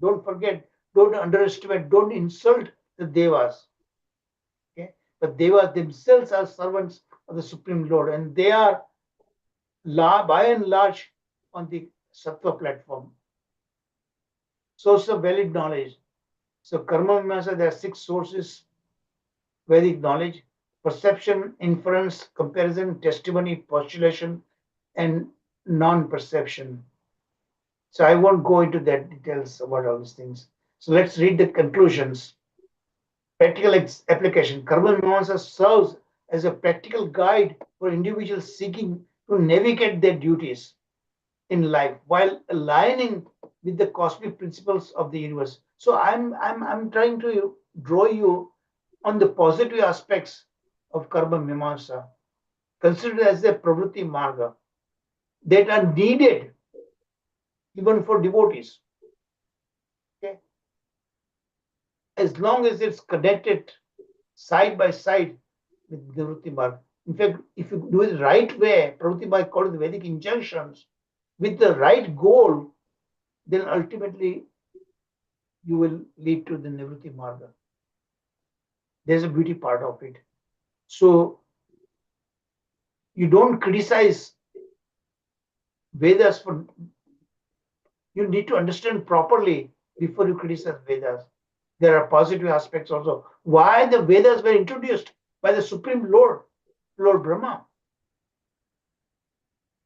Don't forget, don't underestimate, don't insult the devas. Okay, but devas themselves are servants of the Supreme Lord, and they are by and large on the sattva platform. Source of valid knowledge. So karma mimamsa, there are 6 sources: Vedic knowledge, perception, inference, comparison, testimony, postulation, and non-perception. So I won't go into that details about all these things. So let's read the conclusions. Practical application. Karma Mimamsa serves as a practical guide for individuals seeking to navigate their duties in life while aligning with the cosmic principles of the universe. So I'm trying to draw you on the positive aspects of Karma Mimamsa, considered as a pravritti marga, that are needed even for devotees. Okay? As long as it's connected side by side with Nivritti Marg. In fact, if you do it the right way, Pravritti Marg called the Vedic injunctions, with the right goal, then ultimately you will lead to the Nivritti Marga. There's a beauty part of it. So you don't criticize Vedas for, you need to understand properly before you criticize Vedas. There are positive aspects also. Why the Vedas were introduced by the Supreme Lord, Lord Brahma.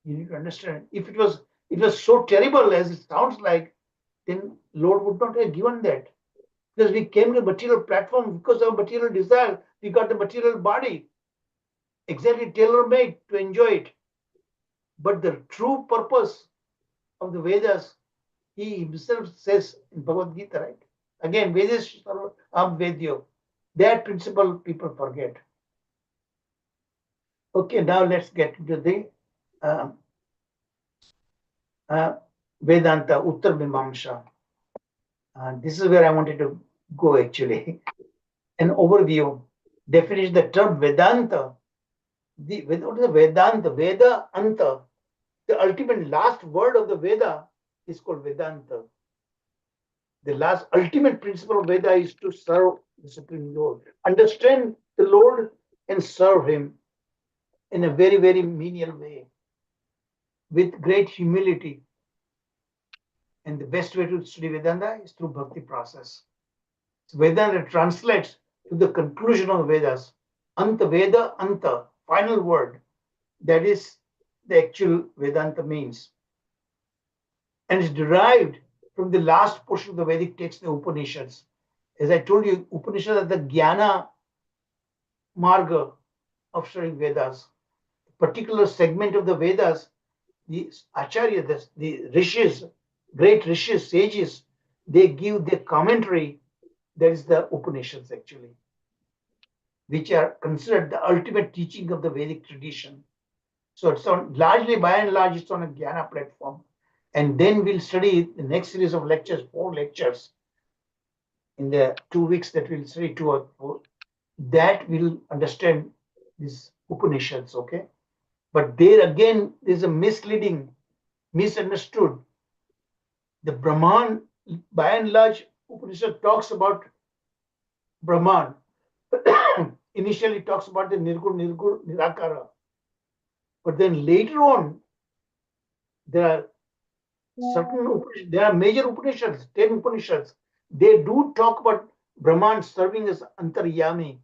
You need to understand. If it was so terrible as it sounds like, then Lord would not have given that. Because we came to the material platform because of material desire. We got the material body, exactly tailor-made to enjoy it. But the true purpose of the Vedas, he himself says in Bhagavad Gita, right? Again, Vedas am Vedyo. That principle people forget. Okay, now let's get into the Vedanta, Uttar Mimamsa. This is where I wanted to go actually. An overview, definition, the term Vedanta. What is the Vedanta? Veda Anta. The ultimate last word of the Veda is called Vedanta. The last ultimate principle of Veda is to serve the Supreme Lord. Understand the Lord and serve Him in a very, very menial way, with great humility. And the best way to study Vedanta is through bhakti process. So Vedanta translates to the conclusion of the Vedas. Anta Veda Anta, final word. That is the actual Vedanta means. And it's derived from the last portion of the Vedic text, the Upanishads. As I told you, Upanishads are the Jnana Marga of studying Vedas. A particular segment of the Vedas, the Acharya, the Rishis, great Rishis, sages, they give their commentary. That is the Upanishads actually, which are considered the ultimate teaching of the Vedic tradition. So it's on largely, by and large, it's on a Jnana platform. And then we'll study the next series of lectures, 4 lectures in the 2 weeks that we'll study 2 or 4. That we'll understand these Upanishads, okay? But there again, there's a misunderstood. The Brahman, by and large, Upanishad talks about Brahman. Initially talks about the Nirgun, Nirakara. But then later on, there are major Upanishads, 10 Upanishads. They do talk about Brahman serving as Antaryami.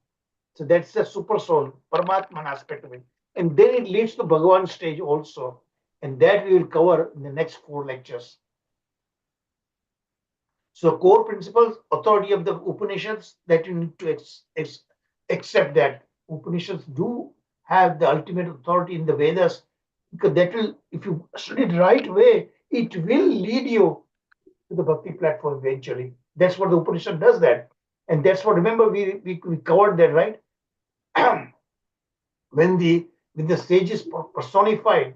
So that's the super soul, Paramatman aspect of it. And then it leads to Bhagavan stage also. And that we will cover in the next 4 lectures. So core principles, authority of the Upanishads, that you need to accept that Upanishads do have the ultimate authority in the Vedas, because that will, if you study it the right way, it will lead you to the bhakti platform eventually. That's what the Upanishad does that. And that's what, remember, we covered that, right? when the sages personified,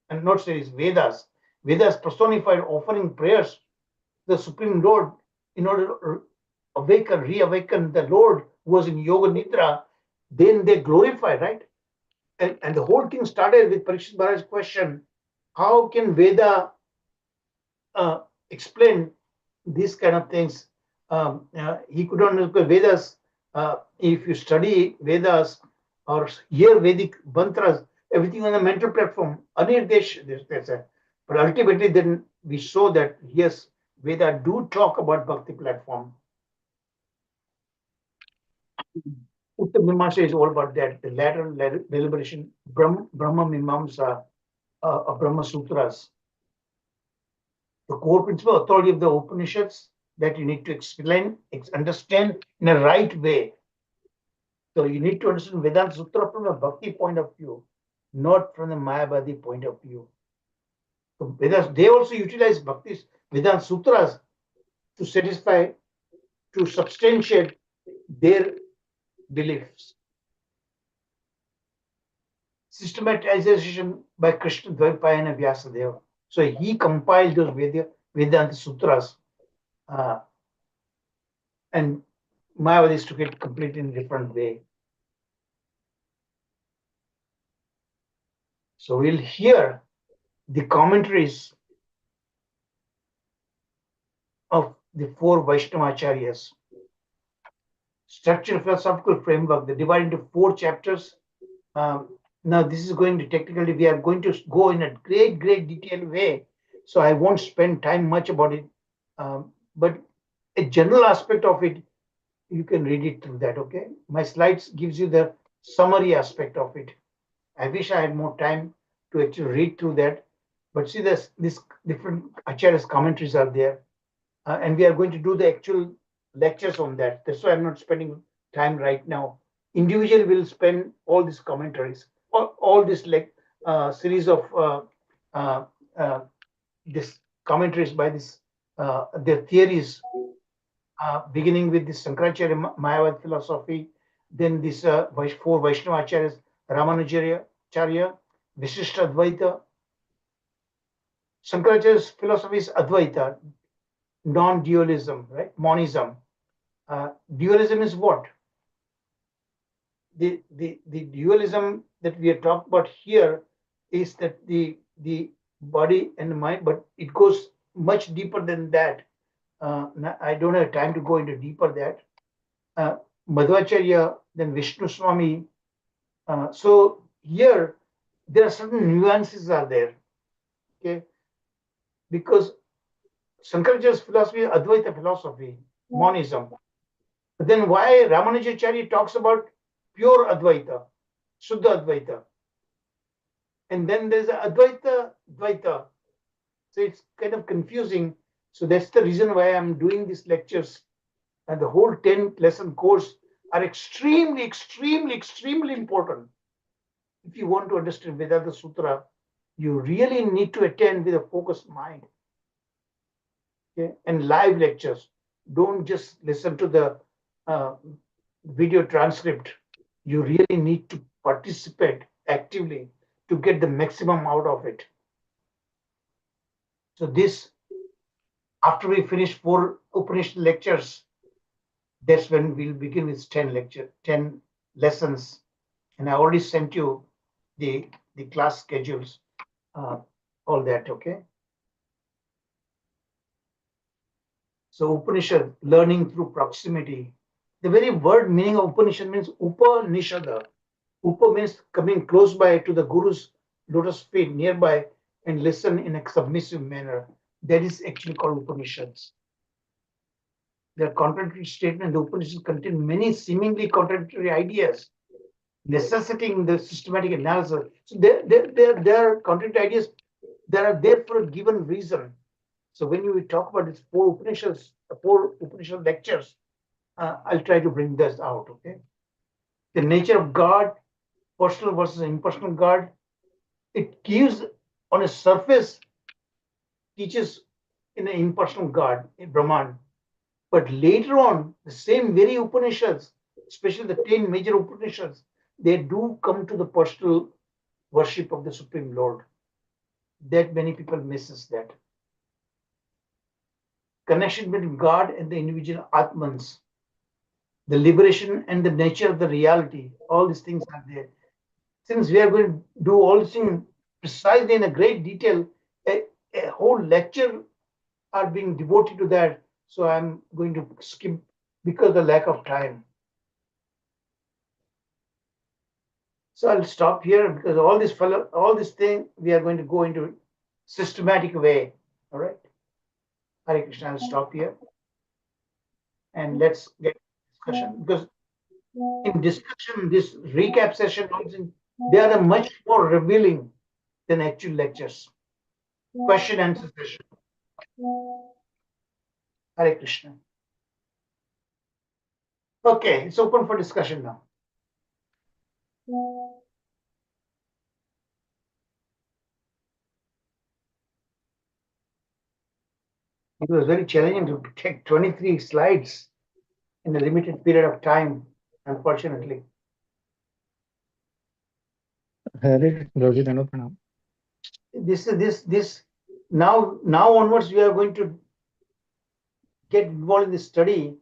and not sages, Vedas personified offering prayers to the Supreme Lord in order to reawaken the Lord was in Yoga Nidra, then they glorify, right? And the whole thing started with Parikshit Maharaj's question, how can Veda explain these kind of things? He could not understand Vedas. If you study Vedas or hear Vedic mantras, everything on the mental platform, Anirdesh, they say. But ultimately, then we saw that yes, Veda do talk about Bhakti platform. Uttar Mimamsa is all about that, the lateral deliberation, Brahma Mimamsa, Brahma Sutras. The core principle authority of the Upanishads that you need to explain, understand in a right way. So you need to understand Vedanta Sutra from a Bhakti point of view, not from the Mayavadi point of view. So Vedas, they also utilize Bhakti Vedanta Sutras to satisfy, to substantiate their beliefs. Systematization by Krishna Dvaipayana Vyasadeva. So he compiled those Vedanta Sutras, and Mayavadis took it completely in a different way. So we'll hear the commentaries of the four Vaishnavacharyas. Structural philosophical framework, they divide into 4 chapters. Now, this is going to technically, we are going to go in a great detailed way. So I won't spend time much about it. But a general aspect of it, you can read it through that, okay? My slides gives you the summary aspect of it. I wish I had more time to actually read through that. But see, this different Acharya's commentaries are there. And we are going to do the actual lectures on that. That's why I'm not spending time right now. Individually, we'll spend all these commentaries, all this series of this commentaries by this their theories, beginning with this Shankaracharya Mayavad philosophy, then this 4 Vaishnava Acharyas, Ramanujacharya, Visishta Advaita. Shankaracharya's philosophy is Advaita, non-dualism, right? Monism. Dualism is what? The dualism that we are talking about here is that the body and the mind, but it goes much deeper than that. I don't have time to go into deeper that. Madhvacharya, then Vishnu Swami. So here there are certain nuances are there, okay? Because Shankaracharya's philosophy is Advaita philosophy, monism. But then why Ramanujacharya talks about pure Advaita, Shuddha Advaita? And then there's Advaita, Dvaita. So it's kind of confusing. So that's the reason why I'm doing these lectures. And the whole 10-lesson course are extremely important. If you want to understand Vedanta Sutra, you really need to attend with a focused mind. Okay? And live lectures. Don't just listen to the video transcript. You really need to participate actively to get the maximum out of it. So this, after we finish 4 Upanishad lectures, that's when we'll begin with 10 lessons. And I already sent you the class schedules, all that, okay? So Upanishad, learning through proximity. The very word meaning of Upanishad means Upanishada. Upa means coming close by to the Guru's lotus feet, nearby, and listen in a submissive manner. That is actually called Upanishads. Their contradictory statement, the Upanishads contain many seemingly contradictory ideas, necessitating the systematic analysis. So their contradictory ideas, they are there for a given reason. So when we talk about these 4 Upanishads, 4 Upanishad lectures, I'll try to bring this out, okay? The nature of God, personal versus impersonal God, it gives on a surface, teaches in an impersonal God, in Brahman. But later on, the same very Upanishads, especially the 10 major Upanishads, they do come to the personal worship of the Supreme Lord. That many people misses that. Connection between God and the individual Atmans. the liberation and the nature of the reality. All these things are there. Since we are going to do all these things precisely in a great detail, a whole lecture are being devoted to that. So I'm going to skip because of the lack of time. So I'll stop here because all this thing we are going to go into systematic way. All right. Hare Krishna, I'll stop here and let's get discussion because in discussion, this recap session, they are much more revealing than actual lectures. Question answer session. Hare Krishna. Okay, it's open for discussion now. It was very challenging to take 23 slides in a limited period of time, unfortunately. Hare Roji Dano Pranam. This now onwards we are going to get involved in this study.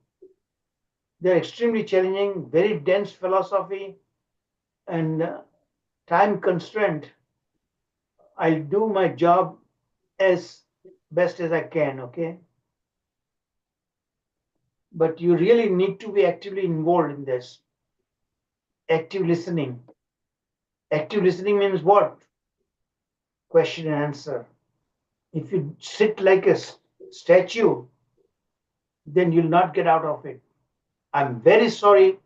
They're extremely challenging, very dense philosophy, and time constraint. I'll do my job as best as I can, okay? But you really need to be actively involved in this. Active listening. Active listening means what? Question and answer. If you sit like a statue, then you'll not get out of it. I'm very sorry,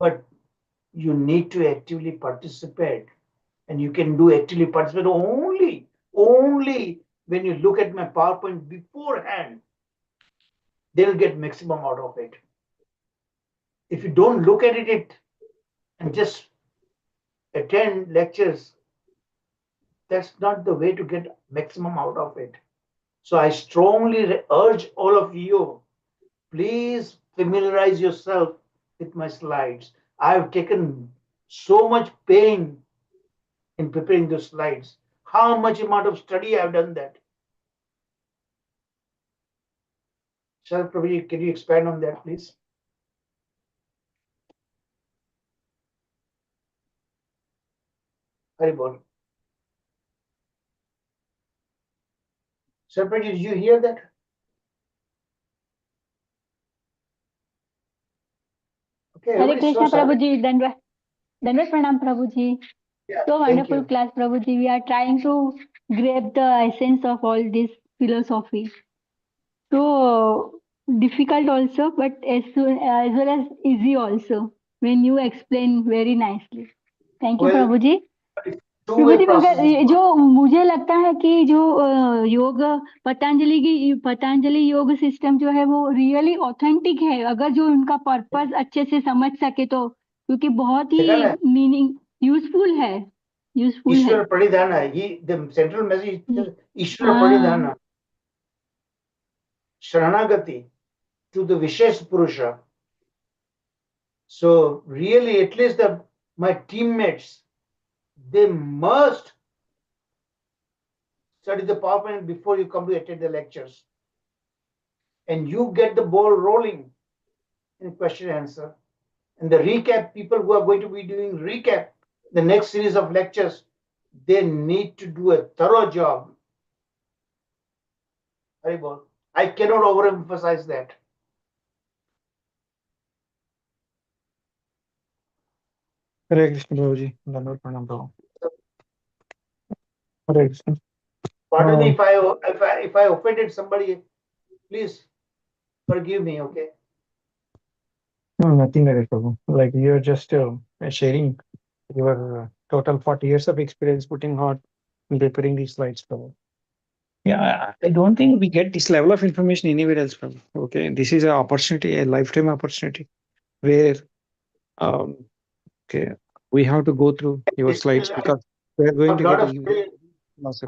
but you need to actively participate. And you can do actively participate only when you look at my PowerPoint beforehand. They'll get maximum out of it. If you don't look at it and just attend lectures, that's not the way to get maximum out of it. So I strongly urge all of you, please familiarize yourself with my slides. I've taken so much pain in preparing those slides. How much amount of study I've done that? Sir, Prabhuji, can you expand on that, please? Haribol. Sir, Prabhuji, did you hear that? Okay, Hare everybody's so Krishna silent. Prabhuji, Dandavat Pranam Prabhuji. Yeah, So thank wonderful you. class, Prabhuji. We are trying to grab the essence of all this philosophy. So difficult also, but as well as easy also when you explain very nicely. Thank you, Well, Prabhuji. two-way Prabhu ji process मगर is ये जो मुझे लगता है कि जो योग पतंजलि योग सिस्टम जो है वो रियली ऑथेंटिक है अगर जो उनका पर्पस अच्छे से समझ सके तो क्योंकि बहुत ही देखा ना? मीनिंग यूजफुल है Ishwara Pradidhana. The central message is Ishwara हाँ Pradidhana. Sharanagati to the Vishesh Purusha. So really, at least my teammates, they must study the PowerPoint before you come to attend the lectures. And you get the ball rolling in question and answer. And the recap, people who are going to be doing recap, the next series of lectures, they need to do a thorough job. Haribol. I cannot overemphasize that. Hare Krishna Prabhuji. Dano Pranam Prabhu. Hare Krishna. Pardon me if I offended somebody. Please forgive me. Okay. No, nothing like that, Prabhu. Like you're just sharing your total 40 years of experience putting hard in preparing these slides, Prabhu. Yeah, I don't think we get this level of information anywhere else, Prabhu. Okay, this is an opportunity, a lifetime opportunity where okay, we have to go through your slides because we are going to get a huge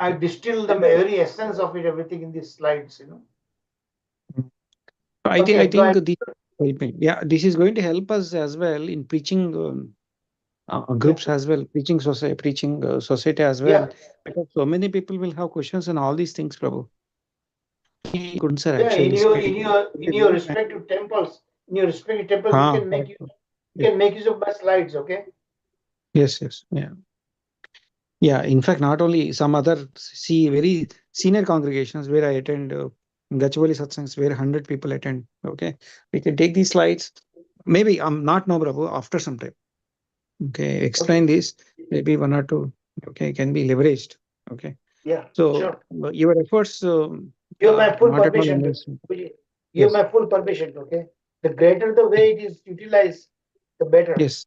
I distilled the very essence of it, everything in these slides. I Okay, think this helping. Yeah, this is going to help us as well in preaching groups as well, preaching society as well. Yeah. Because so many people will have questions on all these things, Prabhu. He couldn't, sir, Yeah, actually. in your respective temples, in your respective temples, Ah, you can make correct. you can make use of my slides. Okay. Yes, yes, yeah. Yeah, in fact, not only some other very senior congregations where I attend, Gachibowli satsangs where 100 people attend. Okay, we can take these slides. Maybe I'm not now, Prabhu. After some time, okay, explain this. Maybe one or two. Okay, can be leveraged. Okay, Yeah. so Sure. your efforts. You have my full Not at all permission. understand. You have Yes, my full permission. Okay. The greater the way it is utilized, the better. yes,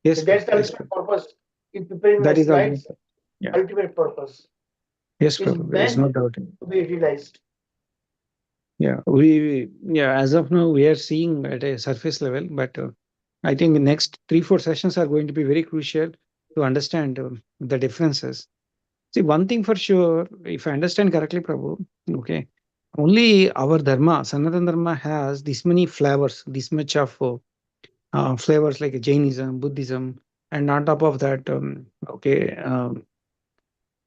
yes, That's the Prabhu. Yes, ultimate Prabhu. purpose in preparing my That is slides. ultimate. Yeah. Ultimate purpose Yes, is Prabhu. There is meant no doubt. to be utilized. Yeah, yeah, as of now, we are seeing at a surface level, but I think the next 3, 4 sessions are going to be very crucial to understand the differences. See, one thing for sure, if I understand correctly, Prabhu, okay, only our Dharma, Sanatana Dharma has this many flavors, this much of flavors like Jainism, Buddhism, and on top of that, okay,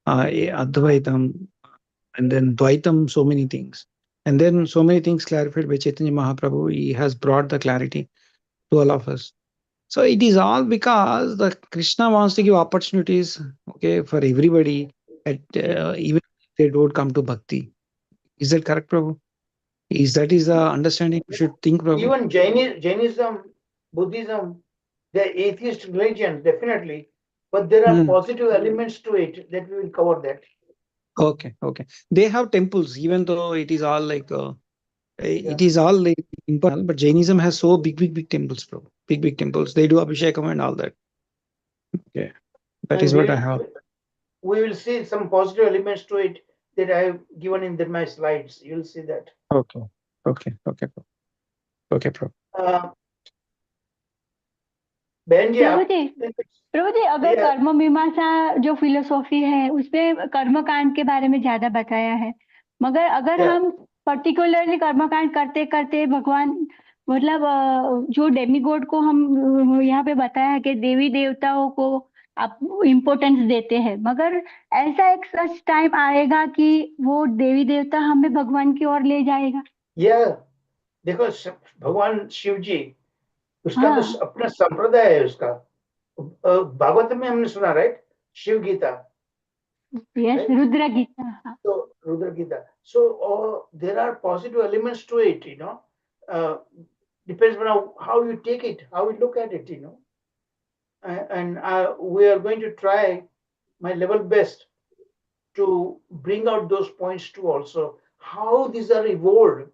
Advaitam, and then Dvaitam, so many things. And then so many things clarified by Chaitanya Mahaprabhu. He has brought the clarity to all of us. So it is all because the Krishna wants to give opportunities, okay, for everybody, at even if they don't come to bhakti. Is that correct, Prabhu? Is that is the understanding we should think, Prabhu? Even Jainism, Buddhism, they're atheist religions, definitely, but there are positive elements to it that we will cover that. Okay, okay. They have temples, even though it is all like it is all like impersonal, but Jainism has so big temples, bro. Big temples. They do Abhishekam and all that. Okay, that And is what I have. we will see some positive elements to it that I have given in my slides. You'll see that. Okay, bro. Okay, bro. बहन जी प्रभु जी आप प्रभु जी अगर कर्म मीमांसा जो philosophy है उसमें कर्मकांड के बारे में ज्यादा बताया है, मगर अगर हम पर्टिकुलरली कर्मकांड करते करते भगवान मतलब जो डेमीगॉड को हम यहाँ पे बताया है कि देवी देवताओं को आप इम्पोर्टेंस देते हैं, मगर ऐसा एक सच टाइम आएगा कि वो देवी देवता हमें भगवान की ओर ले जाएगा। देखो भगवान शिव जी उसका तो अपना संप्रदाय है उसका। भागवत में हमने सुना, right? Shiva Gita, yes, Rudra Gita. So Rudra Gita. So there are positive elements to it, you know. Depends on how you take it, how you look at it, you know. And we are going to try my level best to bring out those points too. Also, how these are evolved.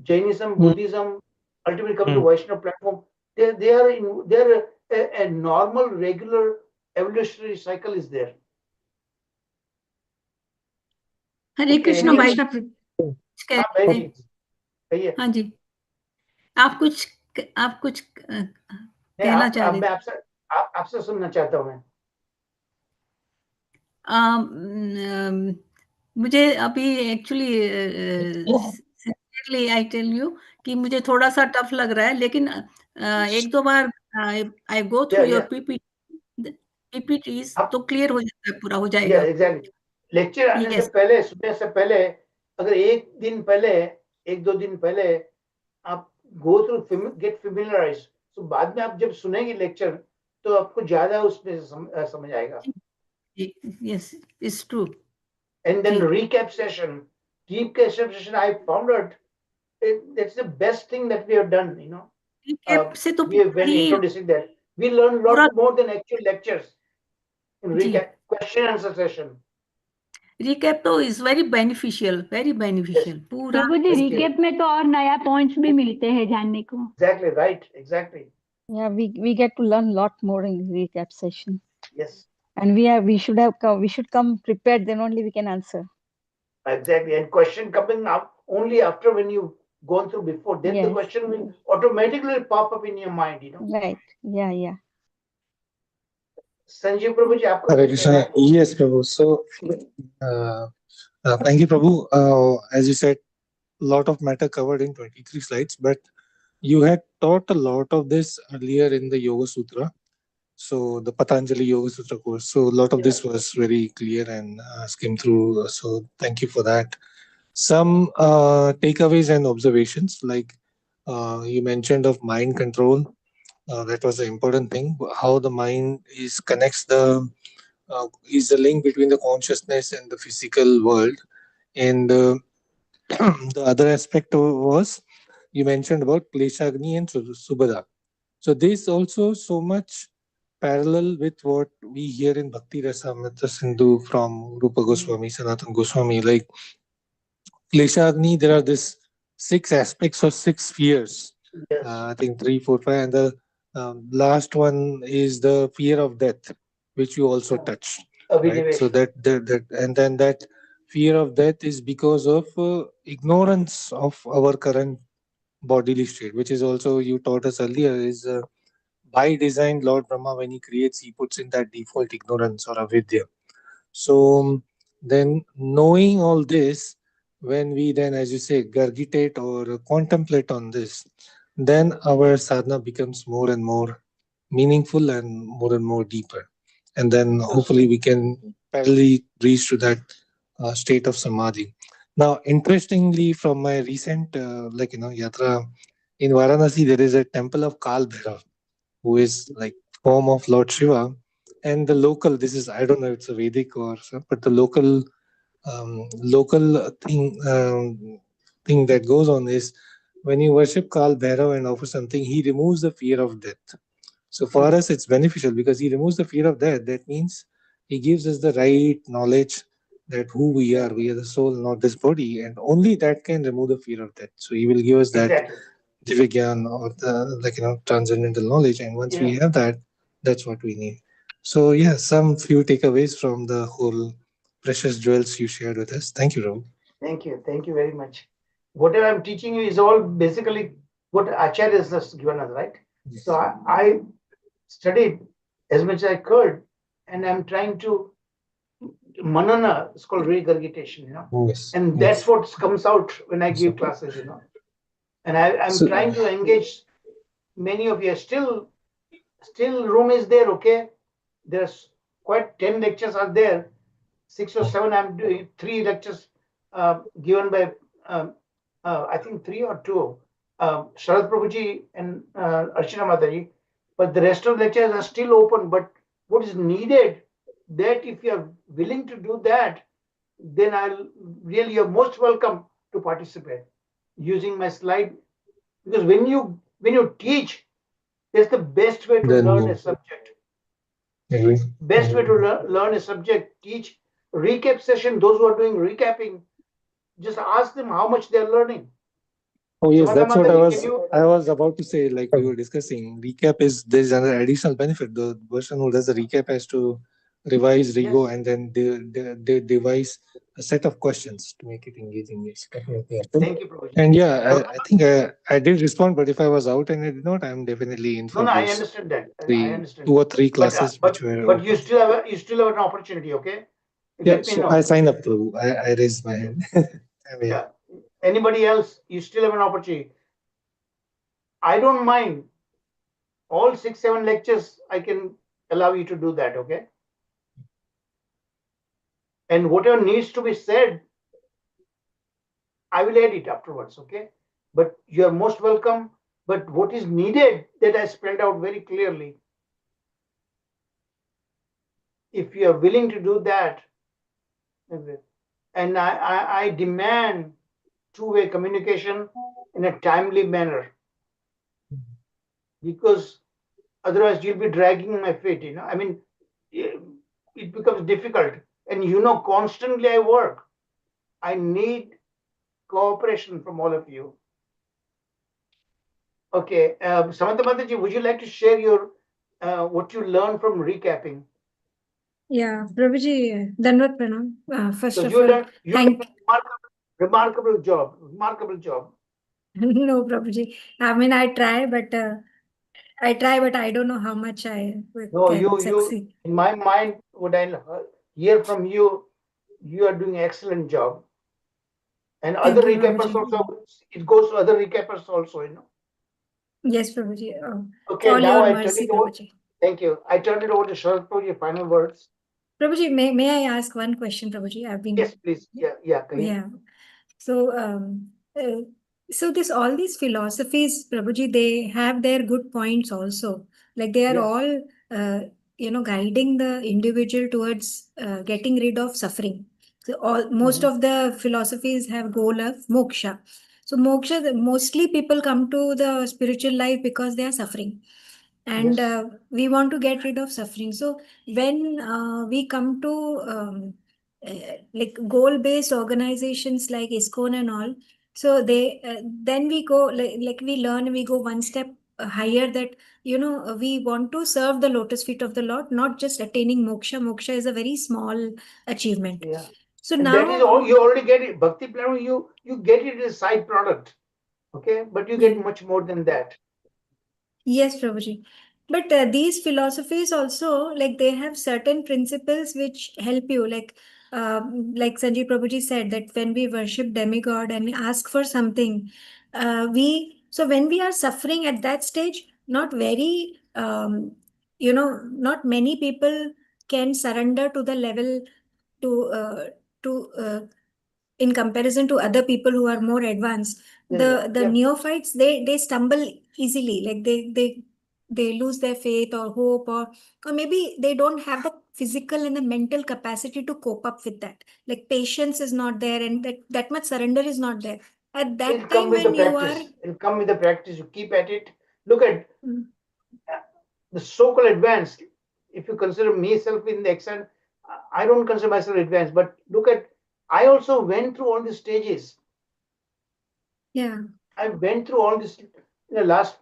Jainism, Buddhism, ultimately come to Vaishnava platform. They are a normal, regular evolutionary cycle is there. हरे कृष्ण भाई हाँ जी, आप कुछ कहना चाह रहे थे? आपसे सुनना चाहता हूँ मैं। मुझे अभी एक्चुअली आई टेल यू कि मुझे थोड़ा सा टफ लग रहा है, लेकिन एक दो बार आई गो थ्रू योर पीपीटीज तो क्लियर हो जाता है, पूरा हो जाएगा। एग्जैक्टली लेक्चर आने से पहले, सुनने से पहले, अगर एक दो दिन पहले आप गो थ्रू गेट फेमिलियराइज, तो बाद में आप जब सुनेंगे लेक्चर तो आपको ज्यादा उसमें समझ आएगा। Yes, it's true. And then recap session I found out that's the best thing that we have done, you know. We have been introducing that. We learn a lot more than actual lectures in recap, question answer session. Recap तो is very beneficial पूरा। प्रभु जी recap में तो और नया points भी मिलते हैं जानने को। Exactly right, exactly. Yeah, we get to learn a lot more in recap session. Yes. And we should come prepared, then only we can answer. Exactly, and question coming up only after when you've gone through before, then the question will automatically pop up in your mind, you know. Right. Yeah. Sanjeev Prabhu ji, Hare Krishna. Yes, Prabhu. So, thank you, Prabhu. As you said, a lot of matter covered in 23 slides, but you had taught a lot of this earlier in the Yoga Sutra. So, the Patanjali Yoga Sutra course. So, a lot of this was very clear and skimmed through. So, thank you for that. Some takeaways and observations, like You mentioned of mind control. That was the important thing. How the mind connects is the link between the consciousness and the physical world. And the other aspect was you mentioned about Kleshagni and Subhada. So this also so much parallel with what we hear in Bhakti Rasamrita Sindhu from Rupa Goswami, Sanatan Goswami. Like Kleshagni, there are this 6 aspects or 6 spheres. Yes. I think 3, 4, 5, and the last one is the fear of death, which you also touched. Right? So that and then that fear of death is because of ignorance of our current bodily state, which is also you taught us earlier is by design. Lord Brahma, when he creates, he puts in that default ignorance or avidya. So then knowing all this, when we then, as you say, gargitate or contemplate on this, then our sadhana becomes more and more meaningful and more deeper. And then hopefully we can parallelly reach to that state of samadhi. Now, interestingly, from my recent, yatra in Varanasi, there is a temple of Kal Bhairav, who is like form of Lord Shiva. And the local, this is, I don't know if it's a Vedic or so, but the local thing that goes on is when you worship Kal Bhairav and offer something, he removes the fear of death. So for us, it's beneficial because he removes the fear of death. That means he gives us the right knowledge that who we are the soul, not this body, and only that can remove the fear of death. So he will give us that divigyan or the transcendental knowledge, and once we have that, that's what we need. So yeah, some few takeaways from the whole precious jewels you shared with us. Thank you, Rahul. Thank you very much. Whatever I'm teaching you is all basically what Acharya has given us, right? Yes. So I studied as much as I could, and I'm trying to manana. It's called regurgitation, Yes. and that's what comes out when I give classes, And I'm So- trying to engage many of you. Still room is there, okay? There's quite 10 lectures are there. 6 or 7 I'm doing, 3 lectures given by I think 3 or 2 Sharad Prabhuji and Archana Mataji, but the rest of the lectures are still open. But what is needed, that if you are willing to do that, then you're most welcome to participate using my slide, because when you teach, that's the best way to Then- learn a subject. Agree. Best way to learn a subject, teach. Recap session, those who are doing recapping, just ask them how much they're learning. Oh yes, Samantha that's what Mataji, I was about to say. Like we were discussing, recap is there's an additional benefit. The person who does the recap has to revise, rego, and then they devise a set of questions to make it engaging. Yes, definitely. Thank you, Prabhuji. And yeah, I think I did respond, but if I was out and I did not, I'm definitely in for No, I those understand that. I three, understand. 2 or 3 classes But which were. but you still have an opportunity, okay? Yeah, Let me so know. I sign up, Prabhu. I raised my hand. Yeah. Anybody else, you still have an opportunity. I don't mind. All 6, 7 lectures, I can allow you to do that, okay? And whatever needs to be said, I will add it afterwards, okay? But you are most welcome. But what is needed, that I spelled out very clearly. If you are willing to do that, and I demand two-way communication in a timely manner, because otherwise you'll be dragging my feet. I mean, it becomes difficult, and constantly I work. I need cooperation from all of you. Okay, Samantha Mataji, would you like to share your what you learned from recapping? Yeah, Prabhuji, Dandavat Pranam. First So of you all, done thank remarkable job. Remarkable job. no, Prabhuji. I mean, I try, but I don't know how much I No, can you succeed. in my mind, what I hear from you, you are doing an excellent job. And Thank other you, recappers Prabhuji. also, it goes to other recappers also. Yes, Prabhuji. Okay, all now your I mercy, turn it over. Prabhuji. Thank you. I turn it over to Sharad for your final words. Prabhuji, may I ask one question, Prabhuji? I've been Yes, please. Yeah. yeah. So So this all these philosophies, Prabhuji, they have their good points also. Like they are Yeah. all, guiding the individual towards getting rid of suffering. So most of the philosophies have goal of moksha. So moksha, mostly people come to the spiritual life because they are suffering, and Yes. we want to get rid of suffering. So when we come to like goal-based organizations like ISKCON and all, so they then we go like we learn, we go one step higher, that we want to serve the lotus feet of the Lord, not just attaining moksha. Moksha is a very small achievement. Yeah. So And that now, is all you already get it. Bhakti Pranam, you get it as a side product. Okay, but you get yeah. much more than that. Yes, Prabhuji. But these philosophies also, like they have certain principles which help you. Like Sanjeev Prabhuji said, that when we worship demigod and ask for something, so when we are suffering at that stage, not many people can surrender to the level to to in comparison to other people who are more advanced. The Yeah. neophytes, they stumble easily, like they lose their faith or hope, or maybe they don't have the physical and the mental capacity to cope up with that. Like patience is not there, and that much surrender is not there at It'll that come time with the when you are. practice. It'll come with the practice. You keep at it. Look at Mm, the so-called advanced. If you consider myself in the extent, I don't consider myself advanced, but look at, I also went through all these stages. yeah. I went through all this in the last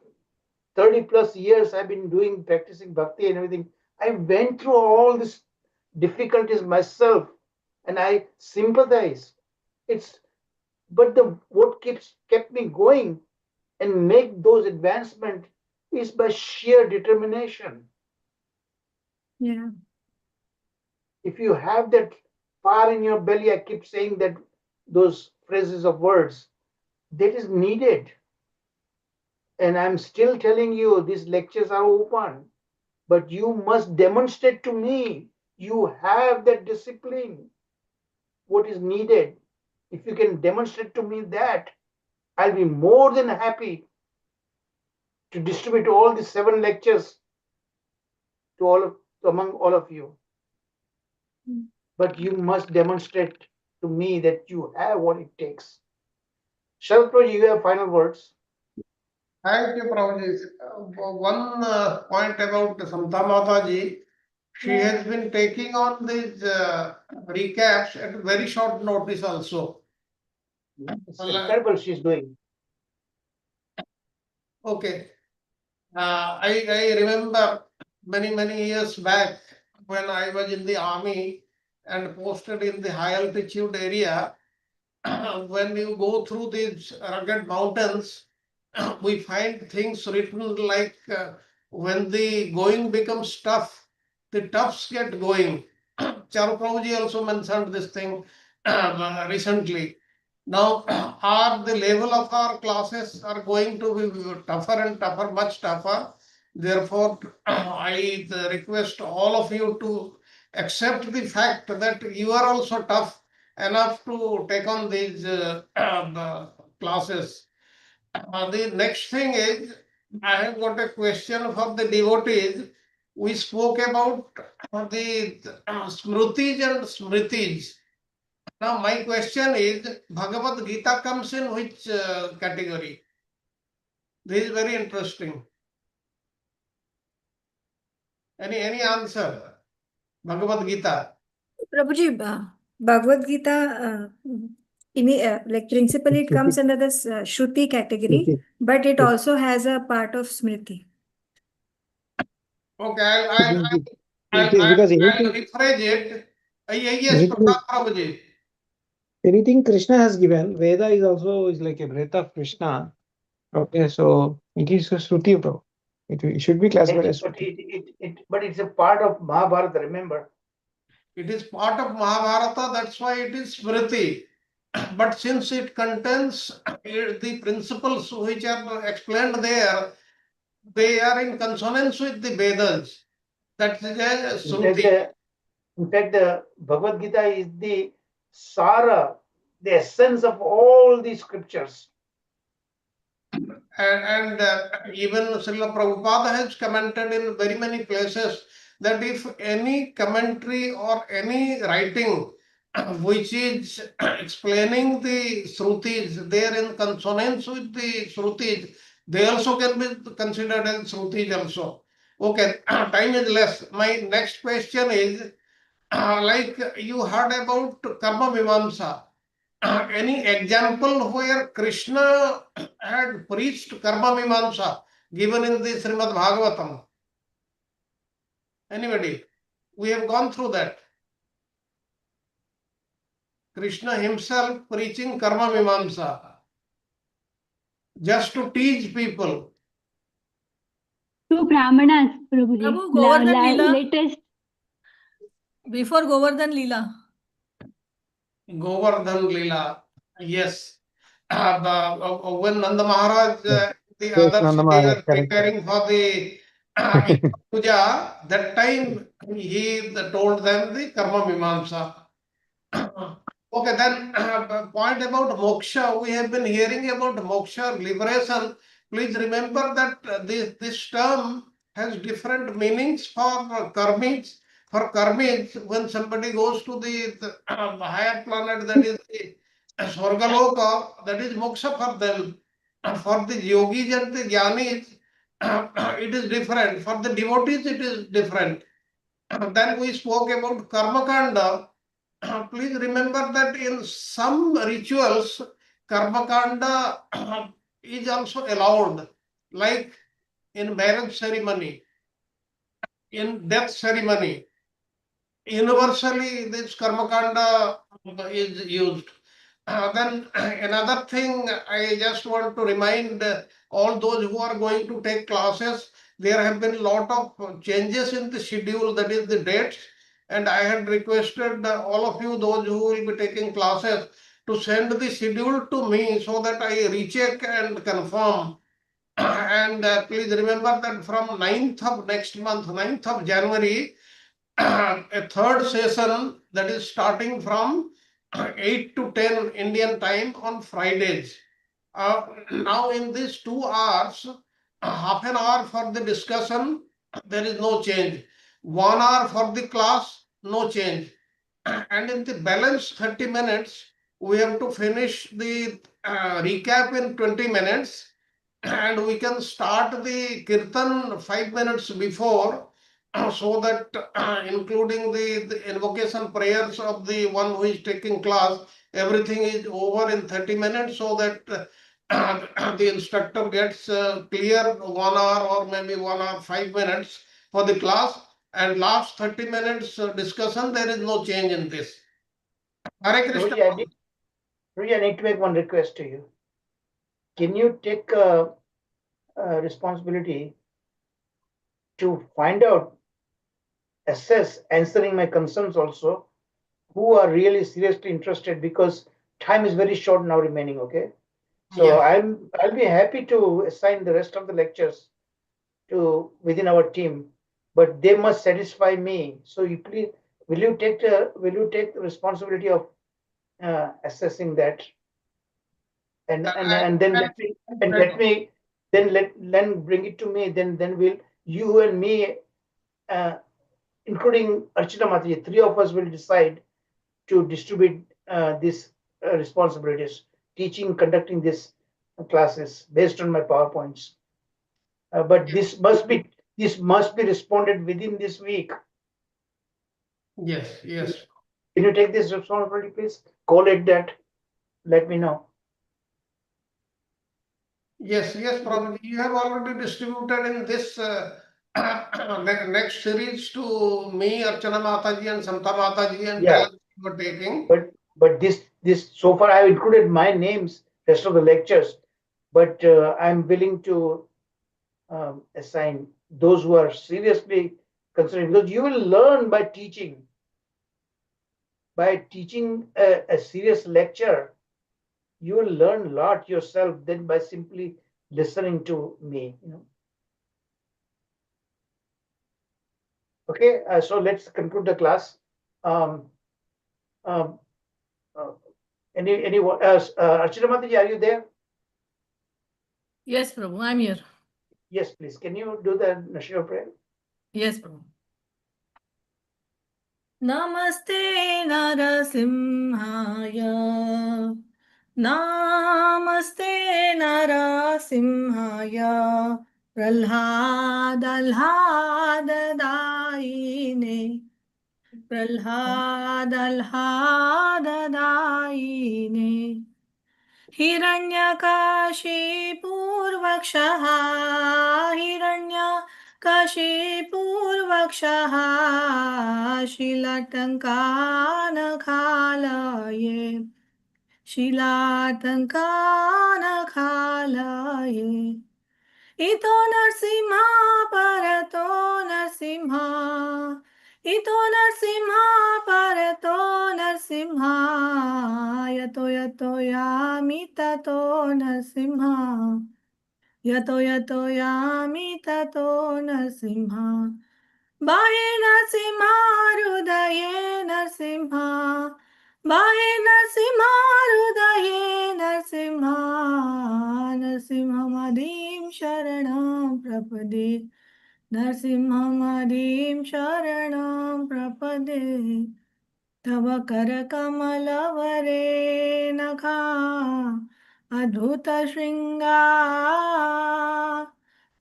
30 plus years. I've been doing practicing bhakti and everything. I went through all these difficulties myself, and I sympathize. It's but the what kept me going and make those advancement is by sheer determination. Yeah. If you have that fire in your belly, I keep saying that those phrases of words, that is needed. And I'm still telling you, these lectures are open, but you must demonstrate to me you have that discipline, what is needed. If you can demonstrate to me that, I'll be more than happy to distribute all the 7 lectures to among all of you. Mm. But you must demonstrate to me that you have what it takes. Sharad, you have final words. Thank you, Prabhuji. One point about Samta Mataji, she has been taking on these recaps at very short notice also. It's incredible she's doing. Okay. I remember many years back when I was in the army and posted in the high altitude area. When you go through these rugged mountains, we find things written like when the going becomes tough, the toughs get going. Charu Prabhuji also mentioned this thing recently. Now, the level of our classes are going to be tougher and tougher, much tougher. Therefore, I request all of you to accept the fact that you are also tough enough to take on these classes. The next thing is, I have got a question for the devotees. We spoke about the smrutis and smritis. Now, my question is, Bhagavad Gita comes in which category? This is very interesting. Any answer? Bhagavad Gita. Prabhuji, Bhagavad Gita, like principally it comes under this Shruti category, but it also has a part of Smriti. Okay, It is because I'll rephrase it. Yes, anything, Prabhuji. anything Krishna has given, Veda is like a breath of Krishna. Okay, so it is a Shruti, bro. It should be classified as But Shruti. but it's a part of Mahabharata, remember? It is part of Mahabharata, that's why it is Smriti. But since it contains the principles which are explained there, they are in consonance with the Vedas. That is a Shruti. In fact, the Bhagavad Gita is the Sara, the essence of all these scriptures. and even Srila Prabhupada has commented in very many places that if any commentary or any writing which is explaining the Shrutis, they are in consonance with the Shrutis, they also can be considered as Shrutis also. Okay, time is less. My next question is, like you heard about Karma Mimamsa. Any example where Krishna had preached Karma Mimamsa given in the Srimad Bhagavatam? Anybody? We have gone through that. Krishna himself preaching Karma Mimamsa just to teach people. To Brahmanas, Prabhuji. Prabhu, Govardhan Leela. Latest. Before Govardhan Leela. Govardhan Leela. Yes. When Nanda Maharaj, the Yes, others, Nanda they Maharaj, are correct. preparing for the puja, that time he told them the Karma Mimamsa. Okay, then point about moksha. We have been hearing about moksha, liberation. Please remember that this term has different meanings for karmis. For karmis, when somebody goes to the higher planet, that is the Swargaloka, that is moksha for them. For the yogis and the jnanis, it is different. For the devotees, it is different. Then we spoke about karma kanda. Please remember that in some rituals, karma kanda is also allowed, like in marriage ceremony, in death ceremony. Universally, this karma kanda is used. Then another thing I just want to remind all those who are going to take classes, there have been a lot of changes in the schedule, that is the dates, and I had requested all of you, those who will be taking classes, to send the schedule to me so that I recheck and confirm. And please remember that from 9th of next month, 9th of January, a third session that is starting from 8 to 10 Indian time on Fridays. Now in these 2 hours, half an hour for the discussion, there is no change. 1 hour for the class, no change. And in the balance 30 minutes, we have to finish the recap in 20 minutes, and we can start the kirtan 5 minutes before, so that including the invocation prayers of the one who is taking class, everything is over in 30 minutes, so that the instructor gets clear 1 hour or maybe 1 hour 5 minutes for the class, and last 30 minutes discussion, there is no change in this. Hare Krishna. Ruji, I need to make one request to you. Can you take responsibility to find out, assess, answering my concerns also, who are really seriously interested, because time is very short now remaining, okay? So Yes. I'll be happy to assign the rest of the lectures to within our team, but they must satisfy me. So you please, will you take the responsibility of assessing that, and then let bring it to me. Then we'll, you and me, including Archita Mataji, three of us will decide to distribute these responsibilities, teaching, conducting these classes based on my PowerPoints. But this must be responded within this week. Yes, yes. Can you take this responsibility, please? Call it that. Let me know. Yes, probably. You have already distributed in this next series to me, Archana Mataji and Samta Mataji, and Yeah. balance you are taking. But this so far I have included my names, rest of the lectures, but I'm willing to assign those who are seriously concerned, because you will learn by teaching. By teaching a serious lecture, you will learn a lot yourself than by simply listening to me. Okay, so let's conclude the class. Um, um, anyone else? Archana Mataji, are you there? Yes, Prabhu, I'm here. Yes, please. Can you do the Shiva prayer? Yes, Prabhu. Namaste Narasimhaya. Namaste Narasimhaya. Pralhadalhadadaine. Pralhadalhadadaine. हिरण्यकाशीपूर्वक्षः हिरण्यकाशीपूर्वक्षः शिलाटङ्कानखालये शिलाटङ्कानखालये इतो नरसिंहा परतो नरसिंहा इतो नरसिंहा परतो नरसिंहा यतो यतो यामि ततो नरसिंहा यतो यतो यामि ततो नरसिंहा बाहे नरसिंहा हृदये नरसिंहा बाहे नरसिंहा हृदये नरसिंहा नरसिंहमदीं शरणं प्रपदे नरसिंहमदीं शरणं प्रपदे तव करकमलवरे नखा अद्भुतशृङ्गा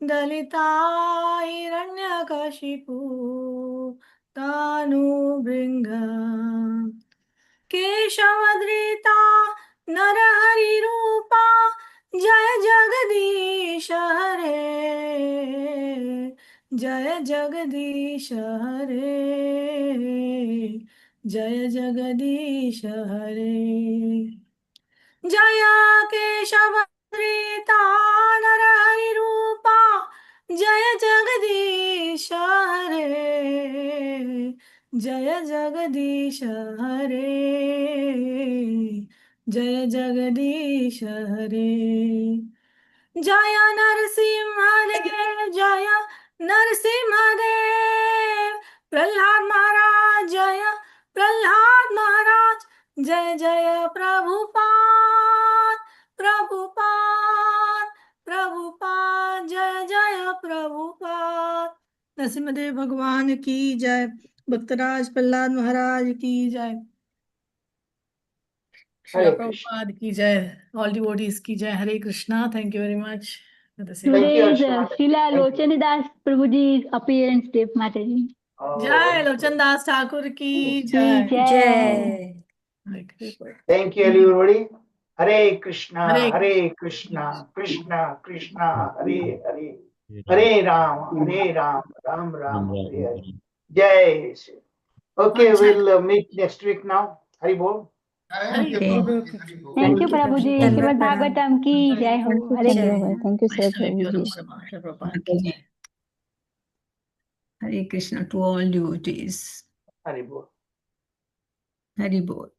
दलिता हिरण्यकशिपु तानुभृङ्ग केशवधृता नरहरिरूपा जय जगदीश हरे जय जगदीश हरे जय जगदीश हरे जय केशवधृता नरहरिरूपा जय जगदीश हरे जय जगदीश हरे जय जगदीश हरे जय नरसिंहदेव जय नरसिंहदेव प्रहलाद महाराज जय प्रहलाद महाराज जय जय प्रभुपाद प्रभुपाद प्रभुपाद जय जय प्रभुपाद नरसिंहदेव भगवान की जय भक्तराज प्रहलाद महाराज की जय श्रीला Hare Krishna. प्रभुपाद की जय ऑल डिवोटीज की जय Hare Krishna thank you very much Thank you, Today is Archana. Srila Thank you. Lochanidas Prabhuji's appearance day, Mataji. Oh, जय wonderful. लोचन दास ठाकुर की Ki जय jai. Hare Krishna Thank you, everybody. Hare Krishna, Hare Hare Krishna, Krishna Krishna, Hare Hare, Hare Rama, Ram Ram, Hare Hare. Jai Shri. Okay, अच्छा we'll meet next week now. Hari Bol. Hare Thank you, Krishna Prabhuji. Hari Bol. Thank you, you, Prabhuji. Prabhuji. Srimad Dandavat pranam. Bhagavatam ki jai ho. Thank you, Hare Chandra Krishna. Bhai. Thank you, Sir Vaishnavi Prabhuji. Prabhupada की Mataji. जय Hare Krishna to all devotees. Hari Bol. Hari Bol.